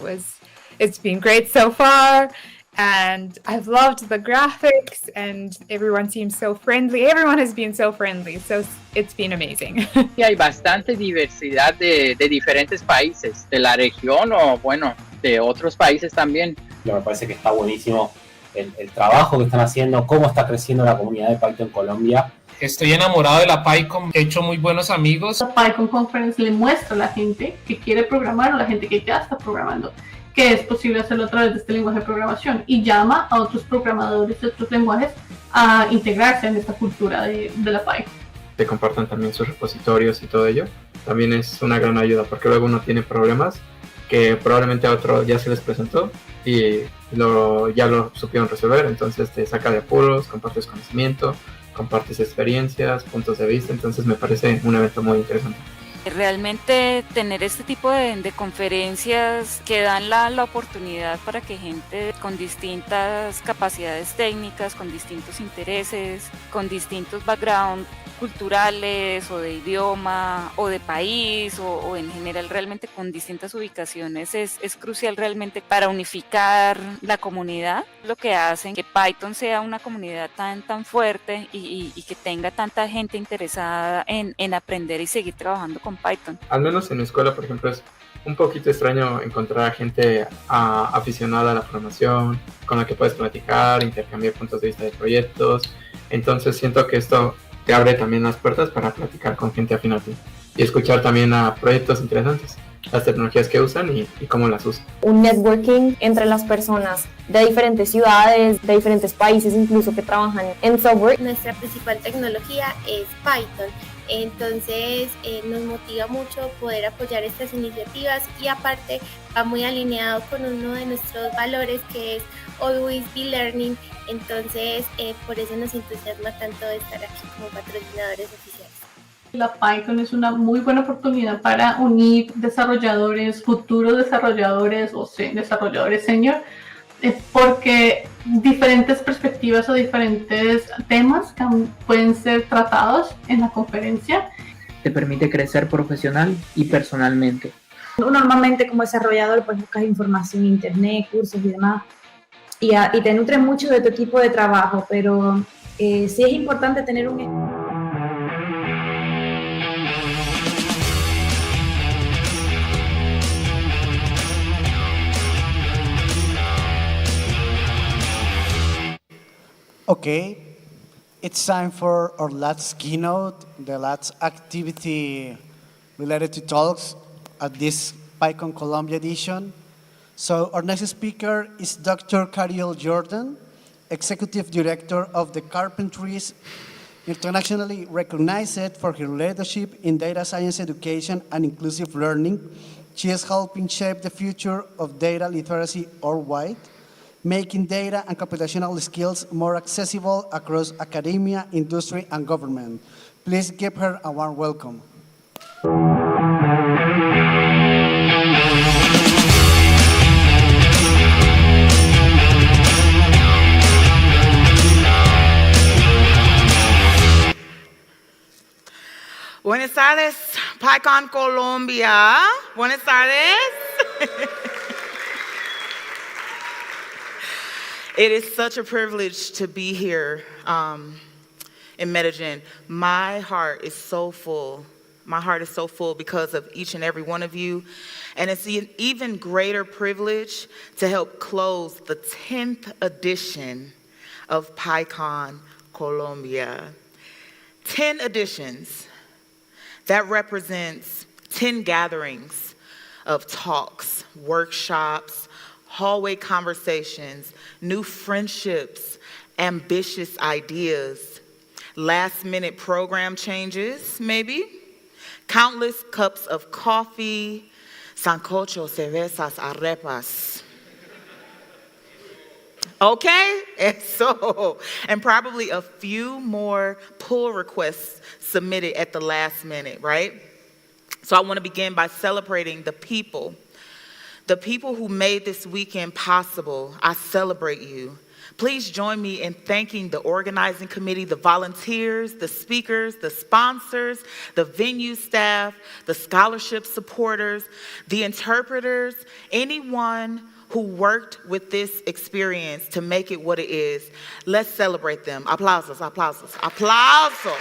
it's been great so far. And I've loved the graphics and everyone seems so friendly. Everyone has been so friendly. So it's been amazing. Y hay bastante diversidad de diferentes países, de la región o bueno, de otros países también. Me parece que está buenísimo el trabajo que están haciendo, cómo está creciendo la comunidad de Python Colombia. Estoy enamorado de la Pycon, he hecho muy buenos amigos. La Pycon Conference le muestra a la gente que quiere programar o a la gente que ya está programando que es posible hacerlo a través de este lenguaje de programación y llama a otros programadores de otros lenguajes a integrarse en esta cultura de la Python. Te compartan también sus repositorios y todo ello. También es una gran ayuda porque luego uno tiene problemas que probablemente a otro ya se les presentó y ya lo supieron resolver, entonces te saca de apuros, compartes conocimiento, compartes experiencias, puntos de vista, entonces me parece un evento muy interesante. Realmente tener este tipo de conferencias que dan la oportunidad para que gente con distintas capacidades técnicas, con distintos intereses, con distintos backgrounds culturales o de idioma o de país o en general realmente con distintas ubicaciones es crucial realmente para unificar la comunidad, lo que hacen que Python sea una comunidad tan fuerte y que tenga tanta gente interesada en aprender y seguir trabajando con Python. Al menos en mi escuela, por ejemplo, es un poquito extraño encontrar a gente aficionada a la programación, con la que puedes platicar, intercambiar puntos de vista de proyectos. Entonces siento que esto te abre también las puertas para platicar con gente afín a ti y escuchar también a proyectos interesantes, las tecnologías que usan y cómo las usan. Un networking entre las personas de diferentes ciudades, de diferentes países, incluso que trabajan en software. Nuestra principal tecnología es Python, entonces nos motiva mucho poder apoyar estas iniciativas y aparte va muy alineado con uno de nuestros valores que es Always Be Learning, entonces por eso nos entusiasma tanto estar aquí como patrocinadores oficiales. La Python es una muy buena oportunidad para unir desarrolladores, futuros desarrolladores o desarrolladores senior, porque diferentes perspectivas o diferentes temas que pueden ser tratados en la conferencia. Te permite crecer profesional y personalmente. Normalmente como desarrollador pues buscas información en internet, cursos y demás, y te nutres mucho de tu equipo de trabajo, pero sí es importante tener un... Okay, it's time for our last keynote, the last activity related to talks at this Pycon Colombia edition. So our next speaker is Dr. Cariel Jordan, Executive Director of the Carpentries, internationally recognized for her leadership in data science education and inclusive learning. She is helping shape the future of data literacy worldwide, making data and computational skills more accessible across academia, industry, and government. Please give her a warm welcome. Buenas tardes, Pycon Colombia. Buenas tardes. It is such a privilege to be here in Medellin. My heart is so full. My heart is so full because of each and every one of you. And it's an even greater privilege to help close the 10th edition of Pycon Colombia. 10 editions. That represents 10 gatherings of talks, workshops, hallway conversations, new friendships, ambitious ideas, last-minute program changes, maybe, countless cups of coffee, sancocho, cervezas, arepas. Okay? And probably a few more pull requests submitted at the last minute, right? So I want to begin by celebrating the people who made this weekend possible. I celebrate you. Please join me in thanking the organizing committee, the volunteers, the speakers, the sponsors, the venue staff, the scholarship supporters, the interpreters, anyone who worked with this experience to make it what it is. Let's celebrate them. Aplausos, aplausos, aplausos.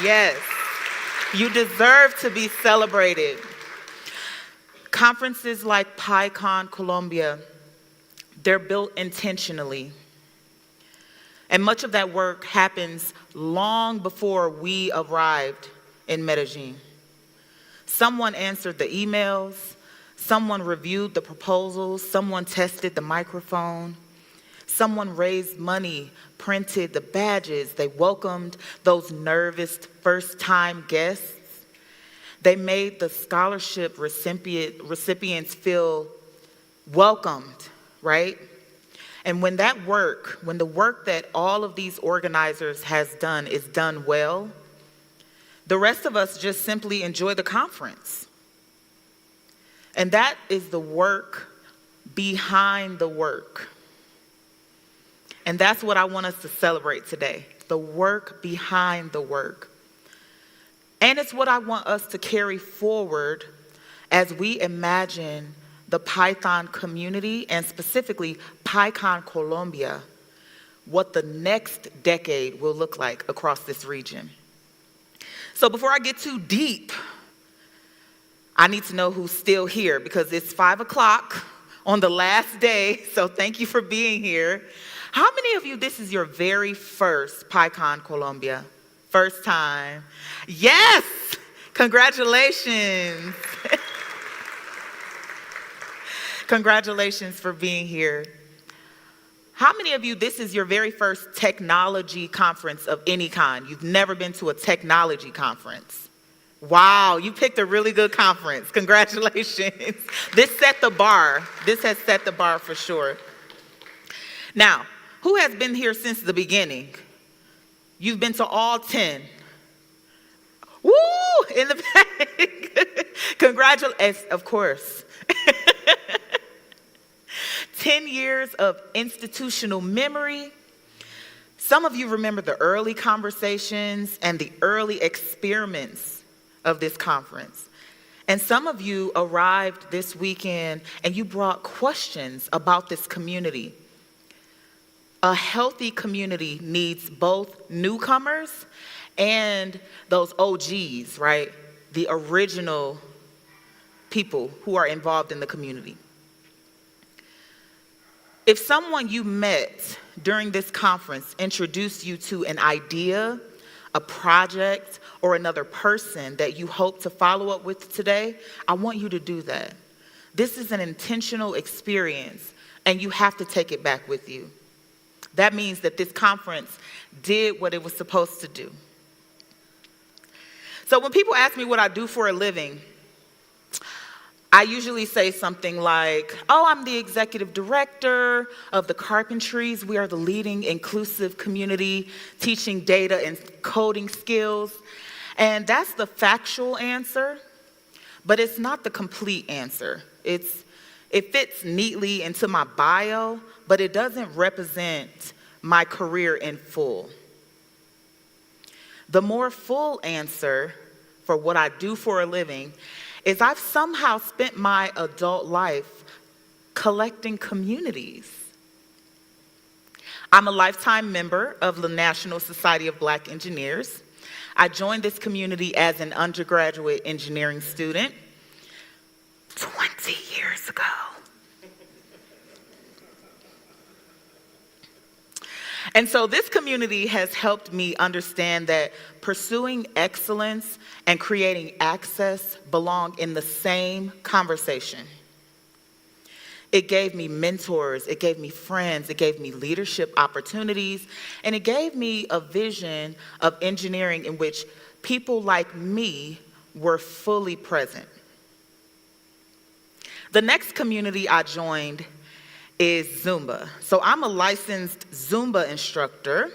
Yes, you deserve to be celebrated. Conferences like Pycon Colombia, they're built intentionally. And much of that work happens long before we arrived in Medellin. Someone answered the emails, someone reviewed the proposals, someone tested the microphone, someone raised money, printed the badges, they welcomed those nervous first-time guests. They made the scholarship recipients feel welcomed, right? And when the work that all of these organizers has done is done well, the rest of us just simply enjoy the conference. And that is the work behind the work. And that's what I want us to celebrate today, the work behind the work. And it's what I want us to carry forward as we imagine the Python community, and specifically Pycon Colombia, what the next decade will look like across this region. So before I get too deep, I need to know who's still here because it's 5 o'clock on the last day, so thank you for being here. How many of you, this is your very first Pycon Colombia? First time? Yes! Congratulations. Congratulations for being here. How many of you, this is your very first technology conference of any kind? You've never been to a technology conference. Wow, you picked a really good conference. Congratulations. This set the bar. This has set the bar for sure. Now, who has been here since the beginning? You've been to all 10. Woo! In the back. Congratulations, of course. 10 years of institutional memory. Some of you remember the early conversations and the early experiments of this conference. And some of you arrived this weekend and you brought questions about this community. A healthy community needs both newcomers and those OGs, right? The original people who are involved in the community. If someone you met during this conference introduced you to an idea, a project, or another person that you hope to follow up with today, I want you to do that. This is an intentional experience, and you have to take it back with you. That means that this conference did what it was supposed to do. So when people ask me what I do for a living, I usually say something like, oh, I'm the executive director of the Carpentries. We are the leading inclusive community teaching data and coding skills. And that's the factual answer, but it's not the complete answer. It fits neatly into my bio, but it doesn't represent my career in full. The more full answer for what I do for a living is I've somehow spent my adult life collecting communities. I'm a lifetime member of the National Society of Black Engineers. I joined this community as an undergraduate engineering student 20 years ago. And so this community has helped me understand that pursuing excellence and creating access belong in the same conversation. It gave me mentors, it gave me friends, it gave me leadership opportunities, and it gave me a vision of engineering in which people like me were fully present. The next community I joined is Zumba. So I'm a licensed Zumba instructor.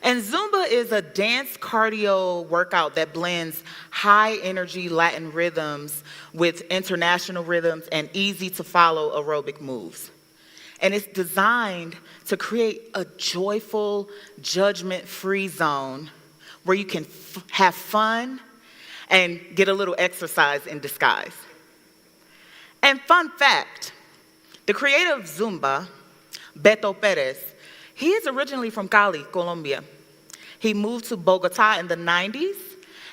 And Zumba is a dance cardio workout that blends high energy Latin rhythms with international rhythms and easy to follow aerobic moves. And it's designed to create a joyful, judgment-free zone where you can have fun and get a little exercise in disguise. And fun fact, the creator of Zumba, Beto Perez, he is originally from Cali, Colombia. He moved to Bogota in the 90s,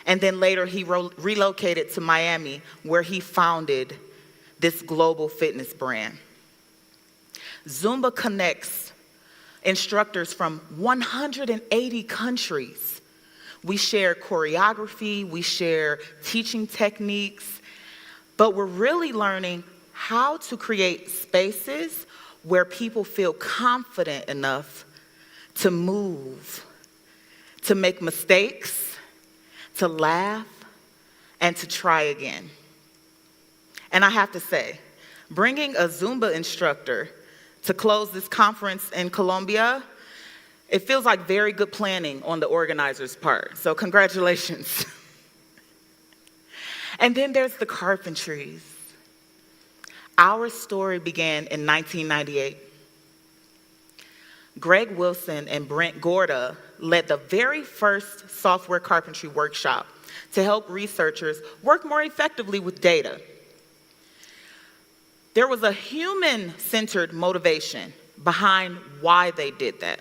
and then later he relocated to Miami, where he founded this global fitness brand. Zumba connects instructors from 180 countries. We share choreography, we share teaching techniques, but we're really learning how to create spaces where people feel confident enough to move, to make mistakes, to laugh, and to try again. And I have to say, bringing a Zumba instructor to close this conference in Colombia, it feels like very good planning on the organizer's part. So congratulations. And then there's the Carpentries. Our story began in 1998. Greg Wilson and Brent Gorda led the very first software carpentry workshop to help researchers work more effectively with data. There was a human-centered motivation behind why they did that.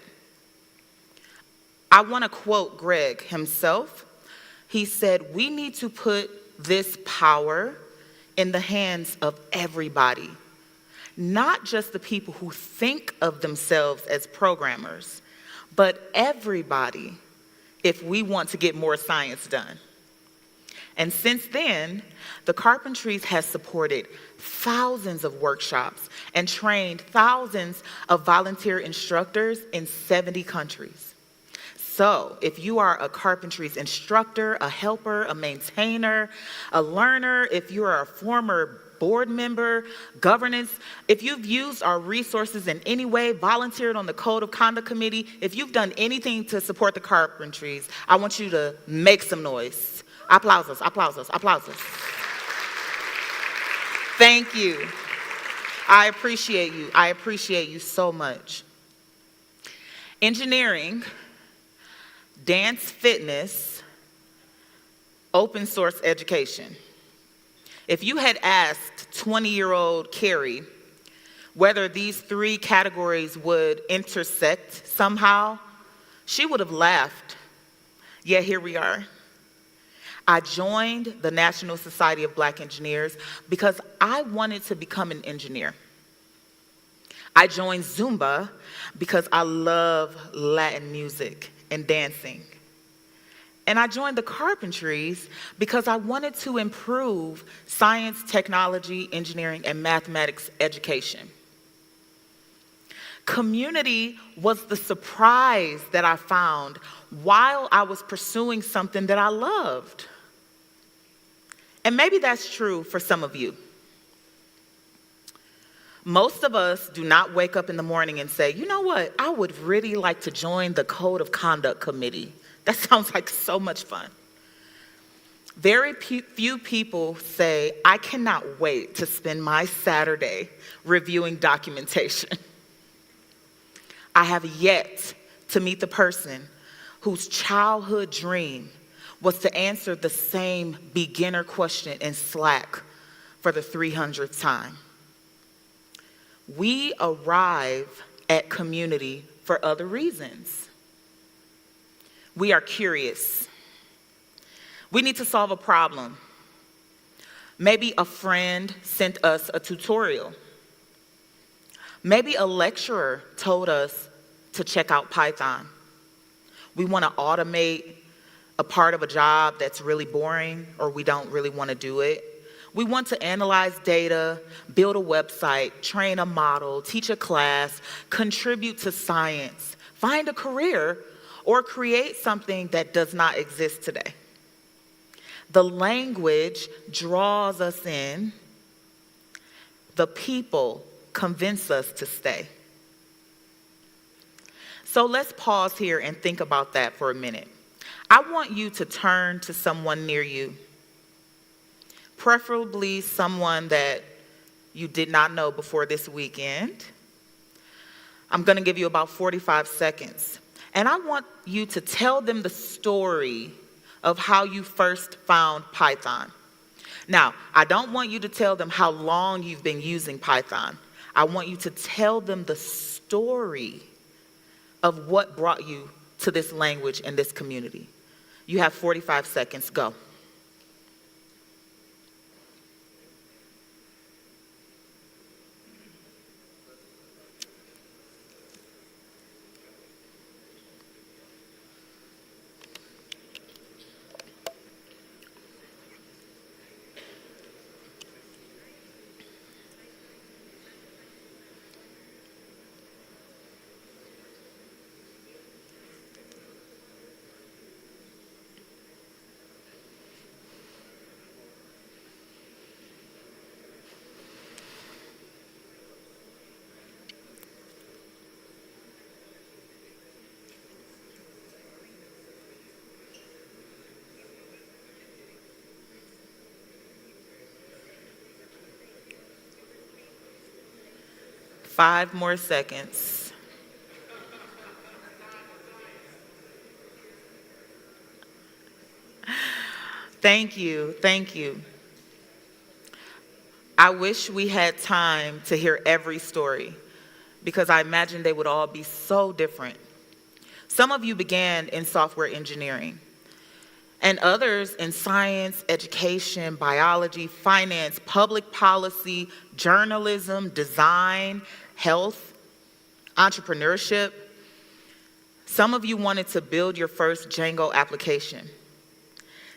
I want to quote Greg himself. He said, "We need to put this power in the hands of everybody, not just the people who think of themselves as programmers, but everybody if we want to get more science done." And since then, the Carpentries has supported thousands of workshops and trained thousands of volunteer instructors in 70 countries. So if you are a Carpentries instructor, a helper, a maintainer, a learner, if you are a former board member, governance, if you've used our resources in any way, volunteered on the Code of Conduct Committee, if you've done anything to support the Carpentries, I want you to make some noise. Applausos, applausos, applausos. Thank you. I appreciate you. I appreciate you so much. Engineering, dance fitness, open source education. If you had asked 20-year-old Carrie whether these three categories would intersect somehow, she would have laughed. Yet here we are. I joined the National Society of Black Engineers because I wanted to become an engineer. I joined Zumba because I love Latin music and dancing. And I joined the Carpentries because I wanted to improve science, technology, engineering, and mathematics education. Community was the surprise that I found while I was pursuing something that I loved. And maybe that's true for some of you. Most of us do not wake up in the morning and say, you know what, I would really like to join the Code of Conduct Committee. That sounds like so much fun. Very few people say, I cannot wait to spend my Saturday reviewing documentation. I have yet to meet the person whose childhood dream was to answer the same beginner question in Slack for the 300th time. We arrive at community for other reasons. We are curious. We need to solve a problem. Maybe a friend sent us a tutorial. Maybe a lecturer told us to check out Python. We want to automate a part of a job that's really boring or we don't really want to do it. We want to analyze data, build a website, train a model, teach a class, contribute to science, find a career, or create something that does not exist today. The language draws us in, The people convince us to stay. So let's pause here and think about that for a minute. I want you to turn to someone near you, preferably someone that you did not know before this weekend. I'm going to give you about 45 seconds. And I want you to tell them the story of how you first found Python. Now, I don't want you to tell them how long you've been using Python. I want you to tell them the story of what brought you to this language and this community. You have 45 seconds. Go. Five more seconds. Thank you, thank you. I wish we had time to hear every story because I imagine they would all be so different. Some of you began in software engineering, and others in science, education, biology, finance, public policy, journalism, design, health, entrepreneurship. Some of you wanted to build your first Django application.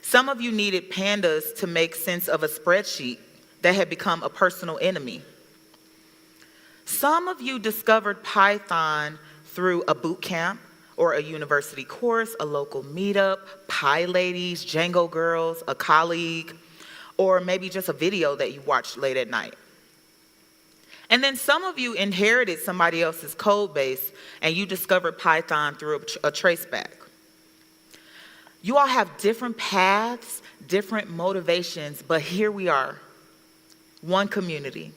Some of you needed pandas to make sense of a spreadsheet that had become a personal enemy. Some of you discovered Python through a boot camp or a university course, a local meetup, PyLadies, Django Girls, a colleague, or maybe just a video that you watched late at night. And then some of you inherited somebody else's code base and you discovered Python through a traceback. You all have different paths, different motivations, but here we are, one community.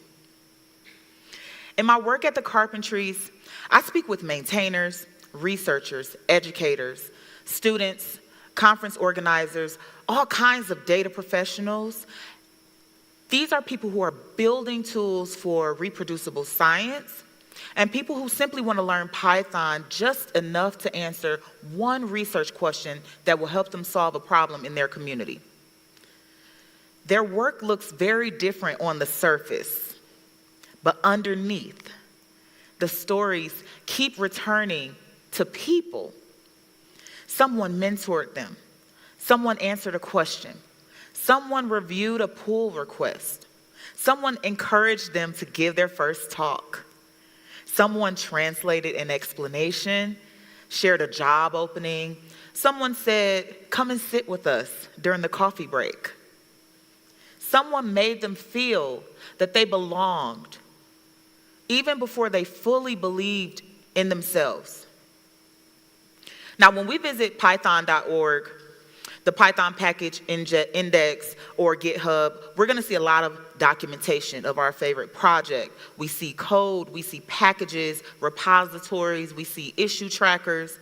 In my work at the Carpentries, I speak with maintainers, researchers, educators, students, conference organizers, all kinds of data professionals. These are people who are building tools for reproducible science and people who simply want to learn Python just enough to answer one research question that will help them solve a problem in their community. Their work looks very different on the surface, but underneath, the stories keep returning to people. Someone mentored them. Someone answered a question. Someone reviewed a pull request. Someone encouraged them to give their first talk. Someone translated an explanation, shared a job opening. Someone said, "Come and sit with us" during the coffee break. Someone made them feel that they belonged, even before they fully believed in themselves. Now, when we visit python.org, the Python package index or GitHub, we're going to see a lot of documentation of our favorite project. We see code, we see packages, repositories, we see issue trackers.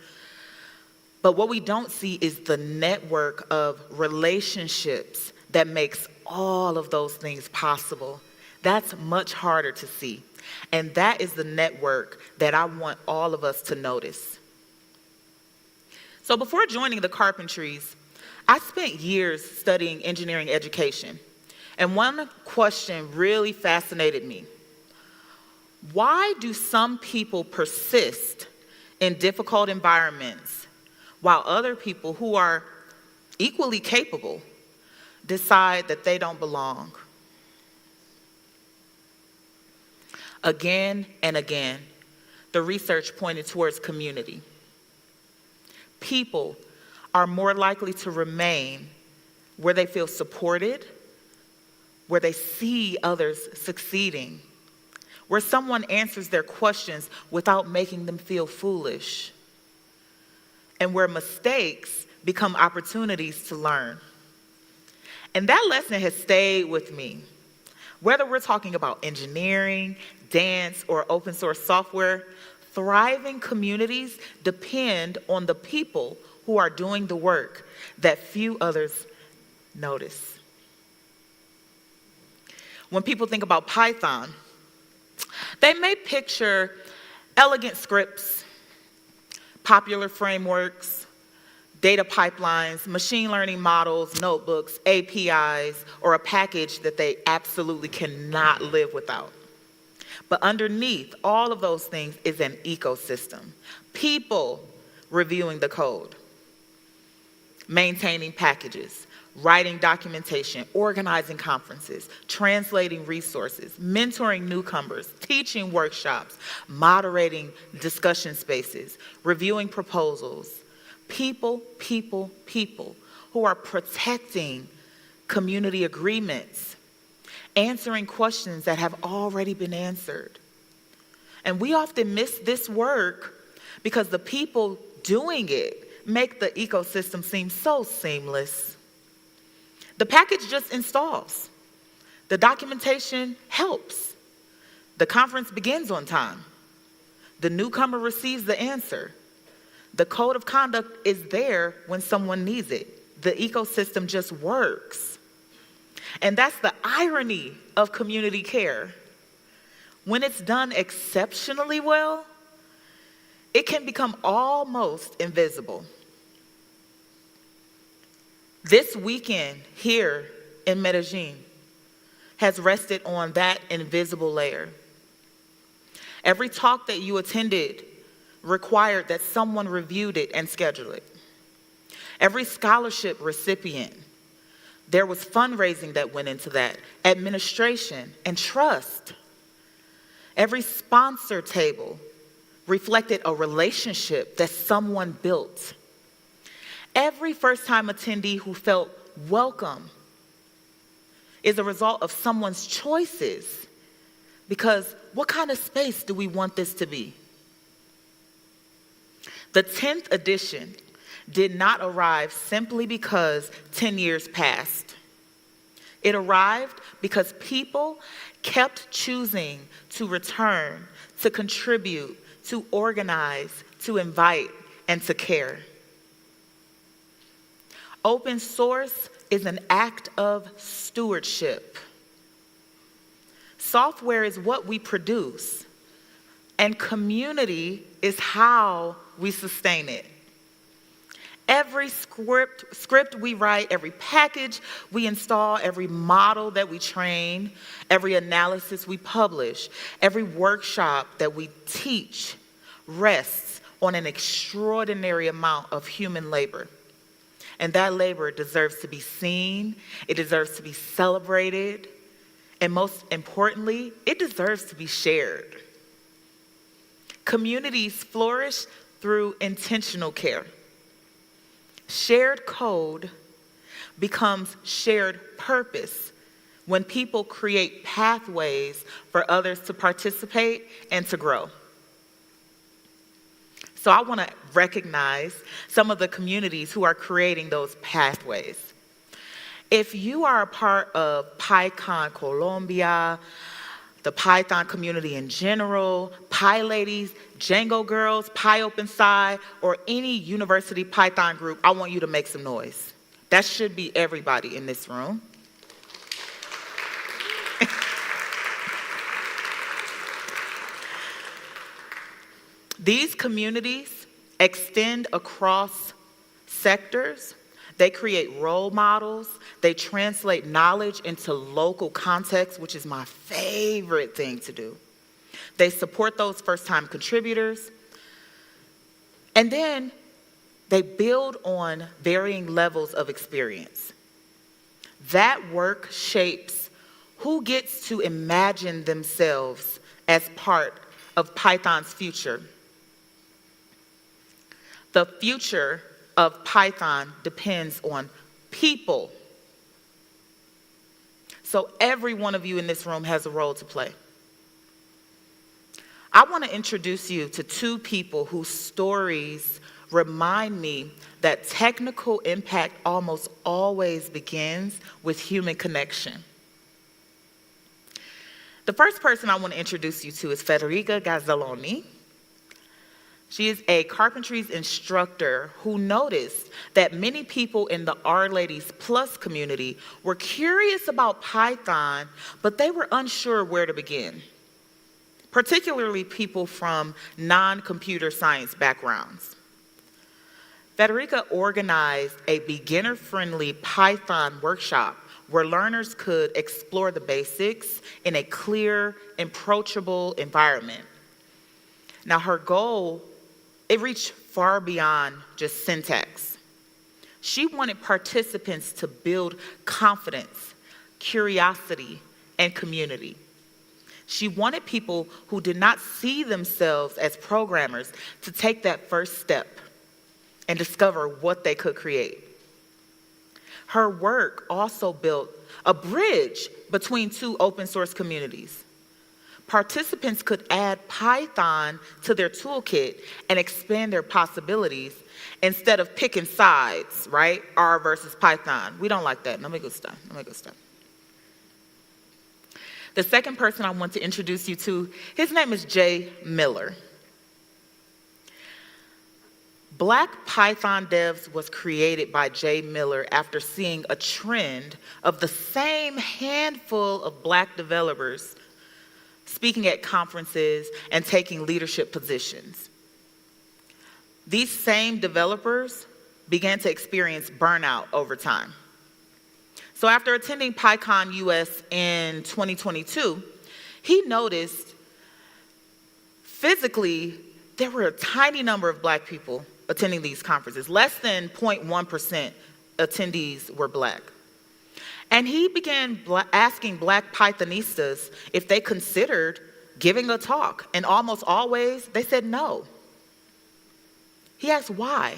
But what we don't see is the network of relationships that makes all of those things possible. That's much harder to see. And that is the network that I want all of us to notice. So before joining the Carpentries, I spent years studying engineering education, and one question really fascinated me. Why do some people persist in difficult environments while other people who are equally capable decide that they don't belong? Again and again, the research pointed towards community. People are more likely to remain where they feel supported, where they see others succeeding, where someone answers their questions without making them feel foolish, and where mistakes become opportunities to learn. And that lesson has stayed with me. Whether we're talking about engineering, dance, or open source software, thriving communities depend on the people who are doing the work that few others notice. When people think about Python, they may picture elegant scripts, popular frameworks, data pipelines, machine learning models, notebooks, APIs, or a package that they absolutely cannot live without. But underneath all of those things is an ecosystem. People reviewing the code, maintaining packages, writing documentation, organizing conferences, translating resources, mentoring newcomers, teaching workshops, moderating discussion spaces, reviewing proposals. People who are protecting community agreements, answering questions that have already been answered. And we often miss this work because the people doing it make the ecosystem seem so seamless. The package just installs. The documentation helps. The conference begins on time. The newcomer receives the answer. The code of conduct is there when someone needs it. The ecosystem just works. And that's the irony of community care. When it's done exceptionally well, it can become almost invisible. This weekend here in Medellin has rested on that invisible layer. Every talk that you attended required that someone reviewed it and scheduled it. Every scholarship recipient, there was fundraising that went into that, administration, and trust. Every sponsor table reflected a relationship that someone built. Every first-time attendee who felt welcome is a result of someone's choices, because what kind of space do we want this to be? The 10th edition did not arrive simply because 10 years passed. It arrived because people kept choosing to return, to contribute, to organize, to invite, and to care. Open source is an act of stewardship. Software is what we produce, and community is how we sustain it. Every script we write, every package we install, every model that we train, every analysis we publish, every workshop that we teach rests on an extraordinary amount of human labor. And that labor deserves to be seen, it deserves to be celebrated, and most importantly, it deserves to be shared. Communities flourish through intentional care. Shared code becomes shared purpose when people create pathways for others to participate and to grow. So I want to recognize some of the communities who are creating those pathways. If you are a part of Pycon Colombia, the Python community in general, PyLadies, Django Girls, PyOpenSci, or any university Python group, I want you to make some noise. That should be everybody in this room. These communities extend across sectors. They create role models. They translate knowledge into local context, which is my favorite thing to do. They support those first-time contributors. And then they build on varying levels of experience. That work shapes who gets to imagine themselves as part of Python's future. The future of Python depends on people. So every one of you in this room has a role to play. I want to introduce you to two people whose stories remind me that technical impact almost always begins with human connection. The first person I want to introduce you to is Federica Gazzaloni. She is a carpentry instructor who noticed that many people in the Our Ladies Plus community were curious about Python, but they were unsure where to begin, particularly people from non-computer science backgrounds. Federica organized a beginner-friendly Python workshop where learners could explore the basics in a clear, approachable environment. Now, her goal, it reached far beyond just syntax. She wanted participants to build confidence, curiosity, and community. She wanted people who did not see themselves as programmers to take that first step and discover what they could create. Her work also built a bridge between two open source communities. Participants could add Python to their toolkit and expand their possibilities instead of picking sides, right? R versus Python. We don't like that. Let me go stop. The second person I want to introduce you to, his name is Jay Miller. Black Python Devs was created by Jay Miller after seeing a trend of the same handful of Black developers speaking at conferences and taking leadership positions. These same developers began to experience burnout over time. So after attending Pycon US in 2022, he noticed physically there were a tiny number of Black people attending these conferences. Less than 0.1% attendees were Black. And he began asking Black Pythonistas if they considered giving a talk. And almost always, they said no. He asked why.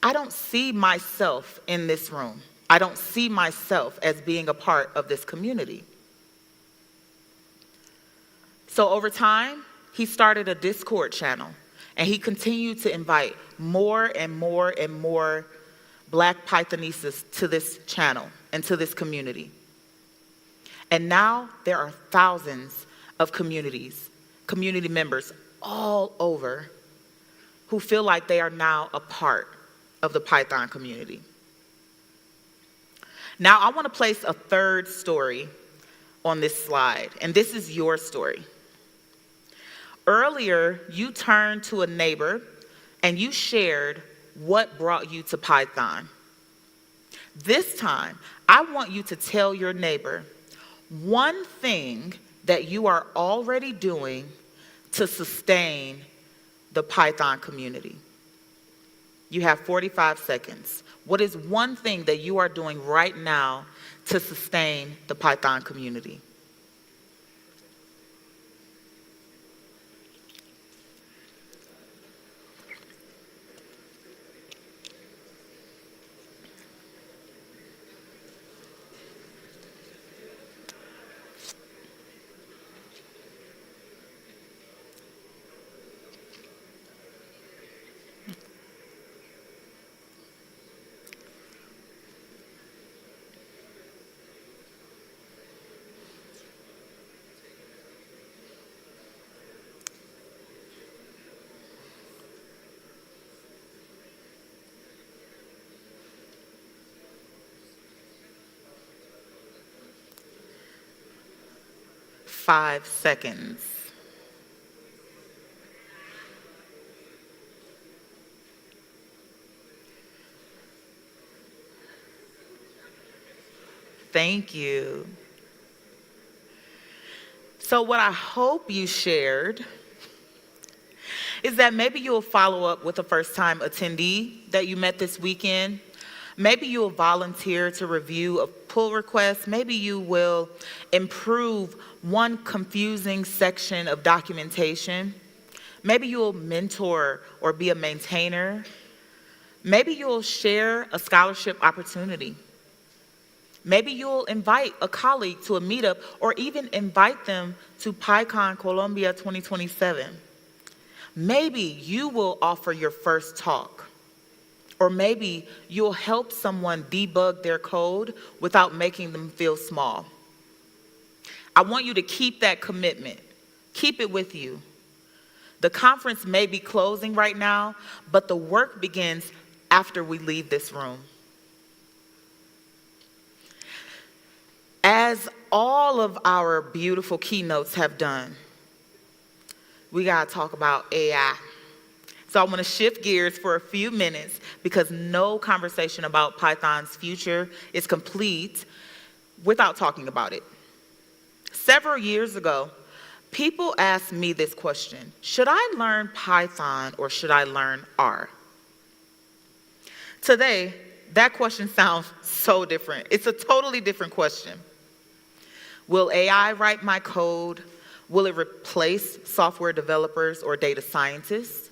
I don't see myself in this room. I don't see myself as being a part of this community. So over time, he started a Discord channel. And he continued to invite more and more and more Black Pythonistas to this channel and to this community. And now there are thousands of community members all over who feel like they are now a part of the Python community. Now I want to place a third story on this slide, and this is your story. Earlier, you turned to a neighbor and you shared what brought you to Python. This time, I want you to tell your neighbor one thing that you are already doing to sustain the Python community. You have 45 seconds. What is one thing that you are doing right now to sustain the Python community? Five seconds. Thank you. So what I hope you shared is that maybe you'll follow up with a first-time attendee that you met this weekend. Maybe you'll volunteer to review a pull request. Maybe you will improve one confusing section of documentation. Maybe you'll mentor or be a maintainer. Maybe you'll share a scholarship opportunity. Maybe you'll invite a colleague to a meetup or even invite them to Pycon Colombia 2027. Maybe you will offer your first talk. Or maybe you'll help someone debug their code without making them feel small. I want you to keep that commitment. Keep it with you. The conference may be closing right now, but the work begins after we leave this room. As all of our beautiful keynotes have done, we gotta talk about AI. So I wanna shift gears for a few minutes because no conversation about Python's future is complete without talking about it. Several years ago, people asked me this question: should I learn Python or should I learn R? Today, that question sounds so different. It's a totally different question. Will AI write my code? Will it replace software developers or data scientists?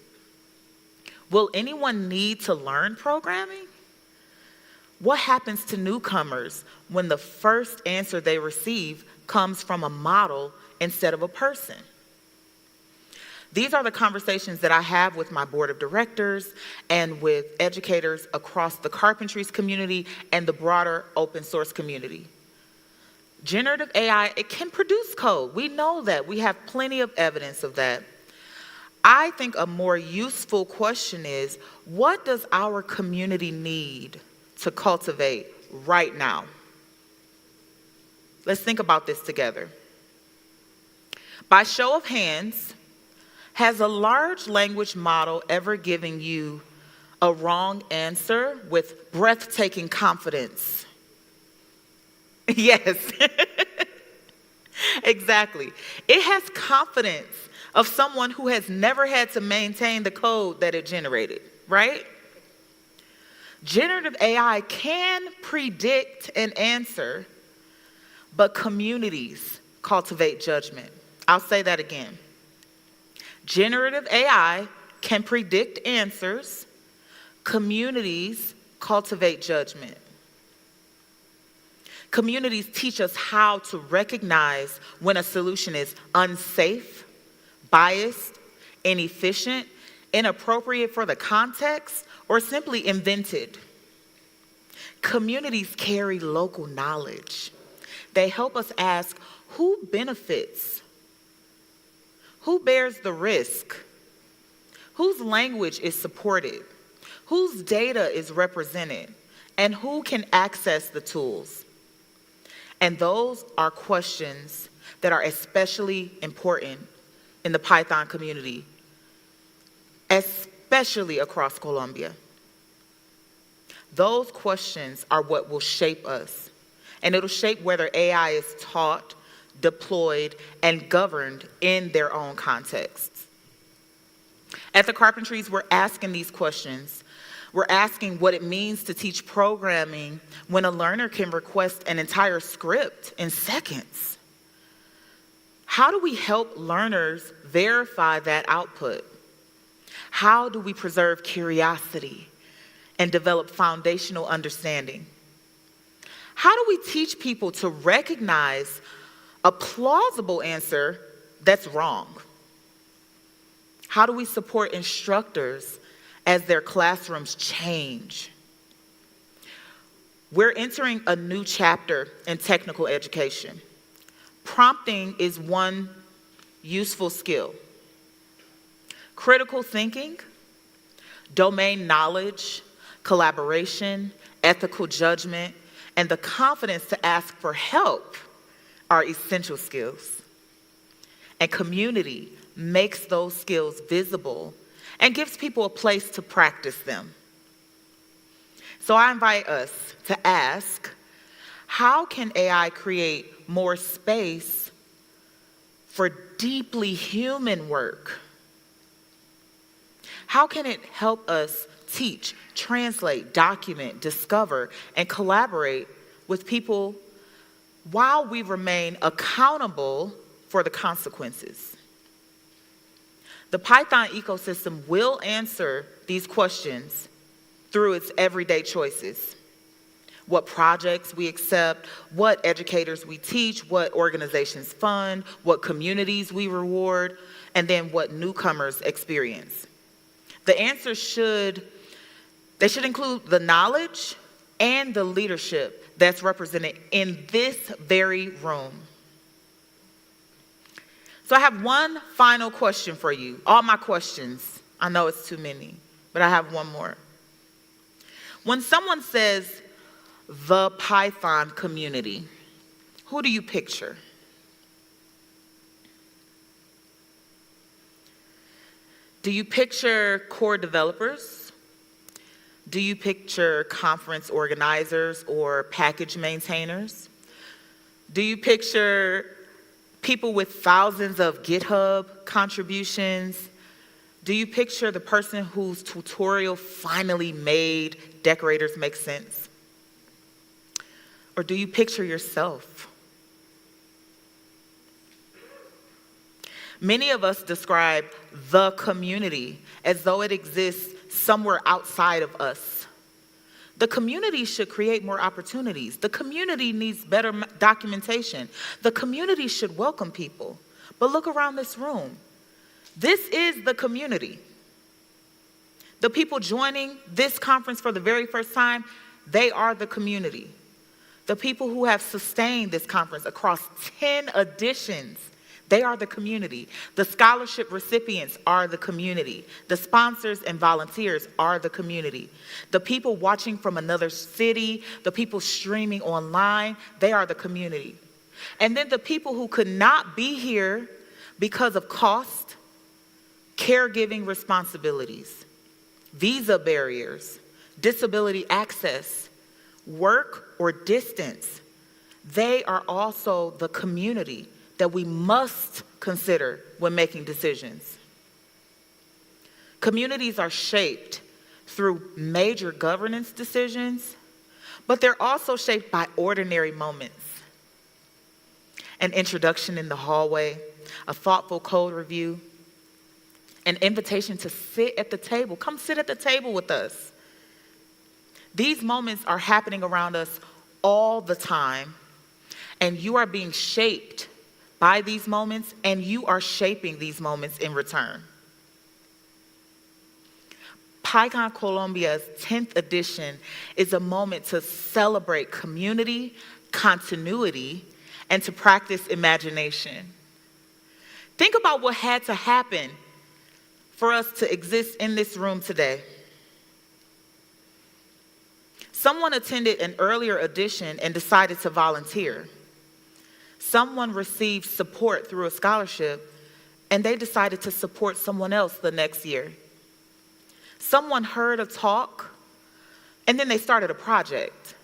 Will anyone need to learn programming? What happens to newcomers when the first answer they receive comes from a model instead of a person? These are the conversations that I have with my board of directors and with educators across the carpentries community and the broader open source community. Generative AI, it can produce code. We know that. We have plenty of evidence of that. I think a more useful question is, what does our community need to cultivate right now? Let's think about this together. By show of hands, has a large language model ever given you a wrong answer with breathtaking confidence? Yes, exactly. It has confidence of someone who has never had to maintain the code that it generated, right? Generative AI can predict an answer, but communities cultivate judgment. I'll say that again. Generative AI can predict answers. Communities cultivate judgment. Communities teach us how to recognize when a solution is unsafe, biased, inefficient, inappropriate for the context, or simply invented. Communities carry local knowledge. They help us ask, who benefits? Who bears the risk? Whose language is supported? Whose data is represented? And who can access the tools? And those are questions that are especially important in the Python community, especially across Colombia. Those questions are what will shape us, and it'll shape whether AI is taught, deployed, and governed in their own contexts. At the Carpentries, we're asking these questions. We're asking what it means to teach programming when a learner can request an entire script in seconds. How do we help learners verify that output? How do we preserve curiosity and develop foundational understanding? How do we teach people to recognize a plausible answer that's wrong? How do we support instructors as their classrooms change? We're entering a new chapter in technical education. Prompting is one useful skill. Critical thinking, domain knowledge, collaboration, ethical judgment, and the confidence to ask for help are essential skills. And community makes those skills visible and gives people a place to practice them. So I invite us to ask, how can AI create more space for deeply human work? How can it help us teach, translate, document, discover, and collaborate with people while we remain accountable for the consequences? The Python ecosystem will answer these questions through its everyday choices. what projects we accept, what educators we teach, what organizations fund, what communities we reward, and then what newcomers experience. The answers should include the knowledge and the leadership that's represented in this very room. So I have one final question for you. All my questions, I know it's too many, but I have one more. When someone says the Python community, who do you picture? Do you picture core developers? Do you picture conference organizers or package maintainers? Do you picture people with thousands of GitHub contributions? Do you picture the person whose tutorial finally made decorators make sense? Or do you picture yourself? Many of us describe the community as though it exists somewhere outside of us. The community should create more opportunities. The community needs better documentation. The community should welcome people. But look around this room. This is the community. The people joining this conference for the very first time, they are the community. The people who have sustained this conference across 10 editions, they are the community. The scholarship recipients are the community. The sponsors and volunteers are the community. The people watching from another city, the people streaming online, they are the community. And then the people who could not be here because of cost, caregiving responsibilities, visa barriers, disability access, work or distance, they are also the community that we must consider when making decisions. Communities are shaped through major governance decisions, but they're also shaped by ordinary moments. An introduction in the hallway, a thoughtful code review, an invitation to sit at the table. Come sit at the table with us. These moments are happening around us all the time, and you are being shaped by these moments, and you are shaping these moments in return. Pycon Colombia's 10th edition is a moment to celebrate community, continuity, and to practice imagination. Think about what had to happen for us to exist in this room today. Someone attended an earlier edition and decided to volunteer. Someone received support through a scholarship, and they decided to support someone else the next year. Someone heard a talk, and then they started a project.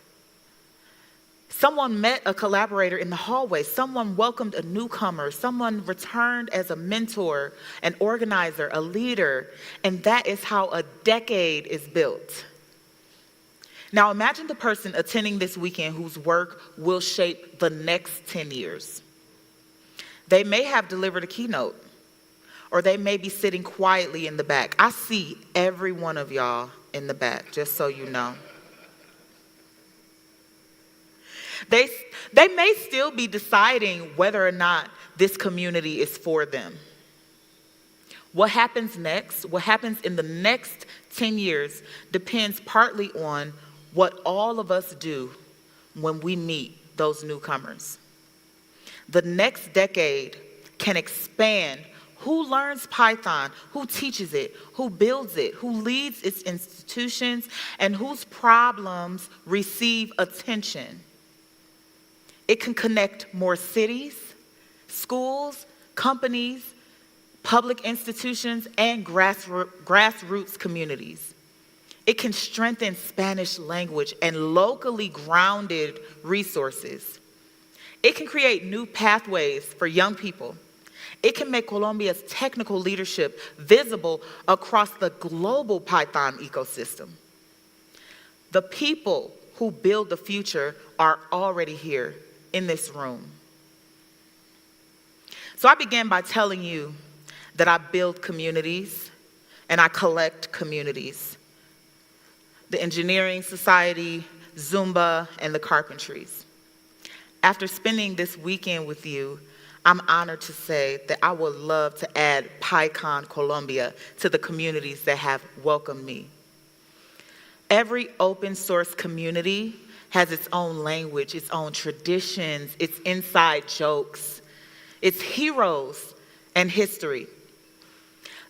Someone met a collaborator in the hallway. Someone welcomed a newcomer. Someone returned as a mentor, an organizer, a leader, and that is how a decade is built. Now imagine the person attending this weekend whose work will shape the next 10 years. They may have delivered a keynote, or they may be sitting quietly in the back. I see every one of y'all in the back, just so you know. They may still be deciding whether or not this community is for them. What happens next, what happens in the next 10 years depends partly on what all of us do when we meet those newcomers. The next decade can expand who learns Python, who teaches it, who builds it, who leads its institutions, and whose problems receive attention. It can connect more cities, schools, companies, public institutions, and grassroots communities. It can strengthen Spanish language and locally grounded resources. It can create new pathways for young people. It can make Colombia's technical leadership visible across the global Python ecosystem. The people who build the future are already here in this room. So I began by telling you that I build communities and I collect communities. The Engineering Society, Zumba, and the carpentries. After spending this weekend with you, I'm honored to say that I would love to add Pycon Colombia to the communities that have welcomed me. Every open source community has its own language, its own traditions, its inside jokes, its heroes and history.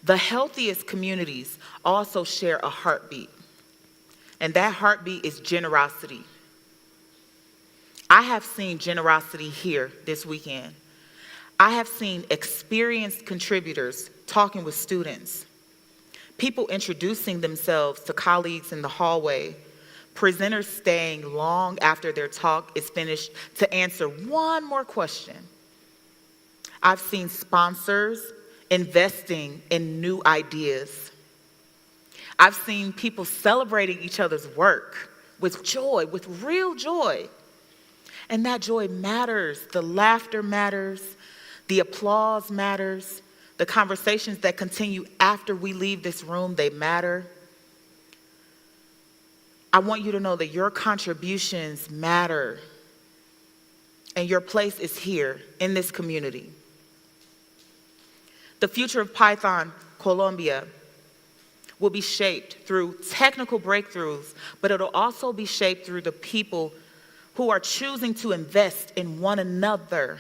The healthiest communities also share a heartbeat, and that heartbeat is generosity. I have seen generosity here this weekend. I have seen experienced contributors talking with students, people introducing themselves to colleagues in the hallway, presenters staying long after their talk is finished to answer one more question. I've seen sponsors investing in new ideas. I've seen people celebrating each other's work with joy, with real joy. And that joy matters. The laughter matters. The applause matters. The conversations that continue after we leave this room, they matter. I want you to know that your contributions matter. And your place is here in this community. The future of Pycon Colombia will be shaped through technical breakthroughs, but it'll also be shaped through the people who are choosing to invest in one another.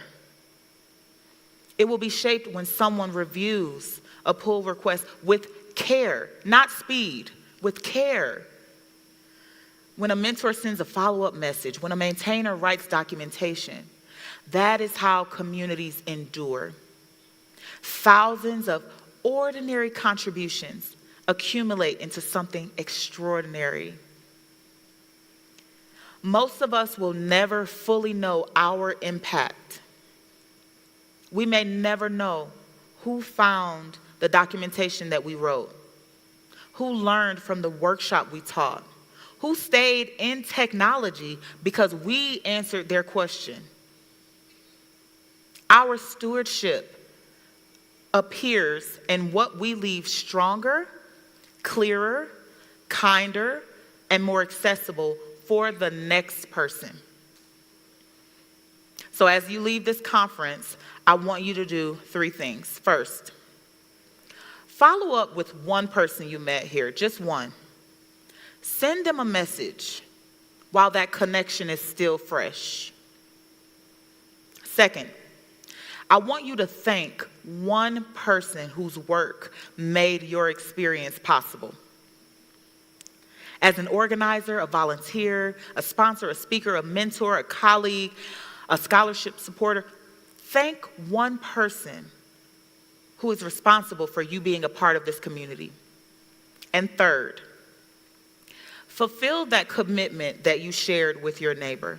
It will be shaped when someone reviews a pull request with care, not speed, with care. When a mentor sends a follow-up message, when a maintainer writes documentation, that is how communities endure. Thousands of ordinary contributions accumulate into something extraordinary. Most of us will never fully know our impact. We may never know who found the documentation that we wrote, who learned from the workshop we taught, who stayed in technology because we answered their question. Our stewardship appears in what we leave stronger, clearer, kinder, and more accessible for the next person. So as you leave this conference, I want you to do 3 things. First, follow up with one person you met here, just one. Send them a message while that connection is still fresh. Second, I want you to thank one person whose work made your experience possible. As an organizer, a volunteer, a sponsor, a speaker, a mentor, a colleague, a scholarship supporter, thank one person who is responsible for you being a part of this community. And third, fulfill that commitment that you shared with your neighbor.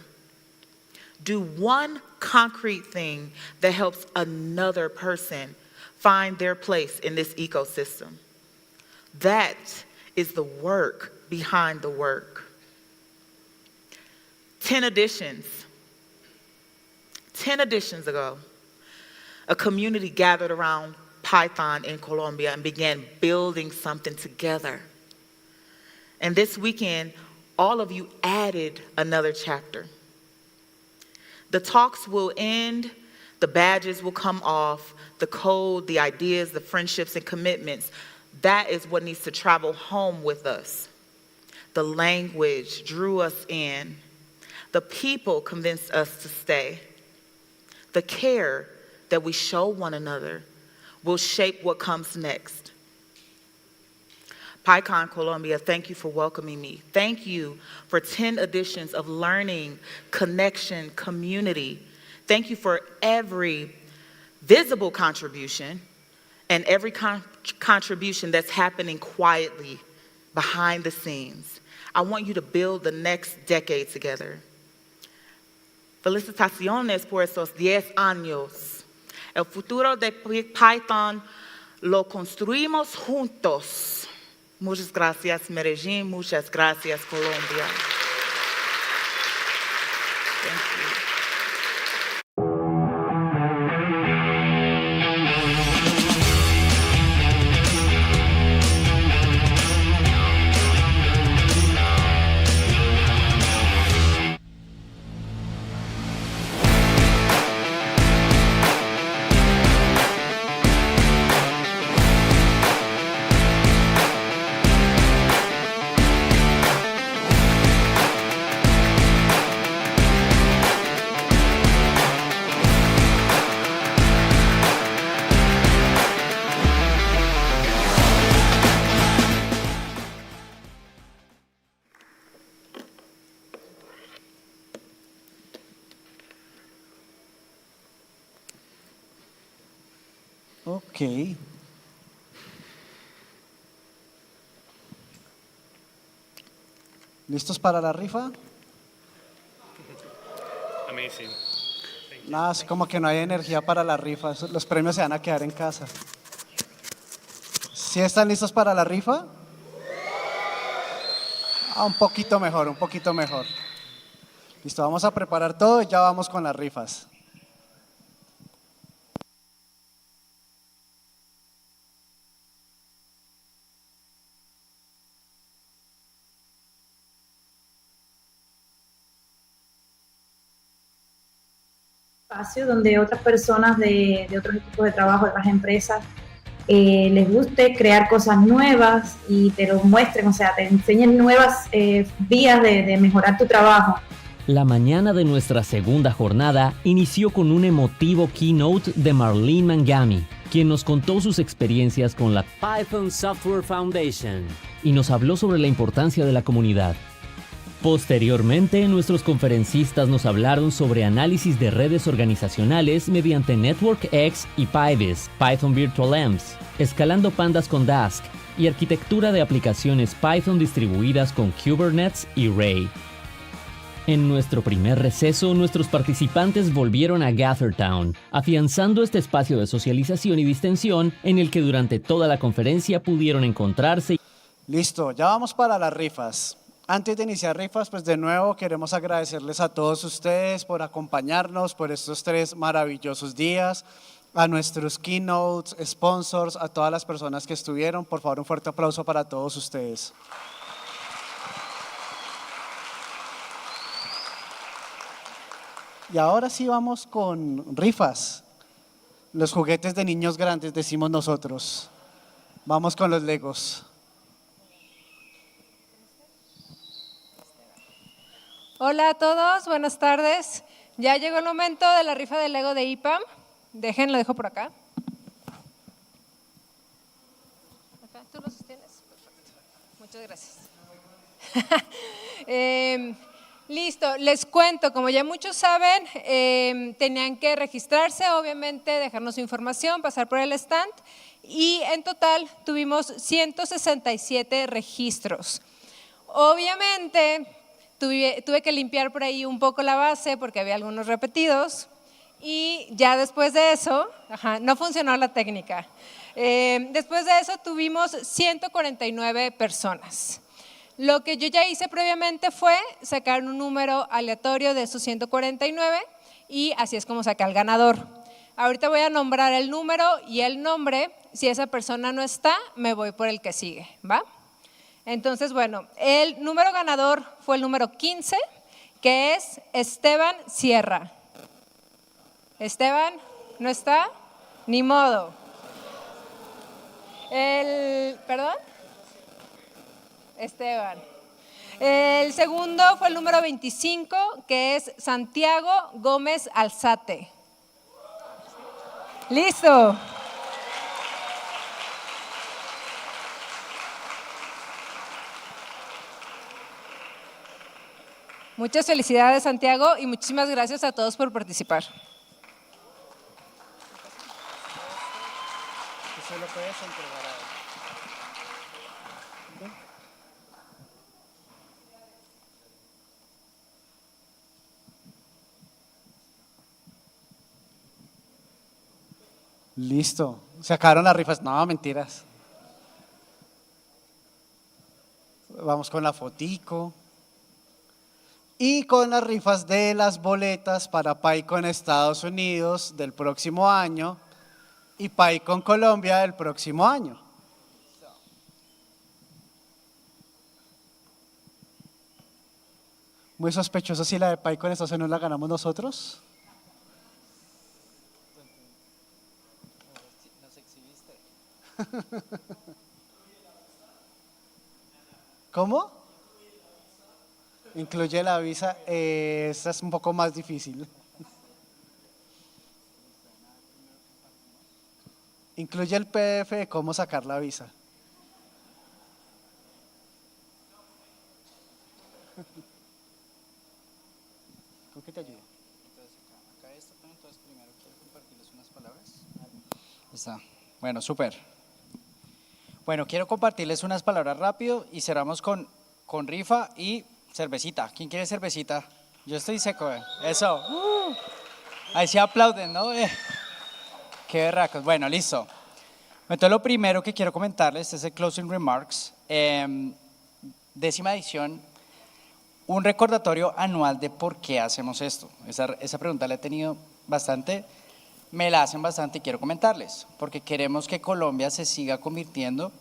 Do one concrete thing that helps another person find their place in this ecosystem. That is the work behind the work. 10 editions ago, a community gathered around Python in Colombia and began building something together. And this weekend, all of you added another chapter. The talks will end, the badges will come off, the code, the ideas, the friendships and commitments. That is what needs to travel home with us. The language drew us in. The people convinced us to stay. The care that we show one another will shape what comes next. Pycon Colombia, thank you for welcoming me. Thank you for 10 editions of learning, connection, community. Thank you for every visible contribution and every contribution that's happening quietly behind the scenes. I want you to build the next decade together. Felicitaciones por esos 10 años. El futuro de Python lo construimos juntos. Muchas gracias, Medellín. Muchas gracias, Colombia. Thank you. Ok. ¿Listos para la rifa? Amazing. Nada, es como que no hay energía para la rifa. Los premios se van a quedar en casa. ¿Sí están listos para la rifa? Un poquito mejor, un poquito mejor. Listo, vamos a preparar todo y ya vamos con las rifas. Espacio donde otras personas de otros equipos de trabajo, de otras empresas, les guste crear cosas nuevas y te lo muestren, o sea, te enseñen nuevas vías de mejorar tu trabajo. La mañana de nuestra segunda jornada inició con un emotivo keynote de Marlene Mangami, quien nos contó sus experiencias con la Python Software Foundation y nos habló sobre la importancia de la comunidad. Posteriormente, nuestros conferencistas nos hablaron sobre análisis de redes organizacionales mediante NetworkX y PyVis, Python Virtual Amps, escalando pandas con Dask y arquitectura de aplicaciones Python distribuidas con Kubernetes y Ray. En nuestro primer receso, nuestros participantes volvieron a Gathertown, afianzando este espacio de socialización y distensión en el que durante toda la conferencia pudieron encontrarse. Listo, ya vamos para las rifas. Antes de iniciar rifas, pues de nuevo queremos agradecerles a todos ustedes por acompañarnos por estos 3 maravillosos días, a nuestros keynotes, sponsors, a todas las personas que estuvieron. Por favor, un fuerte aplauso para todos ustedes. Y ahora sí vamos con rifas. Los juguetes de niños grandes, decimos nosotros. Vamos con los Legos. Hola a todos, buenas tardes. Ya llegó el momento de la rifa de Lego de IPAM. Lo dejo por acá. ¿Tú lo sostienes? Perfecto. Muchas gracias. Listo, les cuento, como ya muchos saben, tenían que registrarse, obviamente, dejarnos su información, pasar por el stand y en total tuvimos 167 registros. Obviamente, tuve que limpiar por ahí un poco la base porque había algunos repetidos y ya después de eso, no funcionó la técnica. Después de eso tuvimos 149 personas. Lo que yo ya hice previamente fue sacar un número aleatorio de esos 149 y así es como saqué al ganador. Ahorita voy a nombrar el número y el nombre. Si esa persona no está, me voy por el que sigue, ¿va? Entonces, bueno, el número ganador fue el número 15, que es Esteban Sierra. Esteban, ¿no está? Ni modo. ¿Perdón? Esteban. El segundo fue el número 25, que es Santiago Gómez Alzate. ¡Listo! Muchas felicidades, Santiago, y muchísimas gracias a todos por participar. Eso lo puedes entregar a él. Listo. Se acabaron las rifas. No, mentiras. Vamos con la fotico. Y con las rifas de las boletas para Pycon Estados Unidos del próximo año y Pycon Colombia del próximo año. Muy sospechoso si la de Pycon Estados Unidos la ganamos nosotros. Nos exhibiste. ¿Cómo? Incluye la visa. Esta es un poco más difícil. Incluye el PDF de cómo sacar la visa. ¿Con qué te ayudo? Entonces acá esto, pero entonces primero quiero compartirles unas palabras. Está. Bueno, súper. Bueno, quiero compartirles unas palabras rápido y cerramos con rifa y cervecita. ¿Quién quiere cervecita? Yo estoy seco, Eso. Ahí se aplauden, ¿no? Qué berracos. Bueno, listo. Entonces, lo primero que quiero comentarles es el closing remarks. 10ª edición, un recordatorio anual de por qué hacemos esto. Esa pregunta la he tenido bastante, me la hacen bastante y quiero comentarles, porque queremos que Colombia se siga convirtiendo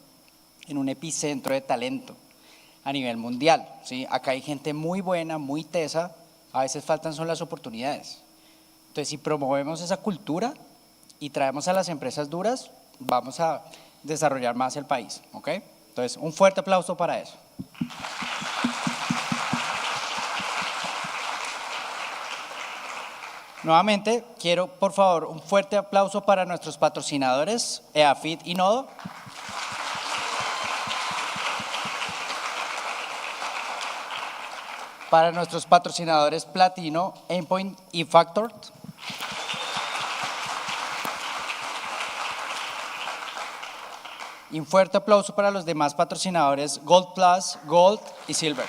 en un epicentro de talento a nivel mundial, ¿sí? Acá hay gente muy buena, muy tesa, a veces faltan son las oportunidades. Entonces, si promovemos esa cultura y traemos a las empresas duras, vamos a desarrollar más el país, ¿ok? Entonces, un fuerte aplauso para eso. Nuevamente, quiero, por favor, un fuerte aplauso para nuestros patrocinadores, EAFIT y Nodo. Para nuestros patrocinadores Platino, Aimpoint y Factor. Y un fuerte aplauso para los demás patrocinadores Gold Plus, Gold y Silver.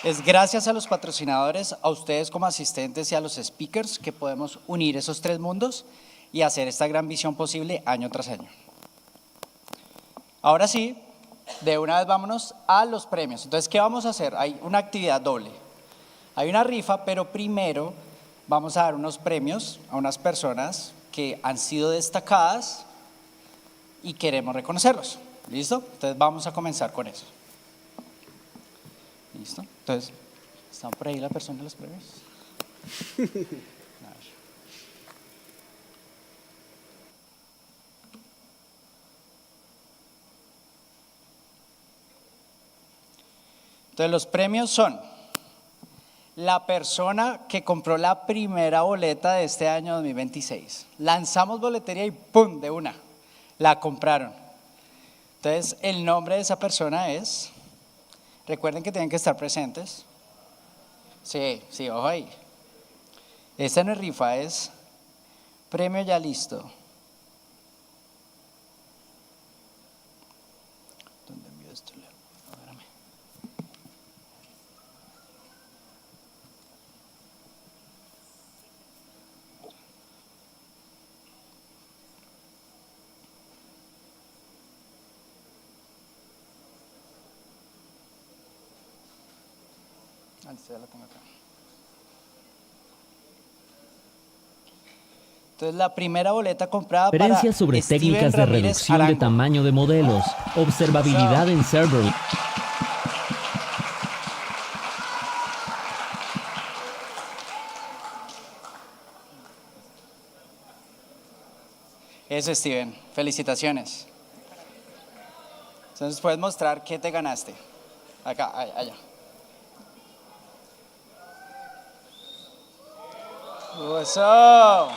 Es gracias a los patrocinadores, a ustedes como asistentes y a los speakers que podemos unir esos tres mundos y hacer esta gran visión posible año tras año. Ahora sí, de una vez vámonos a los premios. Entonces, ¿qué vamos a hacer? Hay una actividad doble. Hay una rifa, pero primero vamos a dar unos premios a unas personas que han sido destacadas y queremos reconocerlos. ¿Listo? Entonces, vamos a comenzar con eso. ¿Listo? Entonces, ¿están por ahí la persona de los premios? A ver. Entonces, los premios son la persona que compró la primera boleta de este año 2026. Lanzamos boletería y ¡pum! De una, la compraron. Entonces, el nombre de esa persona es, recuerden que tienen que estar presentes. Sí, ojo ahí. Esta no es rifa, es premio ya listo. ¿Dónde envío esto? Espérame. Ya la tengo acá. Entonces, la primera boleta comprada para Conferencias sobre Steven técnicas de Ramírez reducción Arango. de tamaño de modelos, observabilidad en server. Eso, Steven. Felicitaciones. Entonces, puedes mostrar qué te ganaste. Acá, allá. ¡Eso!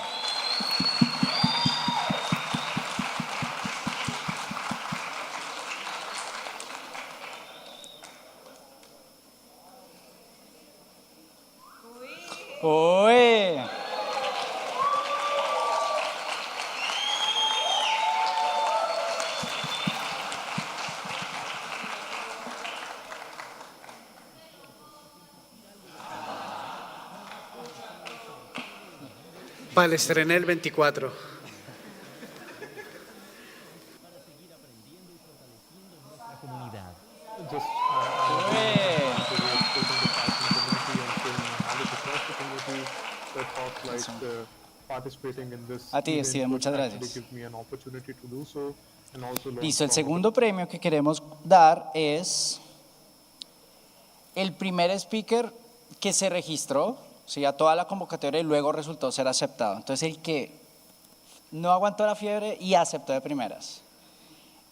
¡Uy! Para el estreno el 24. A ti, Steven, muchas gracias. Listo, el segundo premio que queremos dar es el primer speaker que se registró, ¿sí? A toda la convocatoria y luego resultó ser aceptado. Entonces, el que no aguantó la fiebre y aceptó de primeras.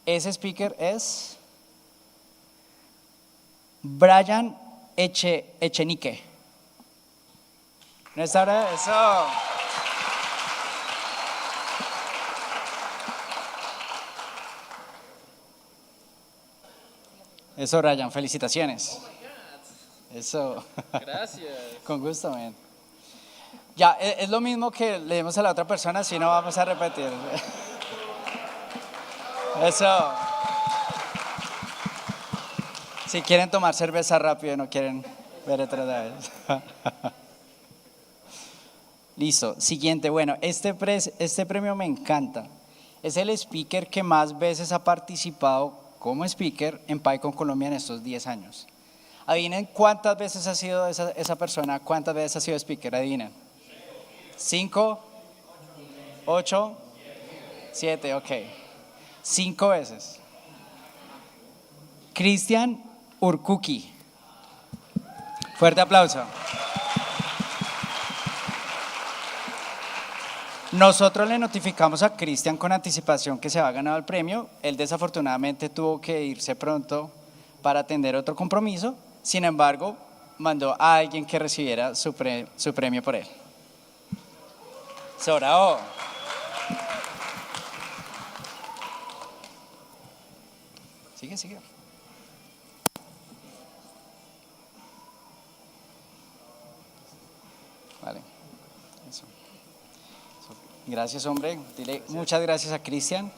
Ese speaker es Brian Echenique. ¿No está ahora? Eso. Eso, Brian, felicitaciones. Eso. Gracias. Con gusto, man. Ya, es lo mismo que le dimos a la otra persona, si no vamos a repetir. Eso. Si quieren tomar cerveza rápido, no quieren ver otra vez. Listo, siguiente. Bueno, este premio me encanta. Es el speaker que más veces ha participado como speaker en Pycon Colombia en estos 10 años. Adivinen cuántas veces ha sido esa persona, cuántas veces ha sido speaker, adivinen. 5, 8, 7, ok. 5 veces. Cristian Urkuki. Fuerte aplauso. Nosotros le notificamos a Cristian con anticipación que se había ganado el premio. Él desafortunadamente tuvo que irse pronto para atender otro compromiso. Sin embargo, mandó a alguien que recibiera su premio por él. Sorao. Sigue. Vale. Eso. Gracias, hombre. Dile muchas gracias a Cristian.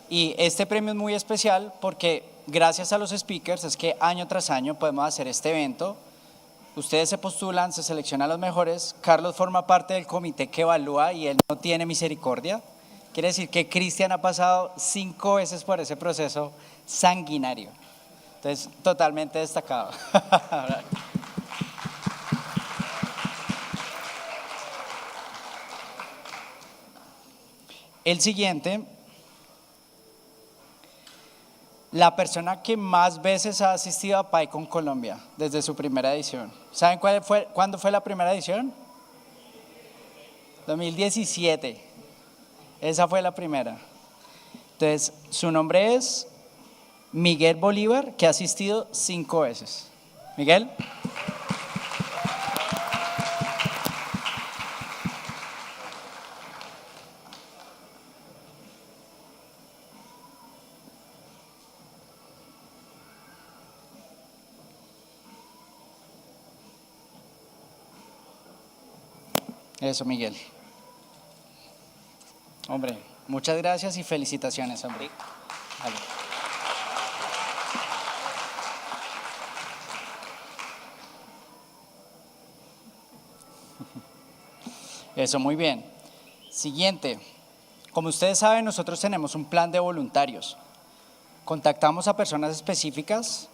Y este premio es muy especial porque gracias a los speakers es que año tras año podemos hacer este evento. Ustedes se postulan, se seleccionan los mejores. Carlos forma parte del comité que evalúa y él no tiene misericordia. Quiere decir que Cristian ha pasado 5 veces por ese proceso sanguinario. Entonces, totalmente destacado. El siguiente, la persona que más veces ha asistido a Pycon Colombia desde su primera edición. ¿Saben cuándo fue la primera edición? 2017. Esa fue la primera. Entonces, su nombre es Miguel Bolívar, que ha asistido 5 veces. Miguel. Eso, Miguel. Hombre, muchas gracias y felicitaciones, hombre. Vale. Eso, muy bien. Siguiente. Como ustedes saben, nosotros tenemos un plan de voluntarios. Contactamos a personas específicas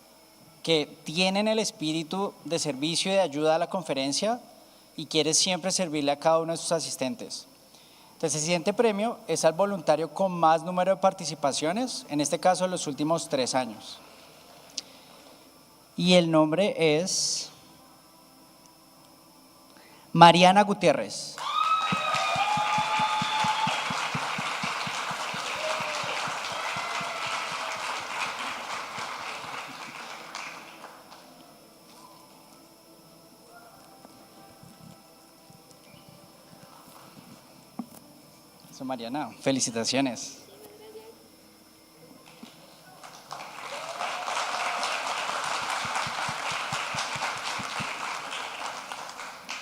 que tienen el espíritu de servicio y de ayuda a la conferencia y quiere siempre servirle a cada uno de sus asistentes. Entonces, el siguiente premio es al voluntario con más número de participaciones, en este caso en los últimos 3 años. Y el nombre es Mariana Gutiérrez. Mariana, felicitaciones.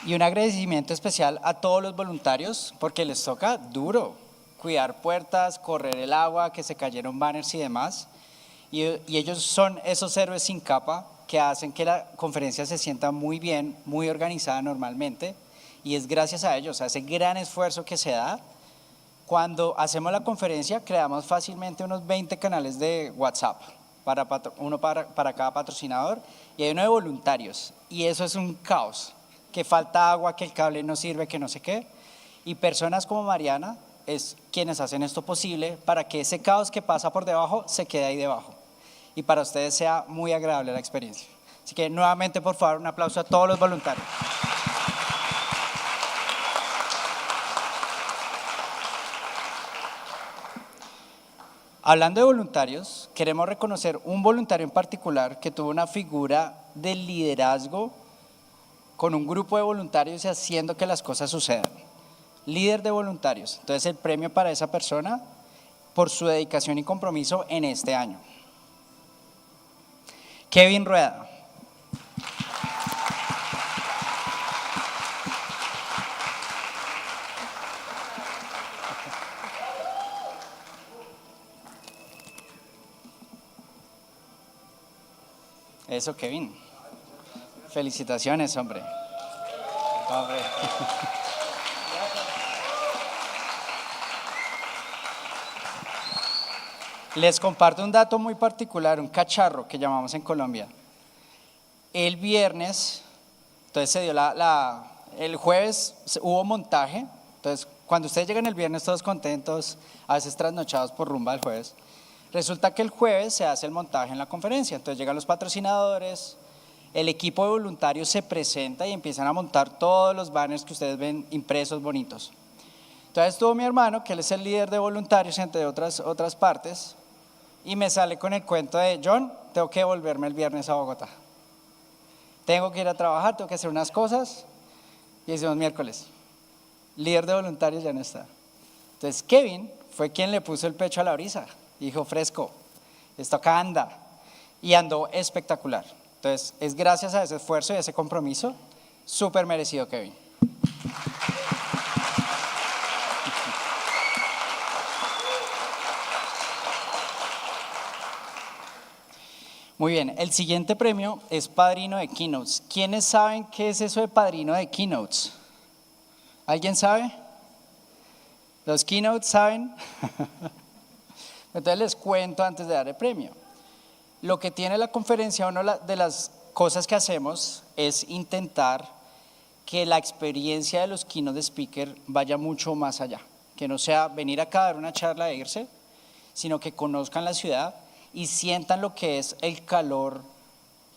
Y un agradecimiento especial a todos los voluntarios porque les toca duro cuidar puertas, correr el agua, que se cayeron banners y demás. Y ellos son esos héroes sin capa que hacen que la conferencia se sienta muy bien, muy organizada normalmente. Y es gracias a ellos, a ese gran esfuerzo que se da. Cuando hacemos la conferencia, creamos fácilmente unos 20 canales de WhatsApp, uno para cada patrocinador, y hay uno de voluntarios. Y eso es un caos, que falta agua, que el cable no sirve, que no sé qué. Y personas como Mariana es quienes hacen esto posible para que ese caos que pasa por debajo se quede ahí debajo. Y para ustedes sea muy agradable la experiencia. Así que nuevamente, por favor, un aplauso a todos los voluntarios. Hablando de voluntarios, queremos reconocer un voluntario en particular que tuvo una figura de liderazgo con un grupo de voluntarios y haciendo que las cosas sucedan. Líder de voluntarios. Entonces, el premio para esa persona por su dedicación y compromiso en este año. Kevin Rueda. Eso, Kevin. Felicitaciones, hombre. Hombre. Les comparto un dato muy particular, un cacharro que llamamos en Colombia. El viernes, entonces se dio el jueves hubo montaje, entonces cuando ustedes llegan el viernes todos contentos, a veces trasnochados por rumba el jueves, resulta que el jueves se hace el montaje en la conferencia, entonces llegan los patrocinadores, el equipo de voluntarios se presenta y empiezan a montar todos los banners que ustedes ven impresos bonitos. Entonces estuvo mi hermano, que él es el líder de voluntarios, entre otras partes, y me sale con el cuento de, John, tengo que volverme el viernes a Bogotá. Tengo que ir a trabajar, tengo que hacer unas cosas, y decimos miércoles. Líder de voluntarios ya no está. Entonces Kevin fue quien le puso el pecho a la brisa, dijo, fresco, esto acá anda, y andó espectacular. Entonces es gracias a ese esfuerzo y a ese compromiso, súper merecido, Kevin. Muy bien, el siguiente premio es Padrino de Keynotes. ¿Quiénes saben qué es eso de Padrino de Keynotes? ¿Alguien sabe? ¿Los Keynotes saben? Entonces les cuento antes de dar el premio. Lo que tiene la conferencia, una de las cosas que hacemos es intentar que la experiencia de los keynote speaker vaya mucho más allá. Que no sea venir acá a dar una charla e irse, sino que conozcan la ciudad y sientan lo que es el calor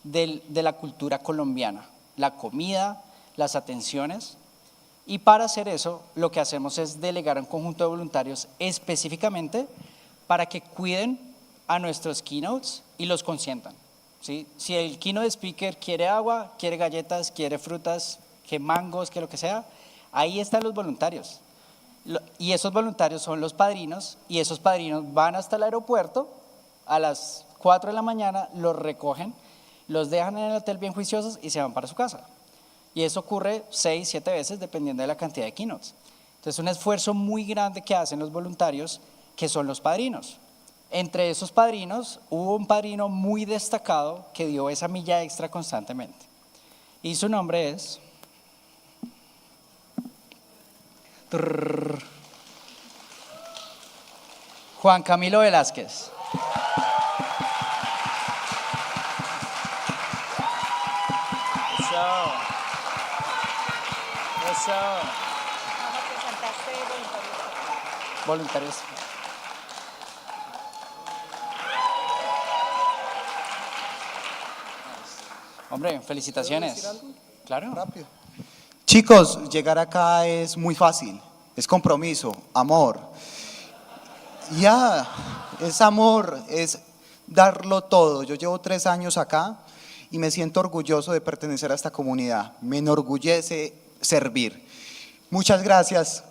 de la cultura colombiana, la comida, las atenciones. Y para hacer eso, lo que hacemos es delegar a un conjunto de voluntarios específicamente para que cuiden a nuestros keynotes y los consientan, ¿sí? Si el keynote speaker quiere agua, quiere galletas, quiere frutas, que mangos, que lo que sea, ahí están los voluntarios. Y esos voluntarios son los padrinos, y esos padrinos van hasta el aeropuerto a las 4 de la mañana, los recogen, los dejan en el hotel bien juiciosos y se van para su casa. Y eso ocurre 6, 7 veces dependiendo de la cantidad de keynotes. Entonces es un esfuerzo muy grande que hacen los voluntarios, que son los padrinos. Entre esos padrinos hubo un padrino muy destacado que dio esa milla extra constantemente. Y su nombre es Juan Camilo Velázquez. Voluntarios. Hombre, felicitaciones. ¿Puedo decir algo? Claro. Rápido. Chicos, llegar acá es muy fácil. Es compromiso, amor. Ya, es amor, es darlo todo. Yo llevo 3 años acá y me siento orgulloso de pertenecer a esta comunidad. Me enorgullece servir. Muchas gracias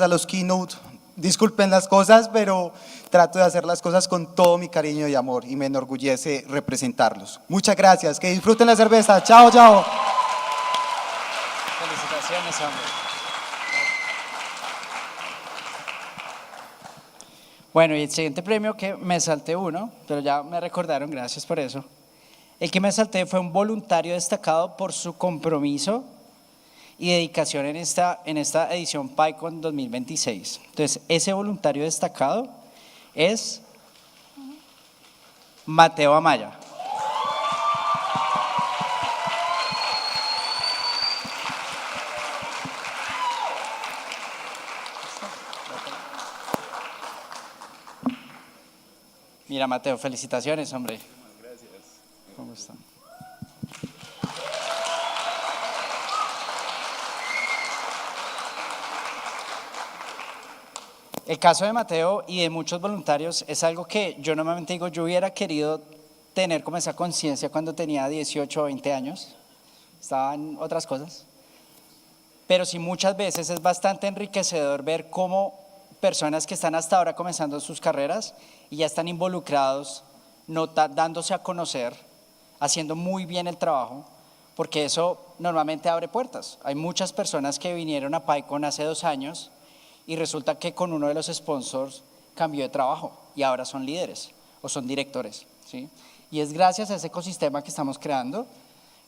a los keynote. Disculpen las cosas, pero trato de hacer las cosas con todo mi cariño y amor y me enorgullece representarlos. Muchas gracias, que disfruten la cerveza. Chao, chao. Felicitaciones, hombre. Bueno, y el siguiente premio, que me salté uno, pero ya me recordaron, gracias por eso. El que me salté fue un voluntario destacado por su compromiso y dedicación en esta edición Pycon 2026. Entonces, ese voluntario destacado es Mateo Amaya. Mira, Mateo, felicitaciones, hombre. Gracias. ¿Cómo están? El caso de Mateo y de muchos voluntarios es algo que yo normalmente digo, yo hubiera querido tener como esa conciencia cuando tenía 18 o 20 años, estaban otras cosas, pero sí muchas veces es bastante enriquecedor ver cómo personas que están hasta ahora comenzando sus carreras y ya están involucrados, dándose a conocer, haciendo muy bien el trabajo, porque eso normalmente abre puertas. Hay muchas personas que vinieron a Pycon hace 2 años y resulta que con uno de los sponsors cambió de trabajo y ahora son líderes o son directores, ¿sí? Y es gracias a ese ecosistema que estamos creando,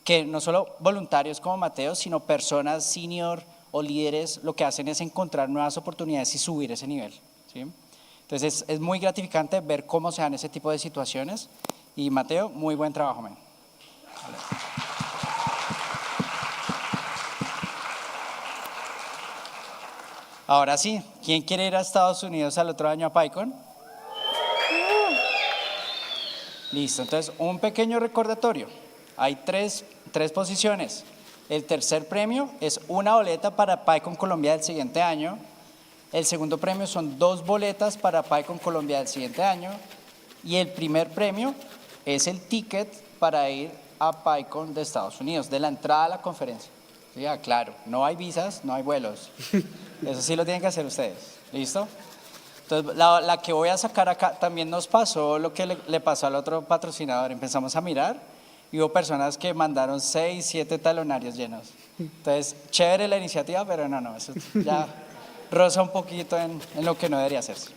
que no solo voluntarios como Mateo, sino personas senior o líderes, lo que hacen es encontrar nuevas oportunidades y subir ese nivel, ¿sí? Entonces es muy gratificante ver cómo se dan ese tipo de situaciones. Y Mateo, muy buen trabajo, man. Vale. Ahora sí, ¿quién quiere ir a Estados Unidos al otro año a Pycon? Listo, entonces un pequeño recordatorio. Hay tres posiciones. El tercer premio es una boleta para Pycon Colombia del siguiente año. El segundo premio son 2 boletas para Pycon Colombia del siguiente año. Y el primer premio es el ticket para ir a Pycon de Estados Unidos, de la entrada a la conferencia. Sí, claro, no hay visas, no hay vuelos. Eso sí lo tienen que hacer ustedes. ¿Listo? Entonces, la que voy a sacar acá, también nos pasó lo que le pasó al otro patrocinador. Empezamos a mirar y hubo personas que mandaron 6, 7 talonarios llenos. Entonces, chévere la iniciativa, pero no, eso ya roza un poquito en lo que no debería hacerse.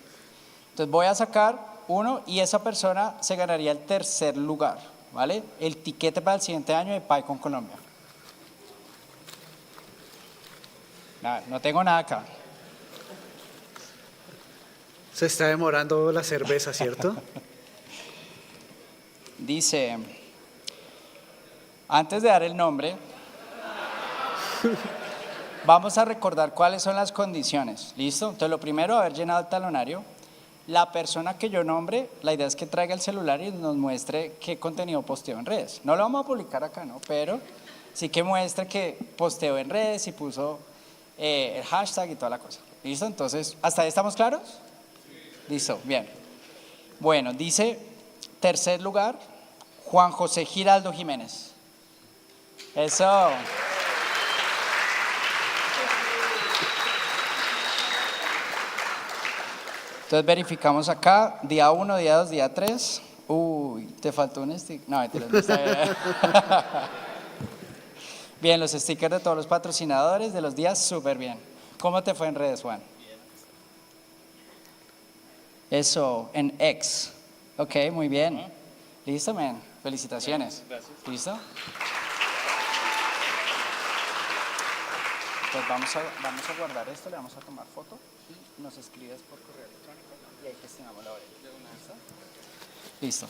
Entonces, voy a sacar uno y esa persona se ganaría el tercer lugar, ¿vale? El tiquete para el siguiente año de Pycon Colombia. No tengo nada acá. Se está demorando la cerveza, ¿cierto? Dice, antes de dar el nombre, vamos a recordar cuáles son las condiciones. ¿Listo? Entonces, lo primero, haber llenado el talonario. La persona que yo nombre, la idea es que traiga el celular y nos muestre qué contenido posteo en redes. No lo vamos a publicar acá, ¿no? Pero sí que muestre que posteo en redes y puso el hashtag y toda la cosa. ¿Listo? Entonces, ¿hasta ahí estamos claros? Listo, bien. Bueno, dice, tercer lugar, Juan José Giraldo Jiménez. Eso. Entonces verificamos acá, día 1, día 2, día 3. Uy, te faltó un sticker. No, mentira. Bien, los stickers de todos los patrocinadores de los días, súper bien. ¿Cómo te fue en redes, Juan? Eso, en X. Ok, muy bien. ¿Listo, men? Felicitaciones. Gracias. ¿Listo? Pues vamos a guardar esto, le vamos a tomar foto y nos escribes por correo electrónico y ahí gestionamos la hora. ¿Listo?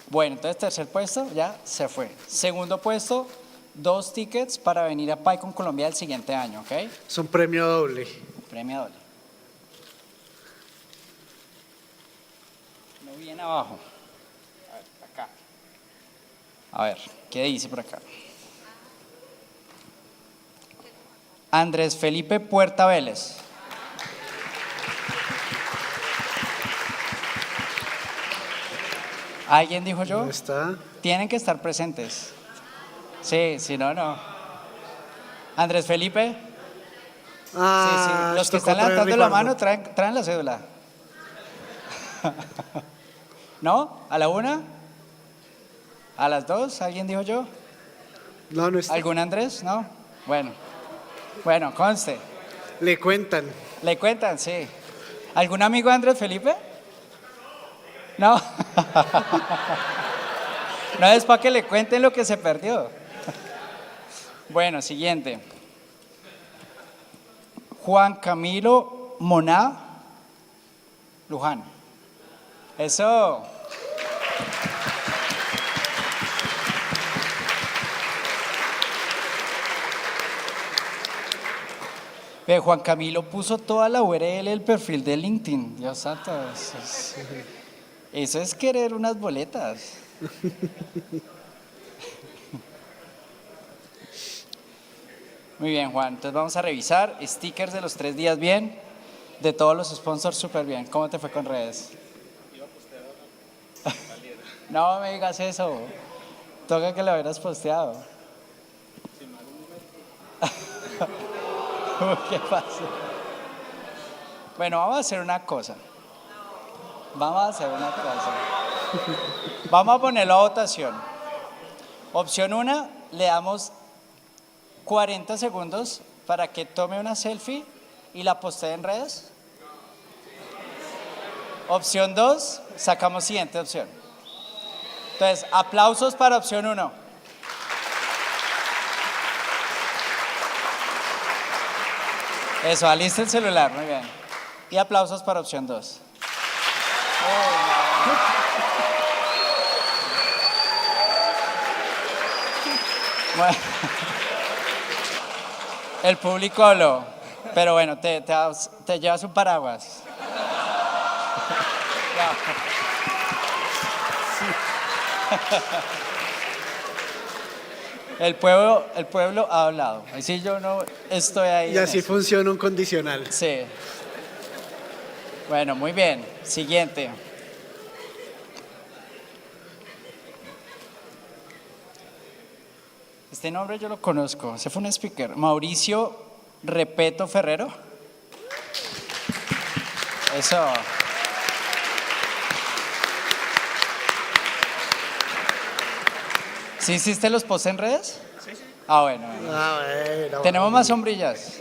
Bueno, entonces tercer puesto ya se fue. Segundo puesto, 2 tickets para venir a Pycon Colombia el siguiente año, ¿ok? Es un premio doble. Premio doble. Muy bien abajo. A ver, acá. A ver, ¿qué dice por acá? Andrés Felipe Puerta Vélez. ¿Alguien dijo yo? ¿Dónde está? Tienen que estar presentes. Sí, si no, no. Andrés Felipe. Ah, sí. Los que están levantando la mano traen la cédula. ¿No? ¿A la 1? ¿A las 2? ¿Alguien dijo yo? No, no está. ¿Algún Andrés? No. Bueno, conste. Le cuentan. Le cuentan, sí. ¿Algún amigo de Andrés Felipe? No. No es para que le cuenten lo que se perdió. Bueno, siguiente. Juan Camilo Moná Luján. Eso. Juan Camilo puso toda la URL del perfil de LinkedIn. Dios santo, eso es querer unas boletas. Muy bien, Juan. Entonces vamos a revisar stickers de los 3 días bien, de todos los sponsors súper bien. ¿Cómo te fue con redes? No me digas eso. Toca que lo hubieras posteado. ¿Qué pasa? Bueno, vamos a hacer una cosa. Vamos a ponerlo a votación. Opción 1, le damos 40 segundos para que tome una selfie y la postee en redes. Opción 2, sacamos siguiente opción. Entonces, aplausos para opción 1. Eso, alista el celular, muy bien. Y aplausos para opción 2. Bueno, el público habló, pero bueno, te llevas un paraguas. El pueblo ha hablado. Así yo no estoy ahí. Y así funciona un condicional. Sí. Bueno, muy bien. Siguiente. Este nombre yo lo conozco. Ese fue un speaker. Mauricio Repeto Ferrero. Eso. ¿Sí hiciste los posts en redes? Sí. Ah, bueno. Tenemos más sombrillas.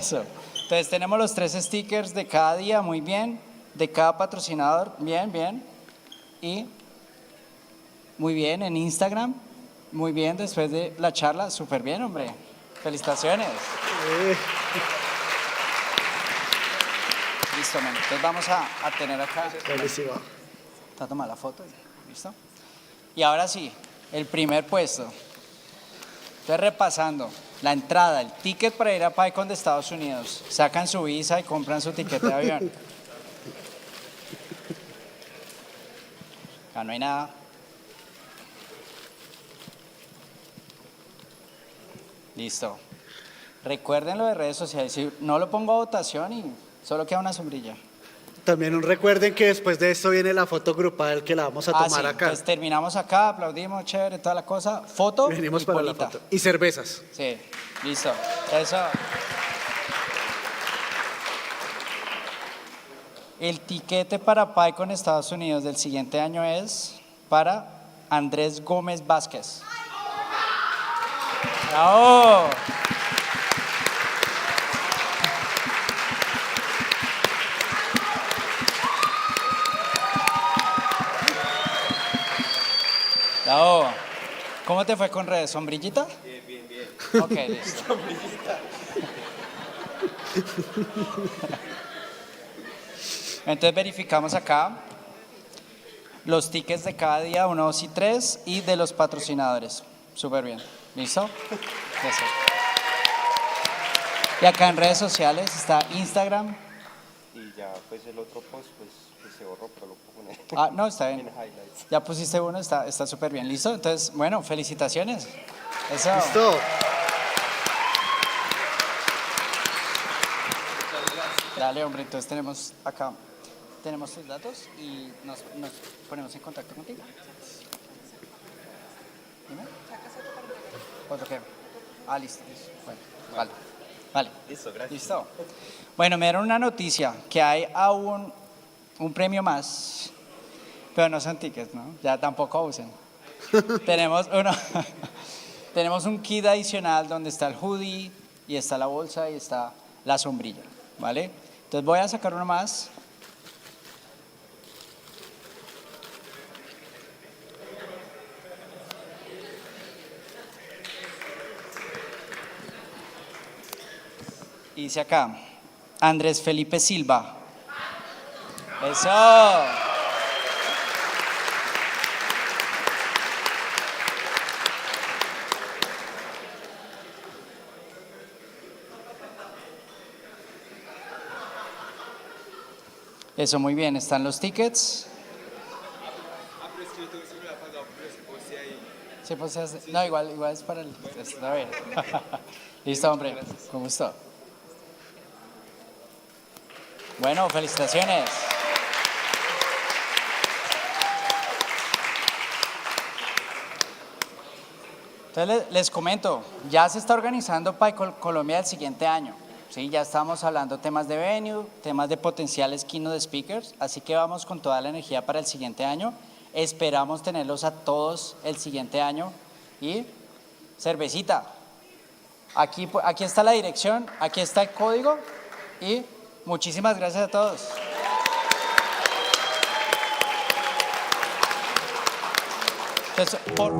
Eso. Entonces tenemos los 3 stickers de cada día, muy bien. De cada patrocinador, bien, bien. Y muy bien en Instagram. Muy bien, después de la charla, súper bien, hombre. Felicitaciones. Listo, men. Entonces vamos a tener acá. Buenísimo. Está tomando la foto. ¿Listo? Y ahora sí, el primer puesto. Entonces repasando, la entrada, el ticket para ir a Pycon de Estados Unidos. Sacan su visa y compran su tiquete de avión. Acá no hay nada. Listo. Recuerden lo de redes sociales. Si no lo pongo a votación y solo queda una sombrilla. También recuerden que después de esto viene la foto grupal que la vamos a tomar sí. acá. Entonces terminamos acá, aplaudimos, chévere, toda la cosa. Foto. Venimos y para bolita. la foto. Y cervezas. Sí, listo. Eso. El tiquete para Pycon Estados Unidos del siguiente año es para Andrés Gómez Vázquez. ¡Bravo! Bravo. ¿Cómo te fue con redes? ¿Sombrillita? Bien, bien, bien. Ok, listo. Sombrillita. Entonces verificamos acá los tickets de cada día, 1, 2 y 3, y de los patrocinadores. Súper bien. ¿Listo? Eso. Y acá en redes sociales está Instagram. Y ya, pues el otro post, pues se borró, pero lo puedo poner. Ah, no, está bien. En highlights. Ya pusiste uno, está súper bien. ¿Listo? Entonces, bueno, felicitaciones. Eso. Listo. Dale, hombre, entonces tenemos acá, tenemos tus datos y nos ponemos en contacto contigo. Dime. ¿Cuánto qué? Ah, listo. Bueno, vale. Listo, gracias. Listo. Bueno, me dieron una noticia, que hay aún un premio más, pero no son tickets, ¿no? Ya tampoco usen. Tenemos un kit adicional donde está el hoodie y está la bolsa y está la sombrilla, ¿vale? Entonces voy a sacar uno más. Y dice acá, Andrés Felipe Silva. Eso. Eso, muy bien. ¿Están los tickets? Sí, pues, no, igual es para el... Está bien. Listo, hombre. Con gusto. Bueno, felicitaciones. Entonces les comento, ya se está organizando Pycon Colombia el siguiente año. ¿Sí? Ya estamos hablando temas de venue, temas de potenciales keynote speakers, así que vamos con toda la energía para el siguiente año. Esperamos tenerlos a todos el siguiente año. Y cervecita. Aquí está la dirección, aquí está el código y muchísimas gracias a todos. Entonces, por